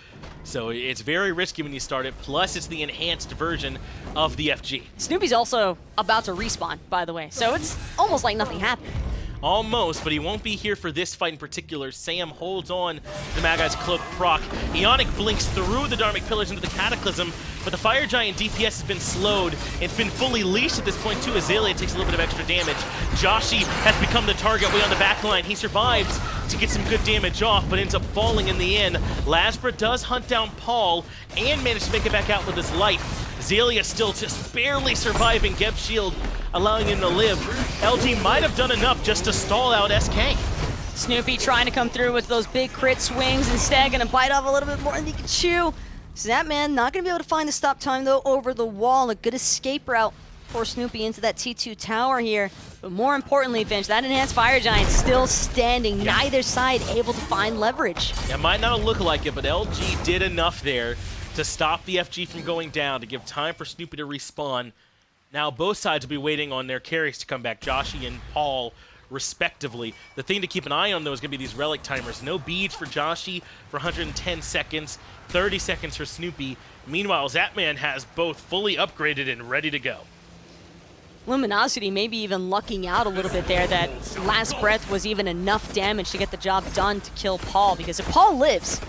So it's very risky when you start it, plus it's the enhanced version of the FG. Snoopy's also about to respawn, by the way, so it's almost like nothing happened. Almost, but he won't be here for this fight in particular. Sam holds on to the Mad Guy's cloak proc. Eonic blinks through the Dharmic Pillars into the Cataclysm, but the Fire Giant DPS has been slowed. It's been fully leashed at this point too. Xaliea takes a little bit of extra damage. Joshy has become the target way on the back line. He survives to get some good damage off, but ends up falling in the end. Lasbra does hunt down Paul and manage to make it back out with his life. Xaliea still just barely surviving Geb's shield, allowing him to live. LG might have done enough just to stall out SK. Snoopy trying to come through with those big crit swings. Instead, gonna bite off a little bit more than he can chew. Zapman not gonna be able to find the stop time though over the wall. A good escape route for Snoopy into that T2 tower here. But more importantly, Finch, that enhanced Fire Giant still standing. Neither side able to find leverage. It might not look like it, but LG did enough there to stop the FG from going down, to give time for Snoopy to respawn. Now both sides will be waiting on their carries to come back, Joshy and Paul, respectively. The thing to keep an eye on, though, is going to be these relic timers. No beads for Joshy for 110 seconds, 30 seconds for Snoopy. Meanwhile, Zapman has both fully upgraded and ready to go. Luminosity maybe even lucking out a little bit there, that last breath was even enough damage to get the job done to kill Paul, because if Paul lives,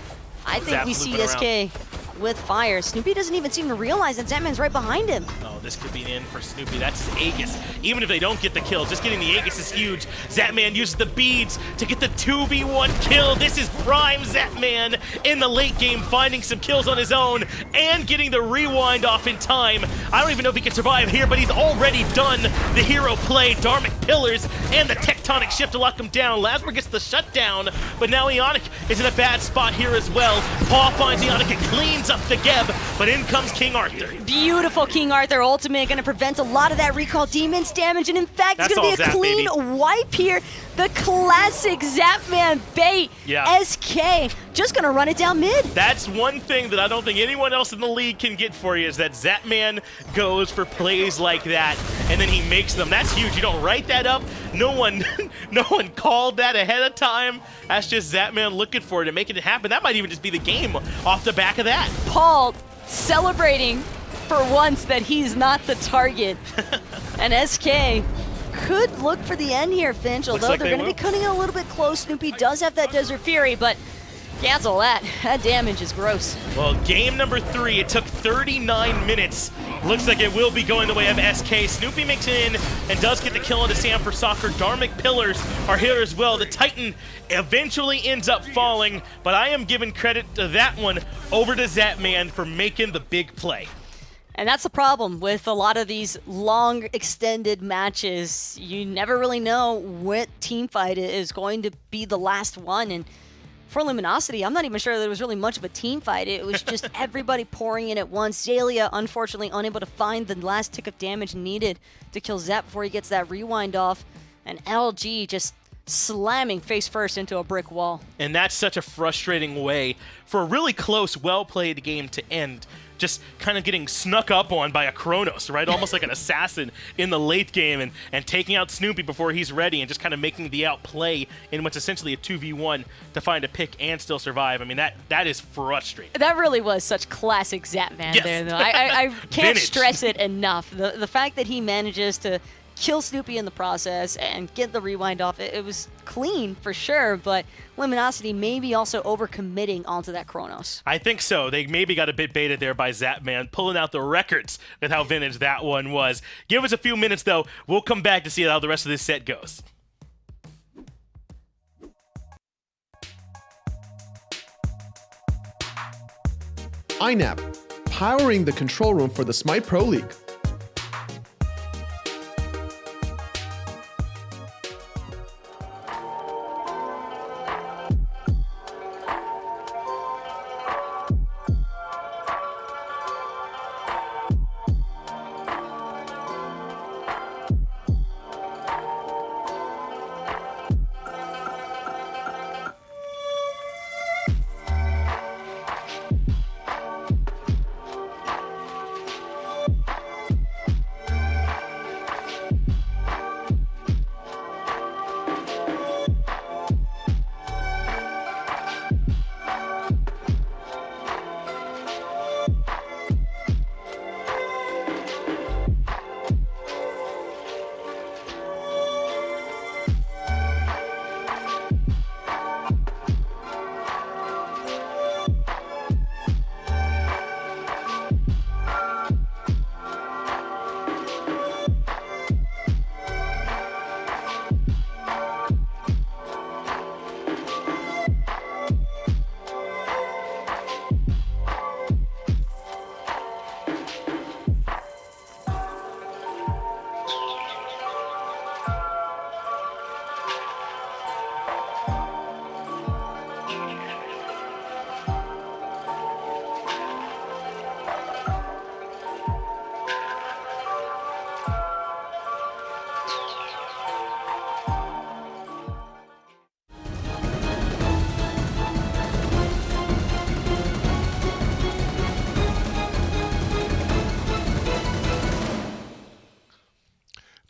I think we see SK with fire. Snoopy doesn't even seem to realize that Zapman's right behind him. Oh, this could be an end for Snoopy. That's his Aegis. Even if they don't get the kill, just getting the Aegis is huge. Zapman uses the beads to get the 2v1 kill. This is prime Zapman in the late game, finding some kills on his own and getting the rewind off in time. I don't even know if he can survive here, but he's already done the hero play. Dharmic Pillars and the Tectonic Shift to lock him down. Lasbra gets the shutdown, but now Eonic is in a bad spot here as well. Paul finds Eonic and cleans up the Geb, but in comes King Arthur. Beautiful King Arthur ultimate, gonna prevent a lot of that Recall Demon's damage, and in fact, it's gonna be a clean wipe here. The classic Zapman bait. Yeah. SK just gonna run it down mid. That's one thing that I don't think anyone else in the league can get for you, is that Zapman goes for plays like that, and then he makes them. That's huge. You don't write that up. No one called that ahead of time. That's just Zapman looking for it and making it happen. That might even just be the game off the back of that. Paul celebrating for once that he's not the target. And SK could look for the end here, Finch, although like they're going to be cutting it a little bit close. Snoopy does have that Desert Fury, but cancel that. That damage is gross. Well, game number 3, it took 39 minutes. Looks like it will be going the way of SK. Snoopy makes it in and does get the kill onto Sam for Soccer. Dharmic Pillars are here as well. The Titan eventually ends up falling, but I am giving credit to that one over to Zapman for making the big play. And that's the problem with a lot of these long, extended matches. You never really know what team fight is going to be the last one. And for Luminosity, I'm not even sure there was really much of a team fight. It was just everybody pouring in at once. Xaliea, unfortunately, unable to find the last tick of damage needed to kill Zap before he gets that rewind off. And LG just slamming face first into a brick wall. And that's such a frustrating way for a really close, well-played game to end. Just kind of getting snuck up on by a Kronos, right? Almost like an assassin in the late game, and taking out Snoopy before he's ready, and just kind of making the outplay in what's essentially a 2v1 to find a pick and still survive. I mean, that is frustrating. That really was such classic Zapman there, though. I can't stress it enough. The fact that he manages to kill Snoopy in the process and get the rewind off, it was clean for sure, but Luminosity maybe also overcommitting onto that Kronos. I think so. They maybe got a bit baited there by Zapman, pulling out the records with how vintage that one was. Give us a few minutes, though. We'll come back to see how the rest of this set goes. INAP, powering the control room for the SMITE Pro League.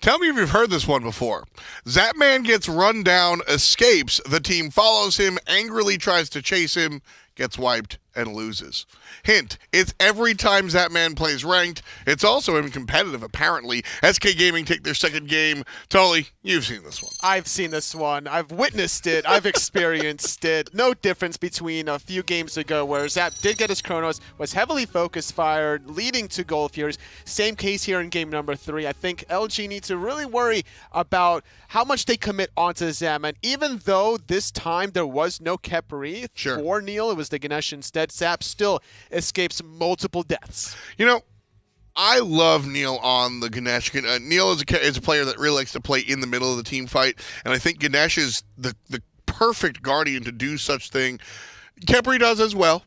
Tell me if you've heard this one before. Zapman gets run down, escapes, the team follows him, angrily tries to chase him, gets wiped, and loses. Hint, it's every time Zapman plays ranked. It's also in competitive, apparently. SK Gaming take their second game. Tolly, you've seen this one. I've seen this one. I've witnessed it. I've experienced it. No difference between a few games ago where Zap did get his Chronos, was heavily focus fired, leading to Gold Furies. Same case here in game number 3. I think LG needs to really worry about how much they commit onto Zapman. Even though this time there was no Khepri for Neil, it was the Ganesh instead, Zap still escapes multiple deaths. You know, I love Neil on the Ganesh. Neil is a player that really likes to play in the middle of the team fight, and I think Ganesh is the perfect guardian to do such thing. Khepri does as well,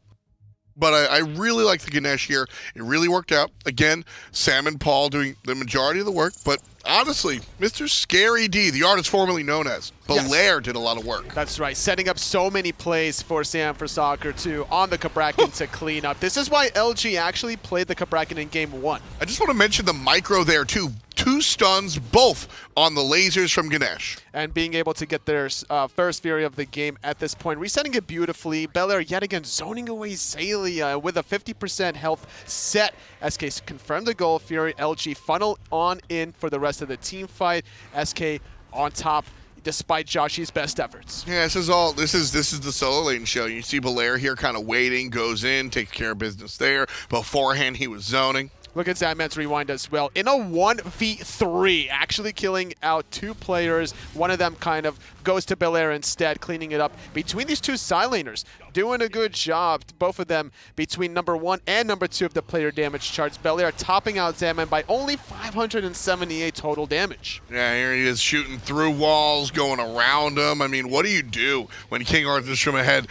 but I really like the Ganesh here. It really worked out. Again, Sam and Paul doing the majority of the work, but honestly, Mr. Scary D, the artist formerly known as Belair, did a lot of work. That's right, setting up so many plays for Sam for Soccer 2 on the Cabrakan to clean up. This is why LG actually played the Cabrakan in game 1. I just want to mention the micro there too. 2 stuns, both on the lasers from Ganesh. And being able to get their first Fury of the game at this point, resetting it beautifully. Belair yet again zoning away Xaliea with a 50% health set. SK confirmed the goal. Fury, LG funnel on in for the rest of the team fight. SK on top despite Joshy's best efforts. Yeah, this is the solo lane show. You see Belair here kind of waiting, goes in, takes care of business there. Beforehand, he was zoning. Look at Zapman's rewind as well. In a 1v3, actually killing out 2 players. One of them kind of goes to Belair instead, cleaning it up. Between these 2 side laners, doing a good job. Both of them between number 1 and number 2 of the player damage charts. Belair topping out Zapman by only 578 total damage. Yeah, here he is shooting through walls, going around them. I mean, what do you do when King Arthur's from ahead?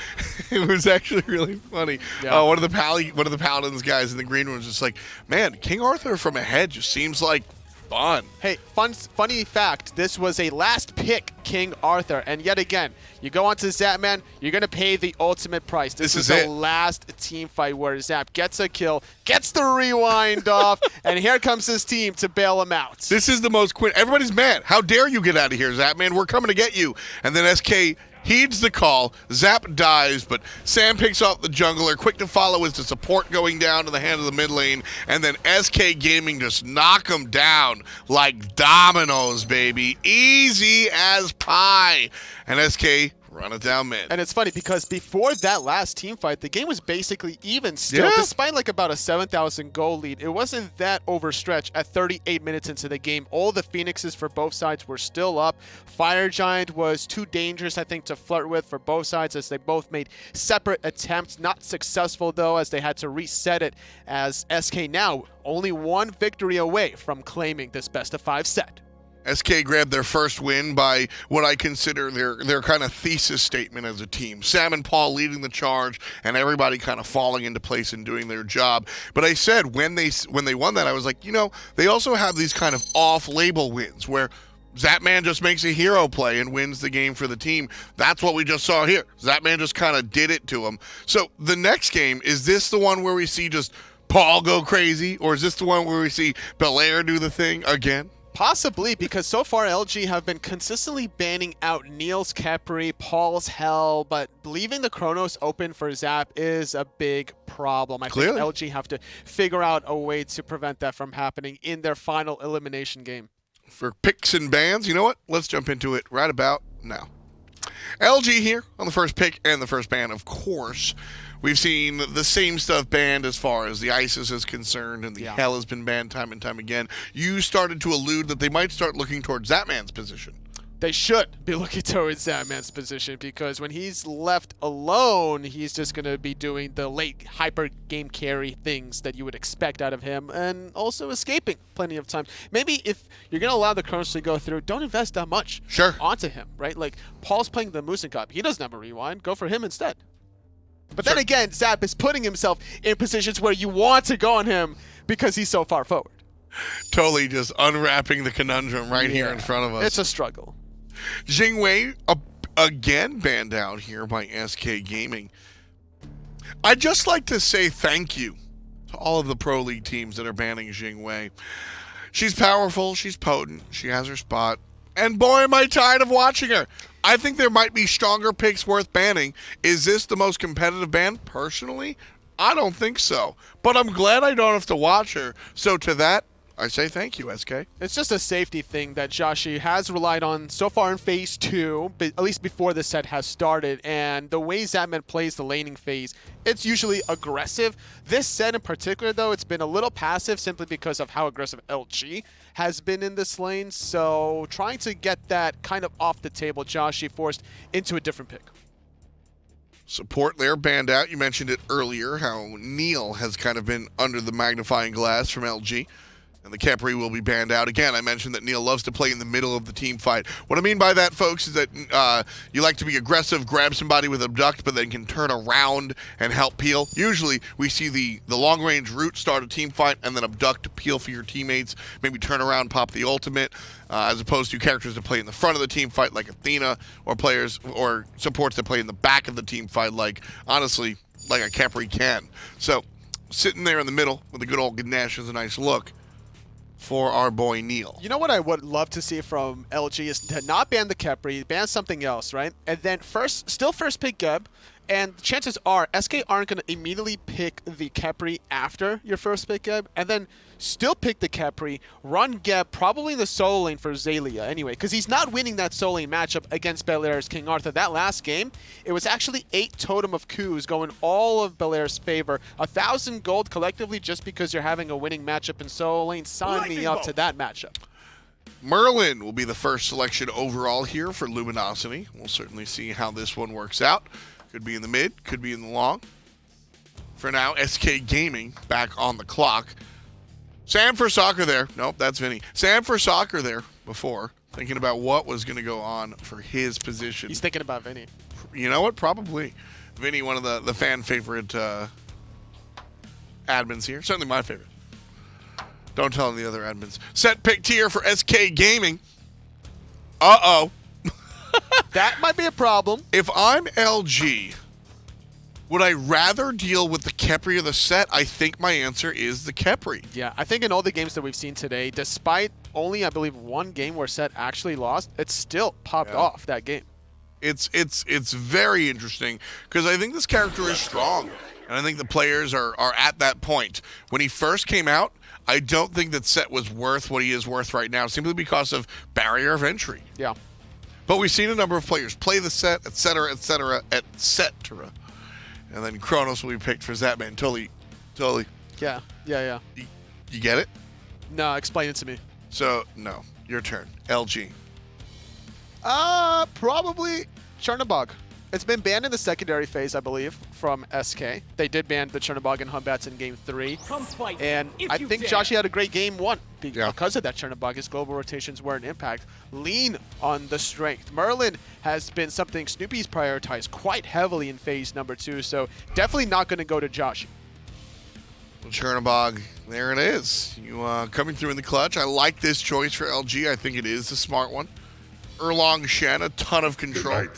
It was actually really funny. Yeah. One of the Paladins guys in the green room was just like, man, King Arthur from ahead just seems like fun. Hey, funny fact, this was a last pick King Arthur, and yet again, you go onto Zapman, you're going to pay the ultimate price. This is the last team fight where Zap gets a kill, gets the rewind off, and here comes his team to bail him out. This is the most everybody's mad. How dare you get out of here, Zapman? We're coming to get you. And then SK heeds the call. Zap dies, but Sam picks off the jungler. Quick to follow is the support going down to the hand of the mid lane, and then SK Gaming just knock him down like dominoes, baby. Easy as pie. And SK run it down mid. And it's funny because before that last team fight, the game was basically even still. Yeah. Despite like about a 7,000 goal lead, it wasn't that overstretched at 38 minutes into the game. All the Phoenixes for both sides were still up. Fire Giant was too dangerous, I think, to flirt with for both sides as they both made separate attempts. Not successful, though, as they had to reset it as SK now only 1 victory away from claiming this best-of-5 set. SK grabbed their first win by what I consider their kind of thesis statement as a team. Sam and Paul leading the charge and everybody kind of falling into place and doing their job. But I said when they won that, I was like, you know, they also have these kind of off-label wins where Zapman just makes a hero play and wins the game for the team. That's what we just saw here. Zapman just kind of did it to him. So the next game, is this the one where we see just Paul go crazy? Or is this the one where we see Belair do the thing again? Possibly, because so far LG have been consistently banning out Neil's Khepri, Paul's Hell, but leaving the Chronos open for Zap is a big problem. I think LG have to figure out a way to prevent that from happening in their final elimination game. For picks and bans, you know what? Let's jump into it right about now. LG here on the first pick and the first ban, of course. We've seen the same stuff banned as far as the ISIS is concerned, and the Hell has been banned time and time again. You started to allude that they might start looking towards Zapman's position. They should be looking towards Zapman's position, because when he's left alone, he's just going to be doing the late hyper game carry things that you would expect out of him, and also escaping plenty of times. Maybe if you're going to allow the Chronos to go through, don't invest that much onto him, right? Like, Paul's playing the Muzen Cup. He doesn't have a rewind. Go for him instead. But then again, Zap is putting himself in positions where you want to go on him because he's so far forward. Totally just unwrapping the conundrum right here in front of us. It's a struggle. Jingwei again banned out here by SK Gaming. I'd just like to say thank you to all of the Pro League teams that are banning Jingwei. She's powerful, she's potent, she has her spot. And boy, am I tired of watching her. I think there might be stronger picks worth banning. Is this the most competitive ban? Personally, I don't think so. But I'm glad I don't have to watch her. So to that, I say thank you, SK. It's just a safety thing that Joshy has relied on so far in Phase 2, but at least before the set has started. And the way Zatman plays the laning phase, it's usually aggressive. This set in particular, though, it's been a little passive simply because of how aggressive LG has been in this lane. So trying to get that kind of off the table, Joshy forced into a different pick. Support there banned out. You mentioned it earlier, how Neil has kind of been under the magnifying glass from LG. And the Khepri will be banned out. Again, I mentioned that Neil loves to play in the middle of the team fight. What I mean by that, folks, is that you like to be aggressive, grab somebody with Abduct, but then can turn around and help peel. Usually, we see the long-range route start a team fight, and then Abduct to peel for your teammates, maybe turn around, pop the ultimate, as opposed to characters that play in the front of the team fight, like Athena, or players or supports that play in the back of the team fight, like, honestly, like a Khepri can. So, sitting there in the middle with a good old Ganesh is a nice look for our boy Neil. You know what I would love to see from LG is to not ban the Khepri, ban something else, right? And then still first pick Geb, and chances are SK aren't going to immediately pick the Khepri after your first pick Geb, and then still pick the Khepri, run Geb probably in the solo lane for Xaliea anyway, because he's not winning that solo lane matchup against Belair's King Arthur. That last game, it was actually 8 Totem of Coups going all of Belair's favor. 1,000 gold collectively just because you're having a winning matchup in solo lane. Sign me up to that matchup. Merlin will be the first selection overall here for Luminosity. We'll certainly see how this one works out. Could be in the mid, could be in the long. For now, SK Gaming back on the clock. Sam for soccer there. Nope, that's Vinny. Sam for soccer there before, thinking about what was going to go on for his position. He's thinking about Vinny. You know what? Probably. Vinny, one of the fan favorite admins here. Certainly my favorite. Don't tell him the other admins. Set pick tier for SK Gaming. Uh-oh. That might be a problem. If I'm LG, would I rather deal with the Khepri or the set? I think my answer is the Khepri. Yeah, I think in all the games that we've seen today, despite only, I believe, one game where Set actually lost, it still popped off that game. It's very interesting because I think this character is strong, and I think the players are at that point. When he first came out, I don't think that Set was worth what he is worth right now, simply because of barrier of entry. Yeah. But we've seen a number of players play the set, etc., etc., etc. And then Kronos will be picked for Zatman. Totally. Yeah. You get it? No, explain it to me. So, no. Your turn. LG. Probably Chernobog. It's been banned in the secondary phase, I believe, from SK. They did ban the Chernobog and Humbats in Game 3. And I think Joshy had a great Game 1 because of that Chernobog. His global rotations were an impact. Lean on the strength. Merlin has been something Snoopy's prioritized quite heavily in Phase number 2, so definitely not going to go to Joshy. Well, Chernobog, there it is. You coming through in the clutch. I like this choice for LG. I think it is the smart one. Erlang Shen, a ton of control, a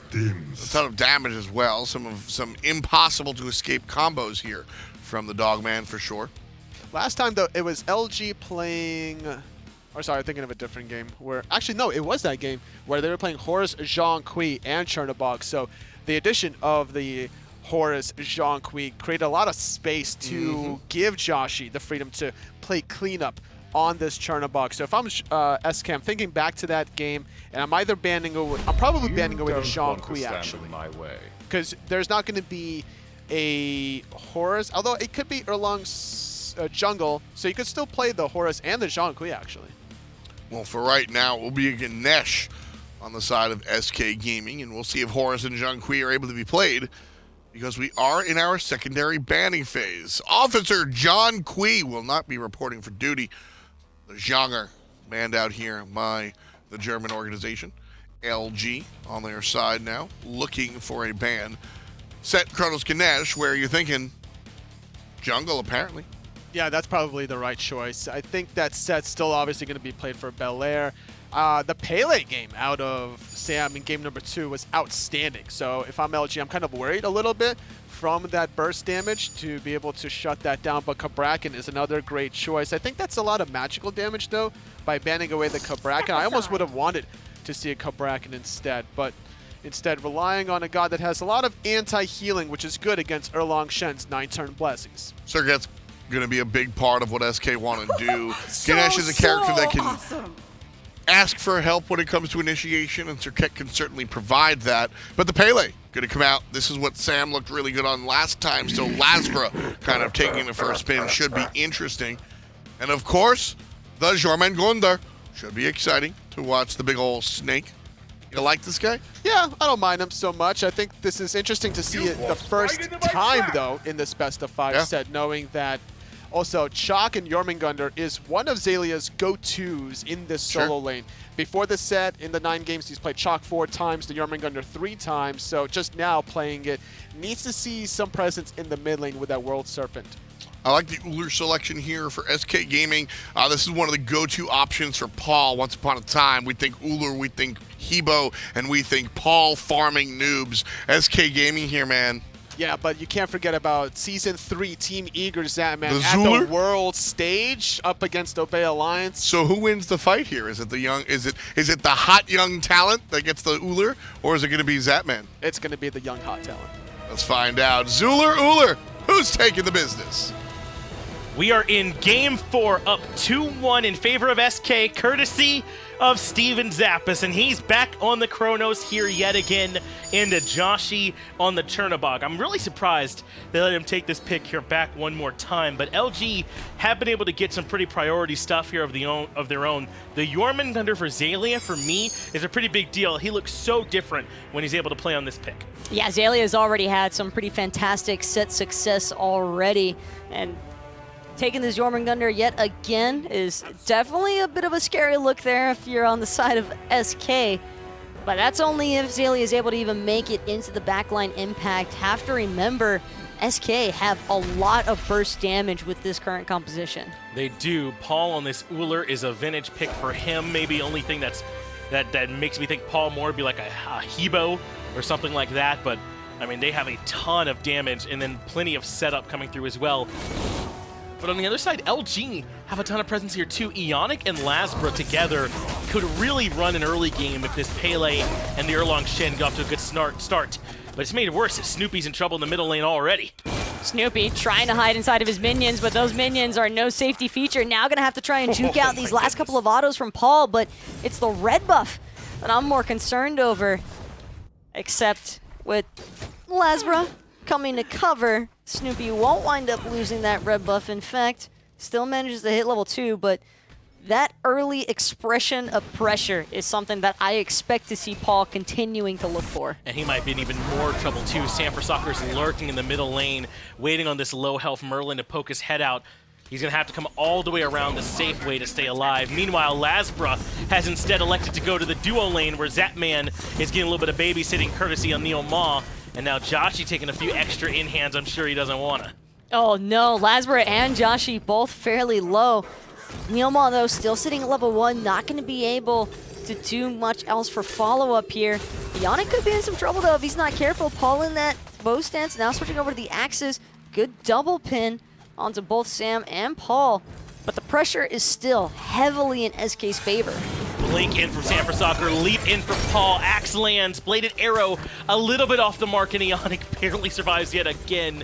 ton of damage as well. Some impossible to escape combos here from the Dogman for sure. Last time though, it was LG playing, or sorry, I'm thinking of a different game where, actually no, it was that game where they were playing Horus, Zhong, and Chernobog. So the addition of the Horus, Zhong, created a lot of space to give Joshy the freedom to play cleanup on this Chernobog. So if I'm SK, I'm thinking back to that game, and I'm either probably banning away the Zhong actually. Because there's not going to be a Horus, although it could be Erlang's jungle, so you could still play the Horus and the Zhong actually. Well, for right now, it will be a Ganesh on the side of SK Gaming, and we'll see if Horus and Zhong are able to be played, because we are in our secondary banning phase. Officer John Kui will not be reporting for duty. The Zhonger banned out here by the German organization. LG on their side now, looking for a ban. Set Kronos Ganesh, where you're thinking jungle, apparently. Yeah, that's probably the right choice. I think that set's still obviously going to be played for Belair. The Pele game out of Sam in game number 2 was outstanding. So if I'm LG, I'm kind of worried a little bit from that burst damage to be able to shut that down, but Cabrakan is another great choice. I think that's a lot of magical damage, though, by banning away the Cabrakan. I almost would have wanted to see a Cabrakan instead, but instead relying on a god that has a lot of anti-healing, which is good against Erlang Shen's 9-turn blessings. Serqet's going to be a big part of what SK want to do. Ganesh is a character that can ask for help when it comes to initiation, and Serqet can certainly provide that. But the Pele going to come out. This is what Sam looked really good on last time, so Lasbra kind of taking the first spin should be interesting. And of course, the Jormungandr should be exciting to watch, the big old snake. You like this guy? Yeah, I don't mind him so much. I think this is interesting to see it the first time, though, in this best-of-5 set, knowing that also Chaac and Jormungandr is one of Xalia's go-tos in this solo lane. Before the set, in the 9 games, he's played Chaac 4 times, the Jormungandr 3 times, so just now playing it, needs to see some presence in the mid lane with that World Serpent. I like the Ullr selection here for SK Gaming. This is one of the go-to options for Paul. Once upon a time, we think Ullr, we think Hebo, and we think Paul farming noobs. SK Gaming here, man. Yeah, but you can't forget about Season 3 Team Eager Zatman at Ullr? the world stage up against Obey Alliance. So who wins the fight here? Is it the young? Is it the hot young talent that gets the Ullr, or is it going to be Zatman? It's going to be the young hot talent. Let's find out. Zuller, Ullr, who's taking the business? We are in Game 4, up 2-1 in favor of SK, courtesy of Steven Zappis, and he's back on the Chronos here yet again into Joshy on the Chernobog. I'm really surprised they let him take this pick here back one more time, but LG have been able to get some pretty priority stuff here of their own. The Jormungandr for Xaliea, for me, is a pretty big deal. He looks so different when he's able to play on this pick. Yeah, Xalia's already had some pretty fantastic set success already, and taking this Jormungandr yet again is definitely a bit of a scary look there if you're on the side of SK. But that's only if Xaliea is able to even make it into the backline impact. Have to remember, SK have a lot of burst damage with this current composition. They do. Paul on this Ullr is a vintage pick for him. Maybe only thing that makes me think Paul more would be like a Hebo or something like that. But, I mean, they have a ton of damage and then plenty of setup coming through as well. But on the other side, LG have a ton of presence here too. Eonic and Lasbra together could really run an early game if this Pele and the Erlang Shen got off to a good start. But it's made it worse. Snoopy's in trouble in the middle lane already. Snoopy trying to hide inside of his minions, but those minions are no safety feature. Now gonna have to try and juke out these last couple of autos from Paul, but it's the red buff that I'm more concerned over. Except with Lasbra coming to cover, Snoopy won't wind up losing that red buff. In fact, still manages to hit level 2, but that early expression of pressure is something that I expect to see Paul continuing to look for. And he might be in even more trouble too. Soccer's lurking in the middle lane, waiting on this low health Merlin to poke his head out. He's going to have to come all the way around the safe way to stay alive. Meanwhile, Lasbra has instead elected to go to the duo lane where Zatman is getting a little bit of babysitting courtesy on Neil Ma. And now Joshy taking a few extra in-hands I'm sure he doesn't want to. Oh no, Lasbra and Joshy both fairly low. Neilma, though, still sitting at level 1, not going to be able to do much else for follow-up here. Eonic could be in some trouble, though, if he's not careful. Paul in that bow stance, now switching over to the axes. Good double pin onto both Sam and Paul. But the pressure is still heavily in SK's favor. Blink in from Soccer, leap in from Paul, axe lands, bladed arrow a little bit off the mark, and Eonic barely survives yet again.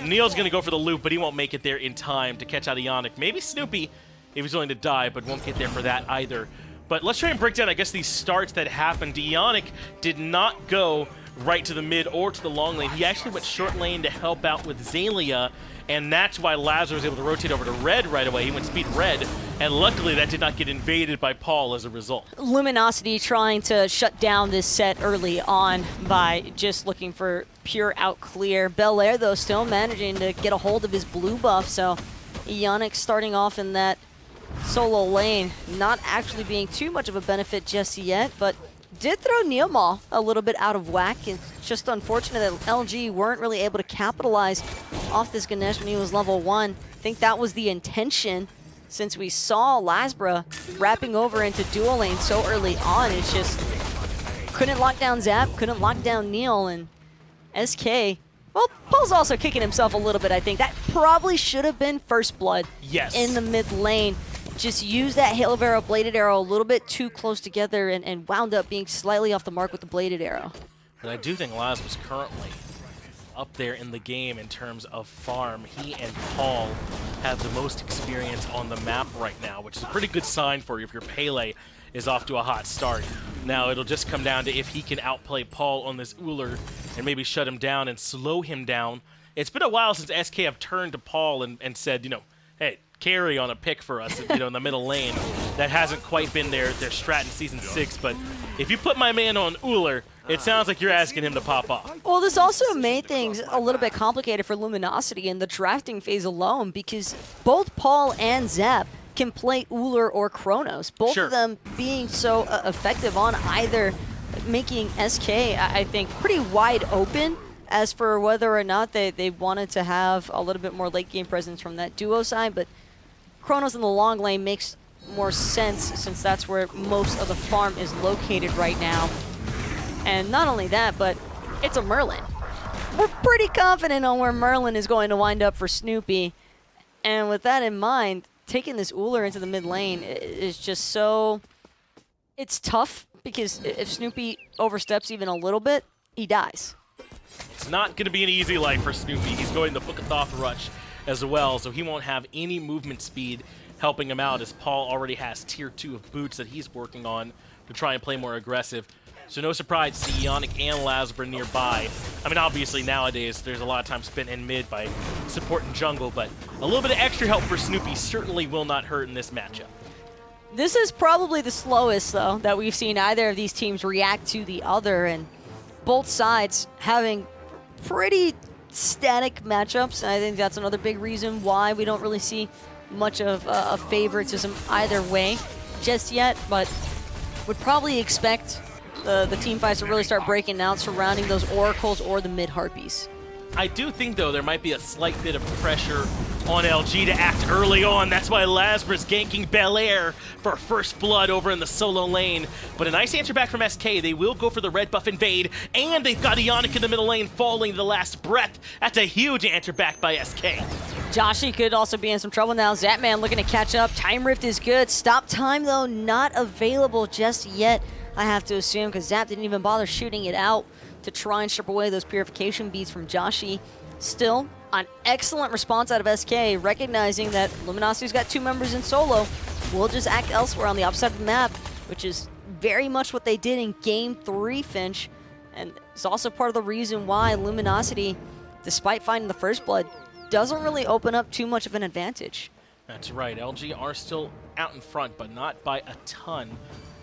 Neil's going to go for the loop, but he won't make it there in time to catch out Eonic. Maybe Snoopy, if he's willing to die, but won't get there for that either. But let's try and break down, I guess, these starts that happened. Eonic did not go right to the mid or to the long lane. He actually went short lane to help out with Xaliea, and that's why Lasbra was able to rotate over to red right away. He went speed red, and luckily that did not get invaded by Paul as a result. Luminosity trying to shut down this set early on by just looking for pure out clear. Belair, though, still managing to get a hold of his blue buff, so Eonic starting off in that solo lane, not actually being too much of a benefit just yet, but did throw Neilma a little bit out of whack. It's just unfortunate that LG weren't really able to capitalize off this Ganesh when he was level 1. I think that was the intention, since we saw Lasbra wrapping over into dual lane so early on. It's just couldn't lock down Zap, couldn't lock down Neil, and SK Well, Paul's also kicking himself a little bit, I think. That probably should have been first blood in the mid lane. Just use that Hail of Arrow, Bladed Arrow a little bit too close together and wound up being slightly off the mark with the Bladed Arrow. But I do think Lasbra's currently up there in the game in terms of farm. He and Paul have the most experience on the map right now, which is a pretty good sign for you if your Pele is off to a hot start. Now it'll just come down to if he can outplay Paul on this Ullr and maybe shut him down and slow him down. It's been a while since SK have turned to Paul and said, you know, hey, carry on a pick for us, you know, in the middle lane. That hasn't quite been their strat in Season 6, but if you put my man on Ullr, it sounds like you're asking him to pop off. Well, this also made things a little bit complicated for Luminosity in the drafting phase alone because both Paul and Zap can play Ullr or Chronos, both of them being so effective on either, making SK, I think, pretty wide open as for whether or not they wanted to have a little bit more late game presence from that duo side, but Chronos in the long lane makes more sense since that's where most of the farm is located right now. And not only that, but it's a Merlin. We're pretty confident on where Merlin is going to wind up for Snoopy. And with that in mind, taking this Ullr into the mid lane is just so... It's tough because if Snoopy oversteps even a little bit, he dies. It's not going to be an easy life for Snoopy. He's going to Book of Thoth Rush as well, so he won't have any movement speed helping him out as Paul already has tier 2 of boots that he's working on to try and play more aggressive. So no surprise to see Eonic and Lasbra nearby. I mean, obviously nowadays there's a lot of time spent in mid by support and jungle, but a little bit of extra help for Snoopy certainly will not hurt in this matchup. This is probably the slowest, though, that we've seen either of these teams react to the other, and both sides having pretty static matchups. And I think that's another big reason why we don't really see much of a favoritism either way just yet, but would probably expect the team fights to really start breaking out surrounding those oracles or the mid harpies. I do think, though, there might be a slight bit of pressure on LG to act early on. That's why Lasbra's ganking Belair for first blood over in the solo lane. But a nice answer back from SK. They will go for the red buff invade, and they've got Eonic in the middle lane falling to the last breath. That's a huge answer back by SK. Joshy could also be in some trouble now. Zapman looking to catch up. Time Rift is good. Stop time, though, not available just yet, I have to assume, because Zap didn't even bother shooting it out to try and strip away those purification beads from Joshy. Still, an excellent response out of SK, recognizing that Luminosity's got 2 members in solo. We'll just act elsewhere on the opposite of the map, which is very much what they did in Game 3, Finch. And it's also part of the reason why Luminosity, despite finding the first blood, doesn't really open up too much of an advantage. That's right. LG are still out in front, but not by a ton,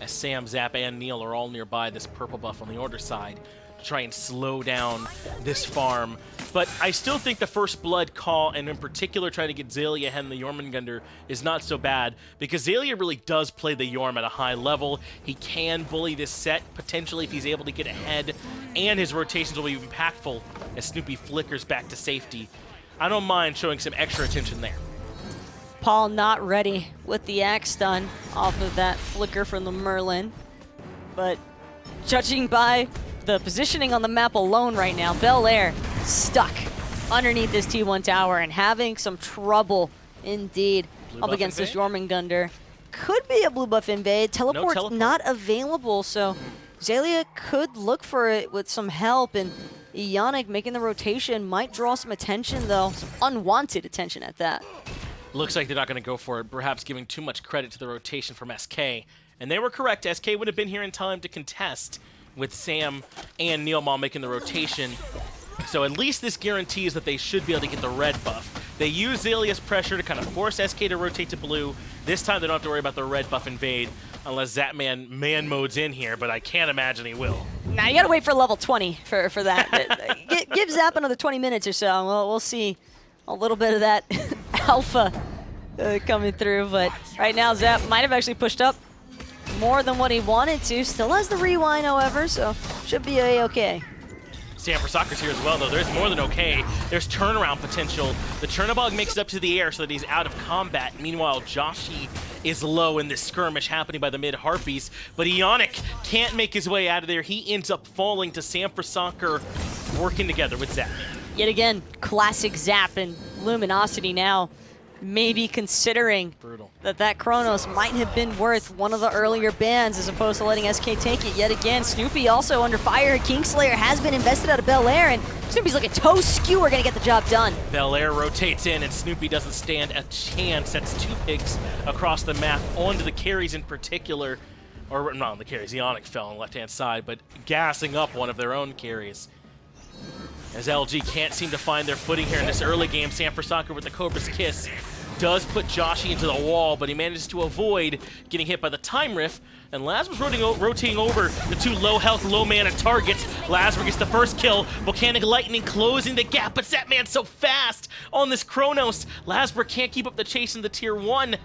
as Sam, Zap, and Neil are all nearby this purple buff on the order side to try and slow down this farm. But I still think the first blood call, and in particular trying to get Xaliea ahead in the Jormungandr, is not so bad, because Xaliea really does play the Jorm at a high level. He can bully this set, potentially, if he's able to get ahead, and his rotations will be impactful as Snoopy flickers back to safety. I don't mind showing some extra attention there. Paul not ready with the axe stun off of that flicker from the Merlin. But judging by the positioning on the map alone right now, Belair stuck underneath this T1 tower and having some trouble indeed up against this Jormungandr. Could be a blue buff invade. Teleport's not available, so Xaliea could look for it with some help, and Eonic making the rotation might draw some attention, though. Some unwanted attention at that. Looks like they're not going to go for it, perhaps giving too much credit to the rotation from SK. And they were correct. SK would have been here in time to contest with Sam and Neilma making the rotation. So at least this guarantees that they should be able to get the red buff. They use Xalia's pressure to kind of force SK to rotate to blue. This time they don't have to worry about the red buff invade unless Zapman man modes in here, but I can't imagine he will. Now you gotta wait for level 20 for that. Give Zap another 20 minutes or so. We'll see a little bit of that alpha coming through, but right now Zap might have actually pushed up more than what he wanted to. Still has the rewind, however, so should be a-okay. Sam for Soccer's here as well, though. There's more than okay. There's turnaround potential. The Chernobog makes it up to the air so that he's out of combat. Meanwhile, Joshy is low in this skirmish happening by the mid-Harpies, but Eonic can't make his way out of there. He ends up falling to Sam for Soccer, working together with Zap. Yet again, classic Zap and Luminosity now maybe considering that Chronos might have been worth one of the earlier bans as opposed to letting SK take it yet again. Snoopy also under fire. Kingslayer has been invested out of Belair, and Snoopy's like a toe skewer gonna get the job done. Belair rotates in, and Snoopy doesn't stand a chance. That's 2 picks across the map onto the carries in particular. Or not on the carries, Eonic fell on the left-hand side, but gassing up one of their own carries. As LG can't seem to find their footing here in this early game, Sanfrecit with the Cobra's Kiss does put Joshy into the wall, but he manages to avoid getting hit by the Time Rift, and Lasbra's rotating over the 2 low-health, low-mana targets. Lasbra gets the first kill, Volcanic Lightning closing the gap, but Zapman's so fast on this Chronos. Lasbra can't keep up the chase in the tier 1,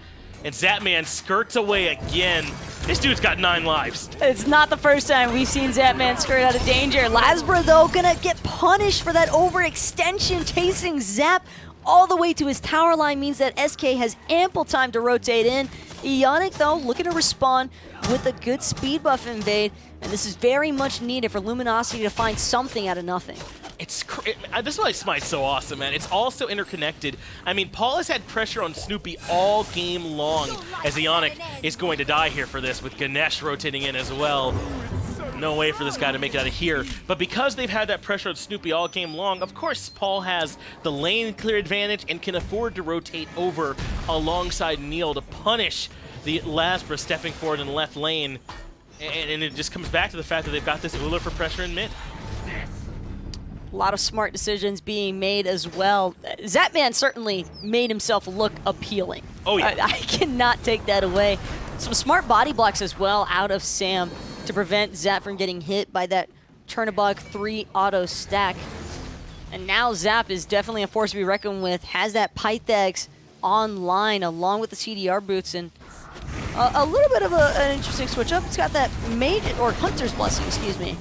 and Zapman skirts away again. This dude's got 9 lives. It's not the first time we've seen Zapman skirt out of danger. Lasbra, though, gonna get punished for that overextension, chasing Zap all the way to his tower line means that SK has ample time to rotate in. Eonic, though, looking to respond with a good speed buff invade, and this is very much needed for Luminosity to find something out of nothing. This is why SMITE's so awesome, man. It's all so interconnected. I mean, Paul has had pressure on Snoopy all game long, as Eonic is going to die here for this, with Ganesh rotating in as well. No way for this guy to make it out of here. But because they've had that pressure on Snoopy all game long, of course, Paul has the lane clear advantage and can afford to rotate over alongside Neil to punish the Lasbra stepping forward in the left lane. And it just comes back to the fact that they've got this Ullr for pressure in mid. A lot of smart decisions being made as well. Zapman certainly made himself look appealing. Oh, yeah. I cannot take that away. Some smart body blocks as well out of Sam to prevent Zap from getting hit by that Chernobog 3 auto stack. And now Zap is definitely a force to be reckoned with, has that Pythex online along with the CDR boots, and a little bit of an interesting switch up. It's got that Mage, or Hunter's Blessing, excuse me.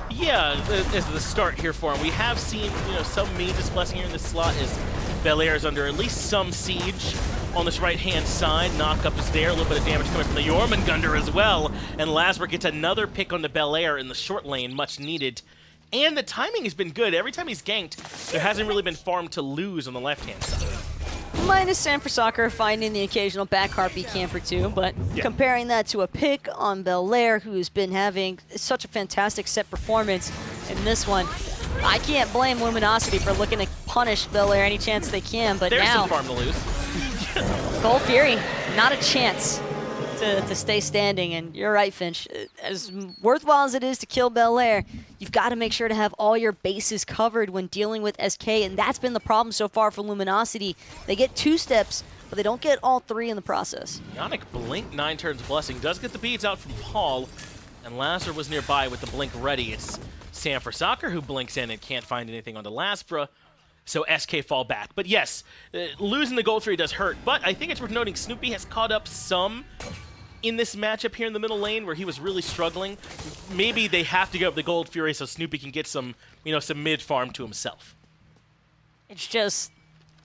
Yeah, as the start here for him. We have seen, some Mage's Blessing here in this slot as Belair is under at least some siege on this right-hand side. Knock-up is there, a little bit of damage coming from the Jormungandr as well, and Lasbra gets another pick on the Belair in the short lane, much needed. And the timing has been good. Every time he's ganked, there hasn't really been farm to lose on the left-hand side. Minus Sanfrecit finding the occasional back harpy camp or two, but comparing that to a pick on Belair, who's been having such a fantastic set performance in this one, I can't blame Luminosity for looking to punish Belair any chance they can, but There's now... some farm to lose. Gold Fury, not a chance to stay standing, and you're right, Finch. As worthwhile as it is to kill Belair, you've got to make sure to have all your bases covered when dealing with SK, and that's been the problem so far for Luminosity. They get 2 steps, but they don't get all 3 in the process. Eonic blinked 9 turns Blessing, does get the beads out from Paul, and Lasbra was nearby with the blink ready. It's Sanfrecit who blinks in and can't find anything onto Lasbra, so SK fall back. But yes, losing the Gold Fury does hurt, but I think it's worth noting Snoopy has caught up some in this matchup here in the middle lane where he was really struggling. Maybe they have to go up the Gold Fury so Snoopy can get some, some mid farm to himself. It's just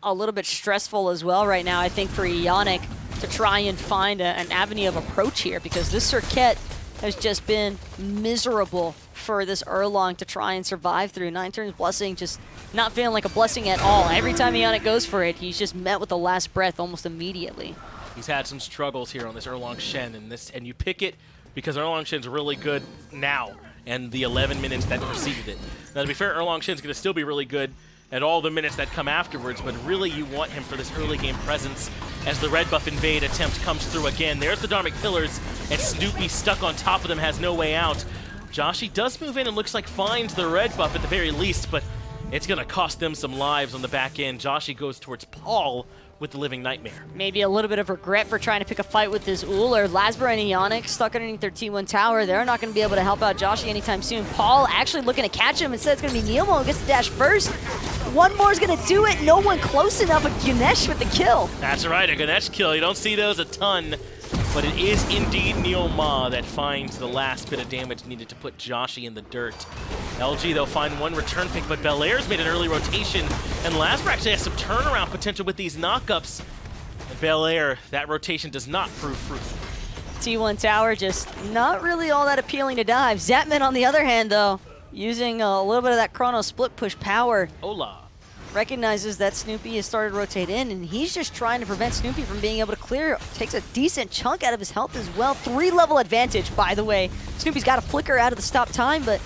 a little bit stressful as well right now, I think, for Eonic to try and find an avenue of approach here, because this Serqet has just been miserable for this Erlang to try and survive through. 9 turns Blessing just not feeling like a blessing at all. Every time Eonic goes for it, he's just met with the last breath almost immediately. He's had some struggles here on this Erlang Shen, and you pick it because Erlang Shen's really good now, and the 11 minutes that preceded it. Now, to be fair, Erlang Shen's going to still be really good at all the minutes that come afterwards, but really you want him for this early game presence as the red buff invade attempt comes through again. There's the Dharmic Pillars, and Snoopy stuck on top of them, has no way out. Joshy does move in and looks like finds the red buff at the very least, but it's going to cost them some lives on the back end. Joshy goes towards Paul with the Living Nightmare. Maybe a little bit of regret for trying to pick a fight with this Ullr. Lasbra and Eonic stuck underneath their T1 tower. They're not going to be able to help out Joshy anytime soon. Paul actually looking to catch him. Instead, it's going to be Neilmo who gets the dash first. One more is going to do it. No one close enough. A Ganesh with the kill. That's right, a Ganesh kill. You don't see those a ton, but it is indeed Neilma that finds the last bit of damage needed to put Joshy in the dirt. LG, they'll find one return pick, but Belair's made an early rotation, and Lasbra actually has some turnaround potential with these knockups. And Belair, that rotation does not prove fruitful. T1 tower just not really all that appealing to dive. Zapman, on the other hand, though, using a little bit of that Chrono split push power. Hola. Recognizes that Snoopy has started to rotate in, and he's just trying to prevent Snoopy from being able to clear. Takes a decent chunk out of his health as well. 3-level advantage, by the way. Snoopy's got a flicker out of the stop time, but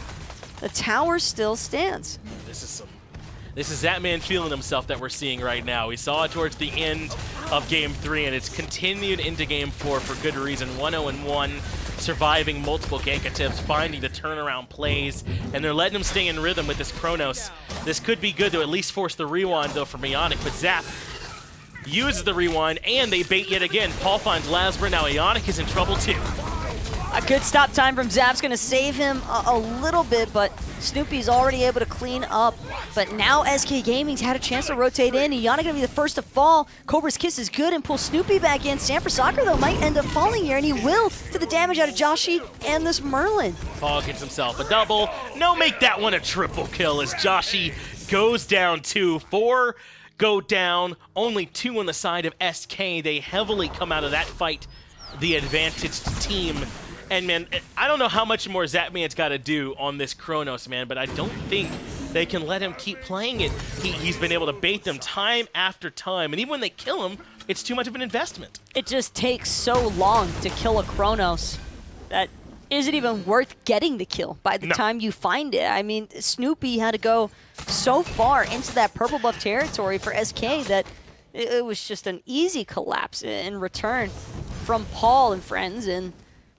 the tower still stands. This is Zatman feeling himself that we're seeing right now. We saw it towards the end of Game 3, and it's continued into Game 4 for good reason. 1-0-1, surviving multiple gank attempts, finding the turnaround plays, and they're letting him stay in rhythm with this Chronos. This could be good to at least force the rewind, though, from Eonic, but Zap uses the rewind, and they bait yet again. Paul finds Lasbra. Now Eonic is in trouble, too. A good stop time from Zap's going to save him a little bit, but Snoopy's already able to clean up. But now SK Gaming's had a chance to rotate in. Eonic going to be the first to fall. Cobra's Kiss is good and pulls Snoopy back in. Sanford Soccer, though, might end up falling here, and he will to the damage out of Joshy and this Merlin. Paul gets himself a double. No, make that one a triple kill as Joshy goes down 2. 4 go down, only 2 on the side of SK. They heavily come out of that fight, the advantaged team. And, man, I don't know how much more Zatman's got to do on this Chronos, man, but I don't think they can let him keep playing it. He's been able to bait them time after time, and even when they kill him, it's too much of an investment. It just takes so long to kill a Chronos that isn't even worth getting the kill by the time you find it. I mean, Snoopy had to go so far into that purple buff territory for SK that it was just an easy collapse in return from Paul and friends. And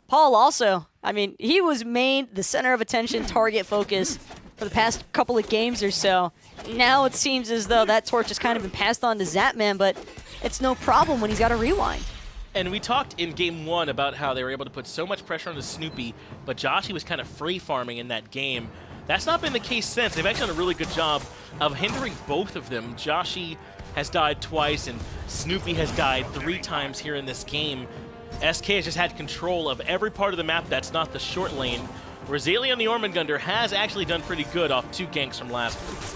Paul also, I mean, he was made the center of attention, target focus for the past couple of games or so. Now it seems as though that torch has kind of been passed on to Zatman, but it's no problem when he's got a rewind. And we talked in Game 1 about how they were able to put so much pressure on the Snoopy, but Joshy was kind of free farming in that game. That's not been the case since. They've actually done a really good job of hindering both of them. Joshy has died twice, and Snoopy has died 3 times here in this game. SK has just had control of every part of the map that's not the short lane, where Xaliea on the Ormungandr has actually done pretty good off 2 ganks from Lasbra.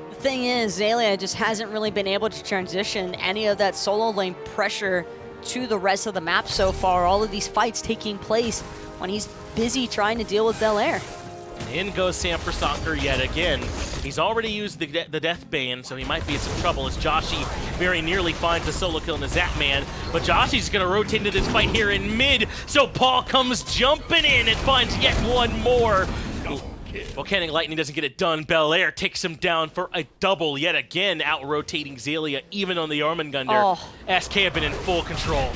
The thing is, Xaliea just hasn't really been able to transition any of that solo lane pressure to the rest of the map so far. All of these fights taking place when he's busy trying to deal with Belair. And in goes Sam for Soccer yet again. He's already used the Death Bane, so he might be in some trouble as Joshy very nearly finds a solo kill in the Zatman. But Joshy's going to rotate into this fight here in mid, so Paul comes jumping in and finds yet one more. Volcanic Lightning doesn't get it done. Belair takes him down for a double yet again, out-rotating Xaliea even on the Ormungandr. SK have been in full control.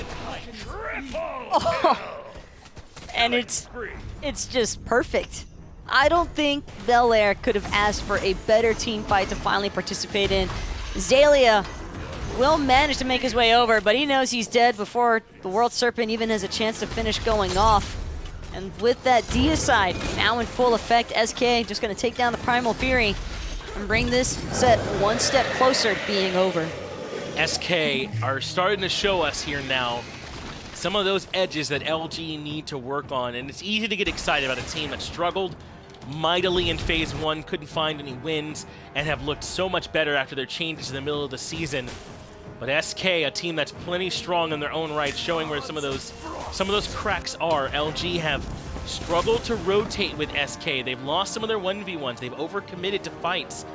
And it's just perfect. I don't think Belair could have asked for a better team fight to finally participate in. Xaliea will manage to make his way over, but he knows he's dead before the World Serpent even has a chance to finish going off. And with that deicide now in full effect, SK just going to take down the Primal Fury and bring this set one step closer to being over. SK are starting to show us here now some of those edges that LG need to work on, and it's easy to get excited about a team that struggled mightily in Phase 1, couldn't find any wins, and have looked so much better after their changes in the middle of the season. But SK, a team that's plenty strong in their own right, showing where some of those cracks are. LG have struggled to rotate with SK. They've lost some of their 1v1s. They've overcommitted to fights.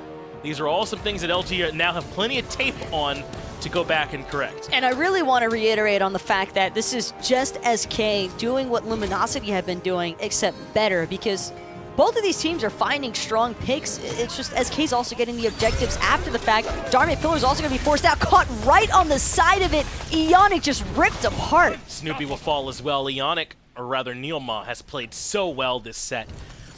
These are all some things that LG now have plenty of tape on to go back and correct. And I really want to reiterate on the fact that this is just SK doing what Luminosity have been doing, except better, because both of these teams are finding strong picks. It's just SK's also getting the objectives after the fact. Dharmic Pillar is also going to be forced out, caught right on the side of it. Eonic just ripped apart. Snoopy will fall as well. Eonic, or rather Neilma, has played so well this set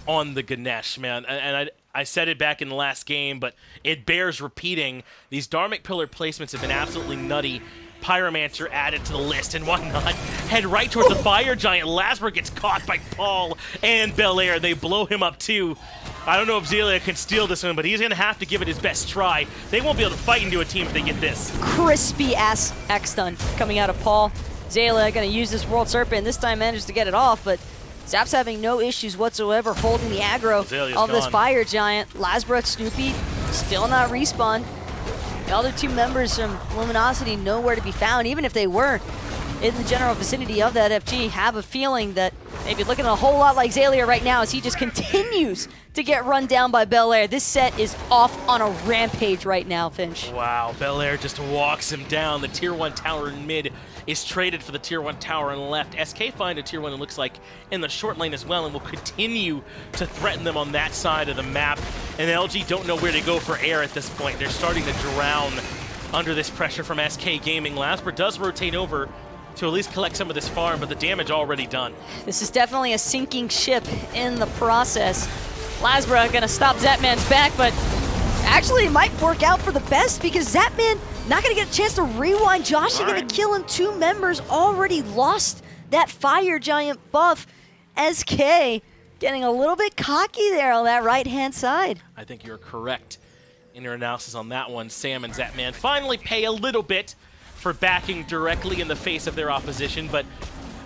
on the Ganesh, man. And I said it back in the last game, but it bears repeating. These Dharmic Pillar placements have been absolutely nutty. Pyromancer added to the list, and why not head right towards the Fire Giant. Lasbra gets caught by Paul and Belair. They blow him up too. I don't know if Xaliea can steal this one, but he's going to have to give it his best try. They won't be able to fight into a team if they get this. Crispy ass X-Stun coming out of Paul. Xaliea going to use this World Serpent. This time manages to get it off, but Zap's having no issues whatsoever holding the aggro of this Fire Giant. Lasbra, Snoopy, still not respawned. The other 2 members from Luminosity nowhere to be found. Even if they were, in the general vicinity of that FG have a feeling that maybe looking a whole lot like Xaliea right now as he just continues to get run down by Belair. This set is off on a rampage right now, Finch. Wow, Belair just walks him down. The tier 1 tower in mid is traded for the tier 1 tower on the left. SK find a tier 1, it looks like, in the short lane as well, and will continue to threaten them on that side of the map. And LG don't know where to go for air at this point. They're starting to drown under this pressure from SK Gaming. Lasbra does rotate over to at least collect some of this farm, but the damage already done. This is definitely a sinking ship in the process. Lasbra gonna stop Zapman's back, but actually it might work out for the best because Zapman not gonna get a chance to rewind. Joshy gonna kill him. 2 members already lost that fire giant buff. SK getting a little bit cocky there on that right-hand side. I think you're correct in your analysis on that one. Sam and Zapman finally pay a little bit for backing directly in the face of their opposition, but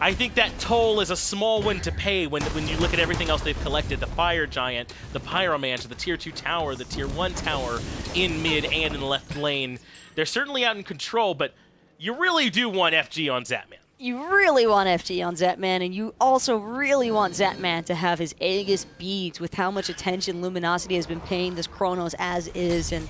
I think that toll is a small one to pay when you look at everything else they've collected. The Fire Giant, the Pyromancer, the Tier 2 tower, the Tier 1 tower in mid and in the left lane. They're certainly out in control, but you really do want FG on Zapman. You really want FG on Zapman, and you also really want Zapman to have his Aegis beads with how much attention Luminosity has been paying this Chronos as is, and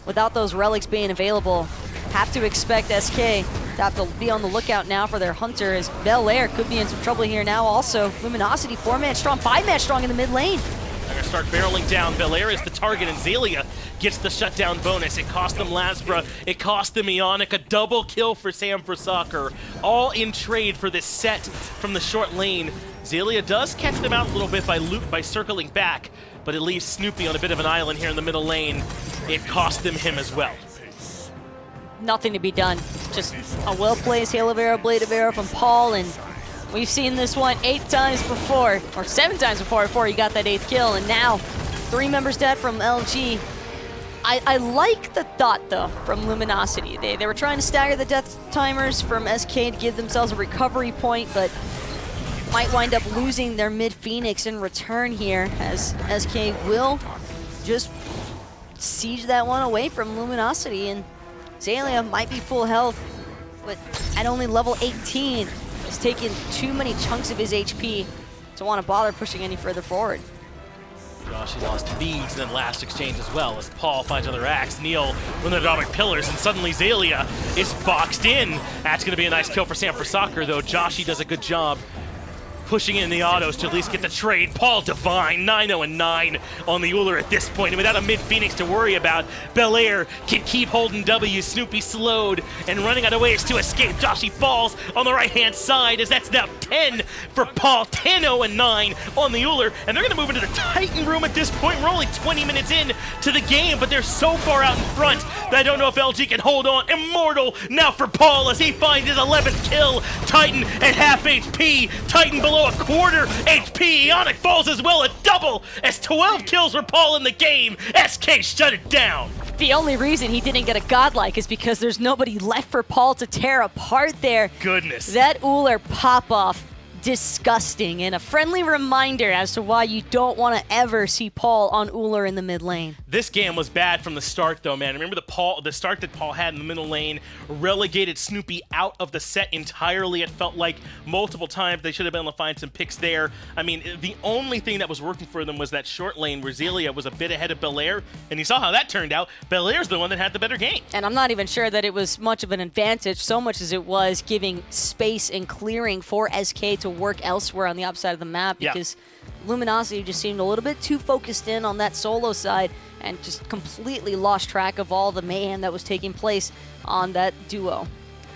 without those relics being available, have to expect SK to have to be on the lookout now for their hunter, as Belair could be in some trouble here now. Also, Luminosity 4-man strong, 5-man strong in the mid lane. They're gonna start barreling down. Belair is the target, and Xaliea gets the shutdown bonus. It cost them Lasbra, it cost them Eonic, a double kill for Sam for Soccer, all in trade for this set from the short lane. Xaliea does catch them out a little bit by circling back, but it leaves Snoopy on a bit of an island here in the middle lane. It cost them him as well. Nothing to be done. Just a well-placed Hail of Arrow, Blade of Arrow from Paul, and we've seen this one 8 times before, or 7 times before he got that 8th kill, and now 3 members dead from LG. I like the thought, though, from Luminosity. They were trying to stagger the death timers from SK to give themselves a recovery point, but might wind up losing their mid-Phoenix in return here, as SK will just siege that one away from Luminosity, and Xaliea might be full health, but at only level 18, he's taken too many chunks of his HP to want to bother pushing any further forward. Joshy lost beads in the last exchange as well, as Paul finds another axe. Neil with the Atomic Pillars, and suddenly Xaliea is boxed in. That's going to be a nice kill for Sam for Soccer, though. Joshy does a good job pushing in the autos to at least get the trade. Paul Divine, 9-0-9 on the Ullr at this point. And without a mid-Phoenix to worry about, Belair can keep holding W. Snoopy slowed and running out of ways to escape. Joshy falls on the right-hand side, as that's now 10 for Paul. 10-0-9 on the Ullr. And they're going to move into the Titan room at this point. We're only 20 minutes in to the game, but they're so far out in front that I don't know if LG can hold on. Immortal now for Paul as he finds his 11th kill. Titan at half HP. Titan below a quarter HP. Eonic falls as well, a double, as 12 kills for Paul in the game. SK shut it down. The only reason he didn't get a godlike is because there's nobody left for Paul to tear apart there. Goodness. That Ullr pop-off, disgusting, and a friendly reminder as to why you don't want to ever see Paul on Ullr in the mid lane. This game was bad from the start, though, man. Remember the start that Paul had in the middle lane relegated Snoopy out of the set entirely. It felt like multiple times they should have been able to find some picks there. I mean, the only thing that was working for them was that short lane where Xaliea was a bit ahead of Belair, and you saw how that turned out. Belair's the one that had the better game. And I'm not even sure that it was much of an advantage, so much as it was giving space and clearing for SK to work elsewhere on the opposite side of the map, because Luminosity just seemed a little bit too focused in on that solo side and just completely lost track of all the mayhem that was taking place on that duo.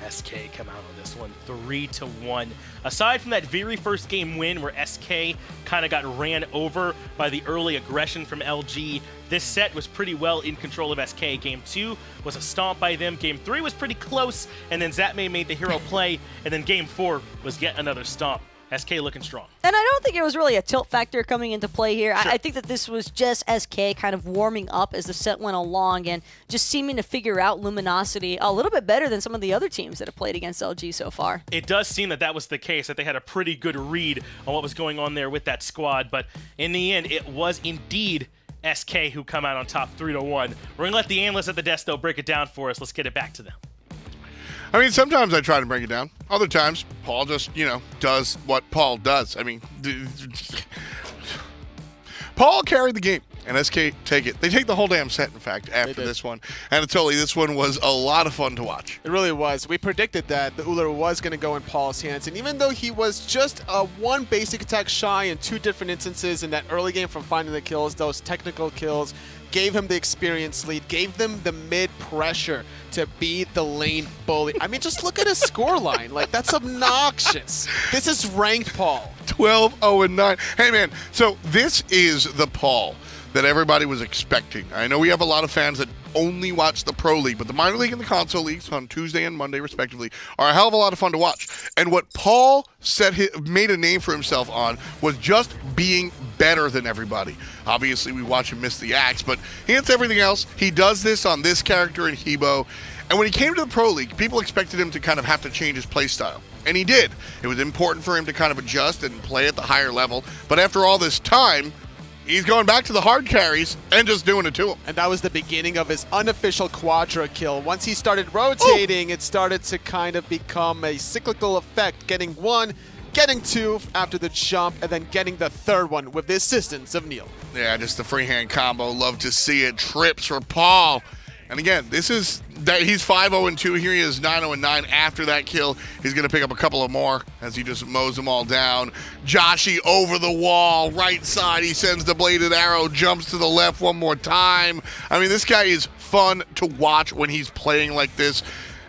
SK come out on this one 3-1. Aside from that very first game win where SK kind of got ran over by the early aggression from LG, this set was pretty well in control of SK. Game 2 was a stomp by them. Game 3 was pretty close, and then Zapman made the hero play, and then Game 4 was yet another stomp. SK looking strong. And I don't think it was really a tilt factor coming into play here. Sure. I think that this was just SK kind of warming up as the set went along and just seeming to figure out Luminosity a little bit better than some of the other teams that have played against LG so far. It does seem that that was the case, that they had a pretty good read on what was going on there with that squad, but in the end, it was indeed SK who come out on top 3-1. We're going to let the analysts at the desk, though, break it down for us. Let's get it back to them. I mean, sometimes I try to bring it down. Other times, Paul just, does what Paul does. I mean, Paul carried the game, and SK take it. They take the whole damn set, in fact, after this one. Anatoly, this one was a lot of fun to watch. It really was. We predicted that the Ullr was going to go in Paul's hands, and even though he was just one basic attack shy in 2 different instances in that early game from finding the kills, those technical kills, gave him the experience lead, gave them the mid pressure to be the lane bully. I mean, just look at his scoreline. Like, that's obnoxious. This is ranked Paul. 12-0-9. Hey, man, so this is the Paul that everybody was expecting. I know we have a lot of fans that only watch the Pro League, but the Minor League and the Console Leagues on Tuesday and Monday, respectively, are a hell of a lot of fun to watch. And what Paul made a name for himself on was just being better than everybody. Obviously, we watch him miss the axe, but he hits everything else. He does this on this character in Hebo. And when he came to the Pro League, people expected him to kind of have to change his play style. And he did. It was important for him to kind of adjust and play at the higher level. But after all this time, he's going back to the hard carries and just doing it to him. And that was the beginning of his unofficial quadra kill. Once he started rotating, it started to kind of become a cyclical effect, getting 1, getting 2 after the jump, and then getting the 3rd one with the assistance of Neil. Yeah, just the freehand combo. Love to see it. Trips for Paul. And again, this is that he's 5-0-2. Here he is 9-0-9 after that kill. He's going to pick up a couple of more as he just mows them all down. Joshy over the wall, right side. He sends the bladed arrow, jumps to the left one more time. I mean, this guy is fun to watch when he's playing like this.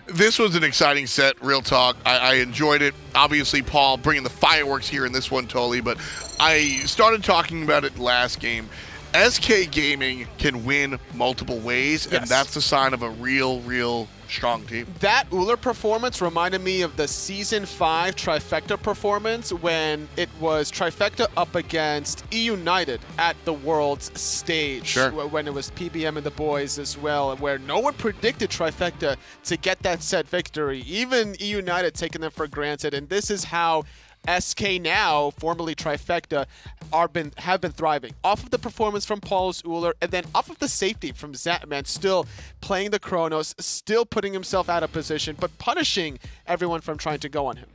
This was an exciting set, real talk. I enjoyed it. Obviously, Paul bringing the fireworks here in this one, totally. But I started talking about it last game. SK Gaming can win multiple ways, and that's the sign of a real strong team. That Ullr performance reminded me of the Season 5 Trifecta performance when it was Trifecta up against Eonic at the World's stage. Sure. When it was PBM and the boys as well, where no one predicted Trifecta to get that set victory. Even Eonic taking them for granted, and this is how SK now, formerly Trifecta, have been thriving. Off of the performance from Paul's Ullr, and then off of the safety from Zatman, still playing the Chronos, still putting himself out of position, but punishing everyone from trying to go on him.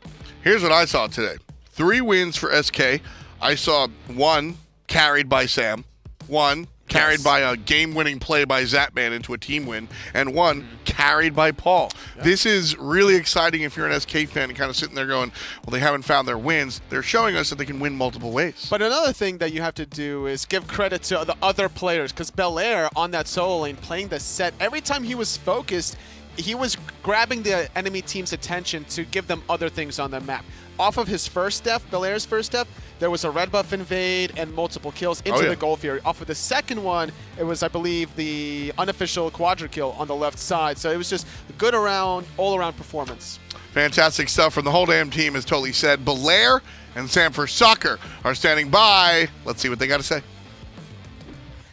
Here's what I saw today. 3 wins for SK. I saw 1 carried by Sam, 1 carried by a game-winning play by Zatman into a team win, and 1 carried by Paul. This is really exciting if you're an SK fan and kind of sitting there going, well, they haven't found their wins. They're showing us that they can win multiple ways. But another thing that you have to do is give credit to the other players, because Belair on that solo lane playing the set, every time he was focused, he was grabbing the enemy team's attention to give them other things on the map. Off of his first death, Belair's first death, there was a red buff invade and multiple kills into the Gold Fury. Off of the second one, it was, I believe, the unofficial quadra kill on the left side. So it was just a good all-around performance. Fantastic stuff from the whole damn team, as Toli said. Belair and Sanford Soccer are standing by. Let's see what they got to say.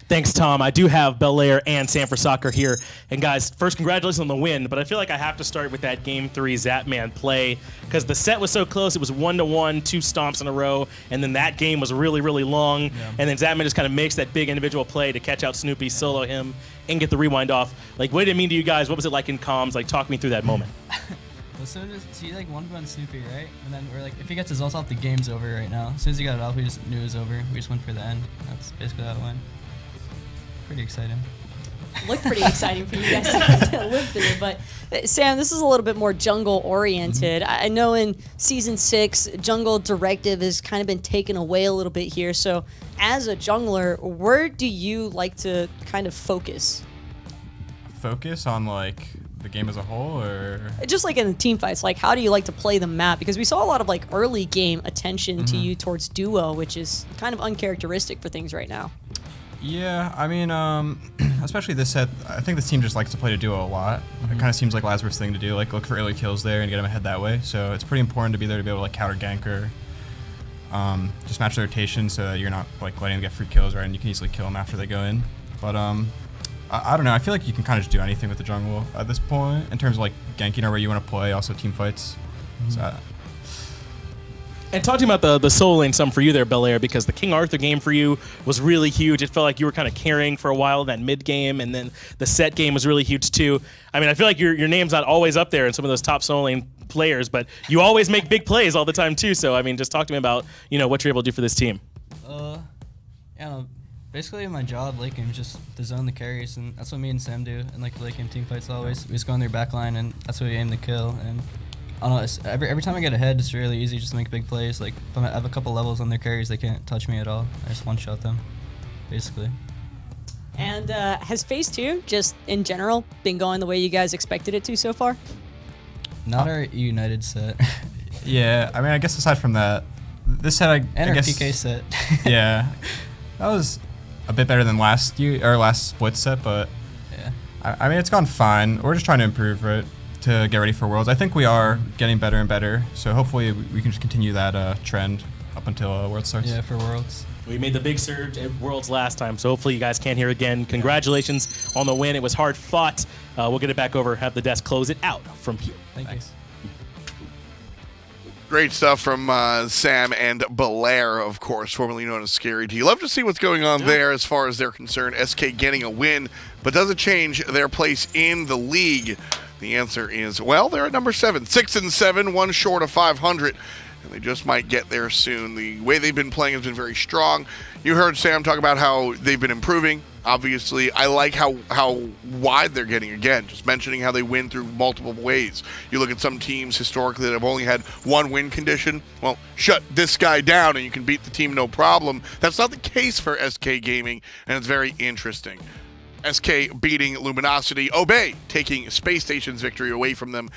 Thanks, Tom. I do have Belair and Sanford Soccer here. And guys, first, congratulations on the win, but I feel like I have to start with that Game 3 Zatman play because the set was so close. It was 1-1, 2 stomps in a row, and then that game was really long. Yeah. And then Zatman just kind of makes that big individual play to catch out Snoopy, solo him, and get the rewind off. Like, what did it mean to you guys? What was it like in comms? Like, talk me through that moment. Well, so you like one on Snoopy, right? And then we're like, if he gets his ult off, the game's over right now. As soon as he got it off, we just knew it was over. We just went for the end. That's basically how it went. Pretty exciting. Looked pretty exciting for you guys to live through. But Sam, this is a little bit more jungle oriented. I know in Season 6, jungle directive has kind of been taken away a little bit here. So as a jungler, where do you like to kind of focus? Focus on like the game as a whole, or just like in the team fights, like how do you like to play the map? Because we saw a lot of like early game attention to you towards duo, which is kind of uncharacteristic for things right now. Yeah, I mean, especially this set, I think this team just likes to play to duo a lot. It kind of seems like Lasbra's thing to do, like look for early kills there and get them ahead that way. So it's pretty important to be there to be able to like counter gank or just match the rotation so that you're not like letting them get free kills, right? And you can easily kill them after they go in. But I don't know. I feel like you can kind of just do anything with the jungle at this point in terms of like ganking or where you want to play, also team fights. So, And talking about the solo lane some for you there, Belair, because the King Arthur game for you was really huge. It felt like you were kind of carrying for a while in that mid game, and then the set game was really huge too. I mean, I feel like your name's not always up there in some of those top solo lane players, but you always make big plays all the time too. So I mean, just talk to me about what you're able to do for this team. Yeah, basically my job late game is just to zone the carries, and that's what me and Sam do in like late game team fights always. We just go on their back line, and that's what we aim to kill. And I don't know, every time I get ahead, it's really easy just to make big plays. Like if I have a couple levels on their carries, they can't touch me at all. I just one-shot them, basically. And has Phase 2, just in general, been going the way you guys expected it to so far? Not our United set. Yeah, I mean, I guess aside from that, this set, I our guess, PK set. Yeah, that was a bit better than last split set, but Yeah. I mean, it's gone fine. We're just trying to improve it to get ready for Worlds. I think we are getting better and better, so hopefully we can just continue that trend up until Worlds starts. Yeah, for Worlds. We made the big surge at Worlds last time, so hopefully you guys can hear again. Congratulations on the win. It was hard fought. We'll get it back over, have the desk close it out from here. Thank you. Great stuff from Sam and Belair, of course, formerly known as Scary D. Love to see what's going on there as far as they're concerned. SK getting a win, but does it change their place in the league? The answer is, well, they're at number 7. 6-7, one short of 500. And they just might get there soon. The way they've been playing has been very strong. You heard Sam talk about how they've been improving. Obviously, I like how wide they're getting again, just mentioning how they win through multiple ways. You look at some teams historically that have only had one win condition. Well, shut this guy down and you can beat the team no problem. That's not the case for SK Gaming, and it's very interesting. SK beating Luminosity, Obey taking Space Station's victory away from them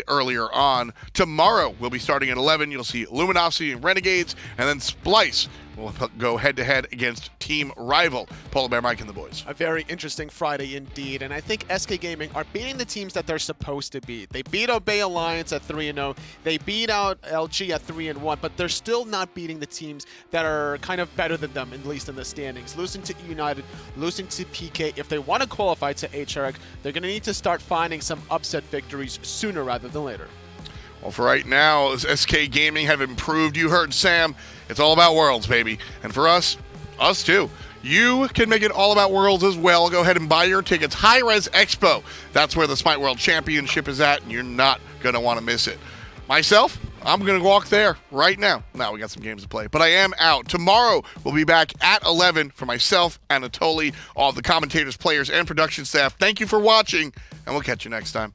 earlier on. Tomorrow we'll be starting at 11. You'll see Luminosity and Renegades, and then Splice will go head-to-head against Team Rival. Polar Bear Mike and the boys. A very interesting Friday indeed, and I think SK Gaming are beating the teams that they're supposed to beat. They beat Obey Alliance at 3-0. They beat out LG at 3-1, but they're still not beating the teams that are kind of better than them, at least in the standings. Losing to United, losing to PK. If they want to qualify to HRX, they're going to need to start finding some upset victories sooner rather than later. Well, for right now, as SK Gaming have improved, you heard Sam, it's all about Worlds, baby. And for us too. You can make it all about Worlds as well. Go ahead and buy your tickets. High Res Expo. That's where the SMITE World Championship is at, and you're not going to want to miss it. Myself, I'm going to walk there right now. Now we got some games to play, but I am out. Tomorrow, we'll be back at 11 for myself, Anatoly, all the commentators, players, and production staff. Thank you for watching, and we'll catch you next time.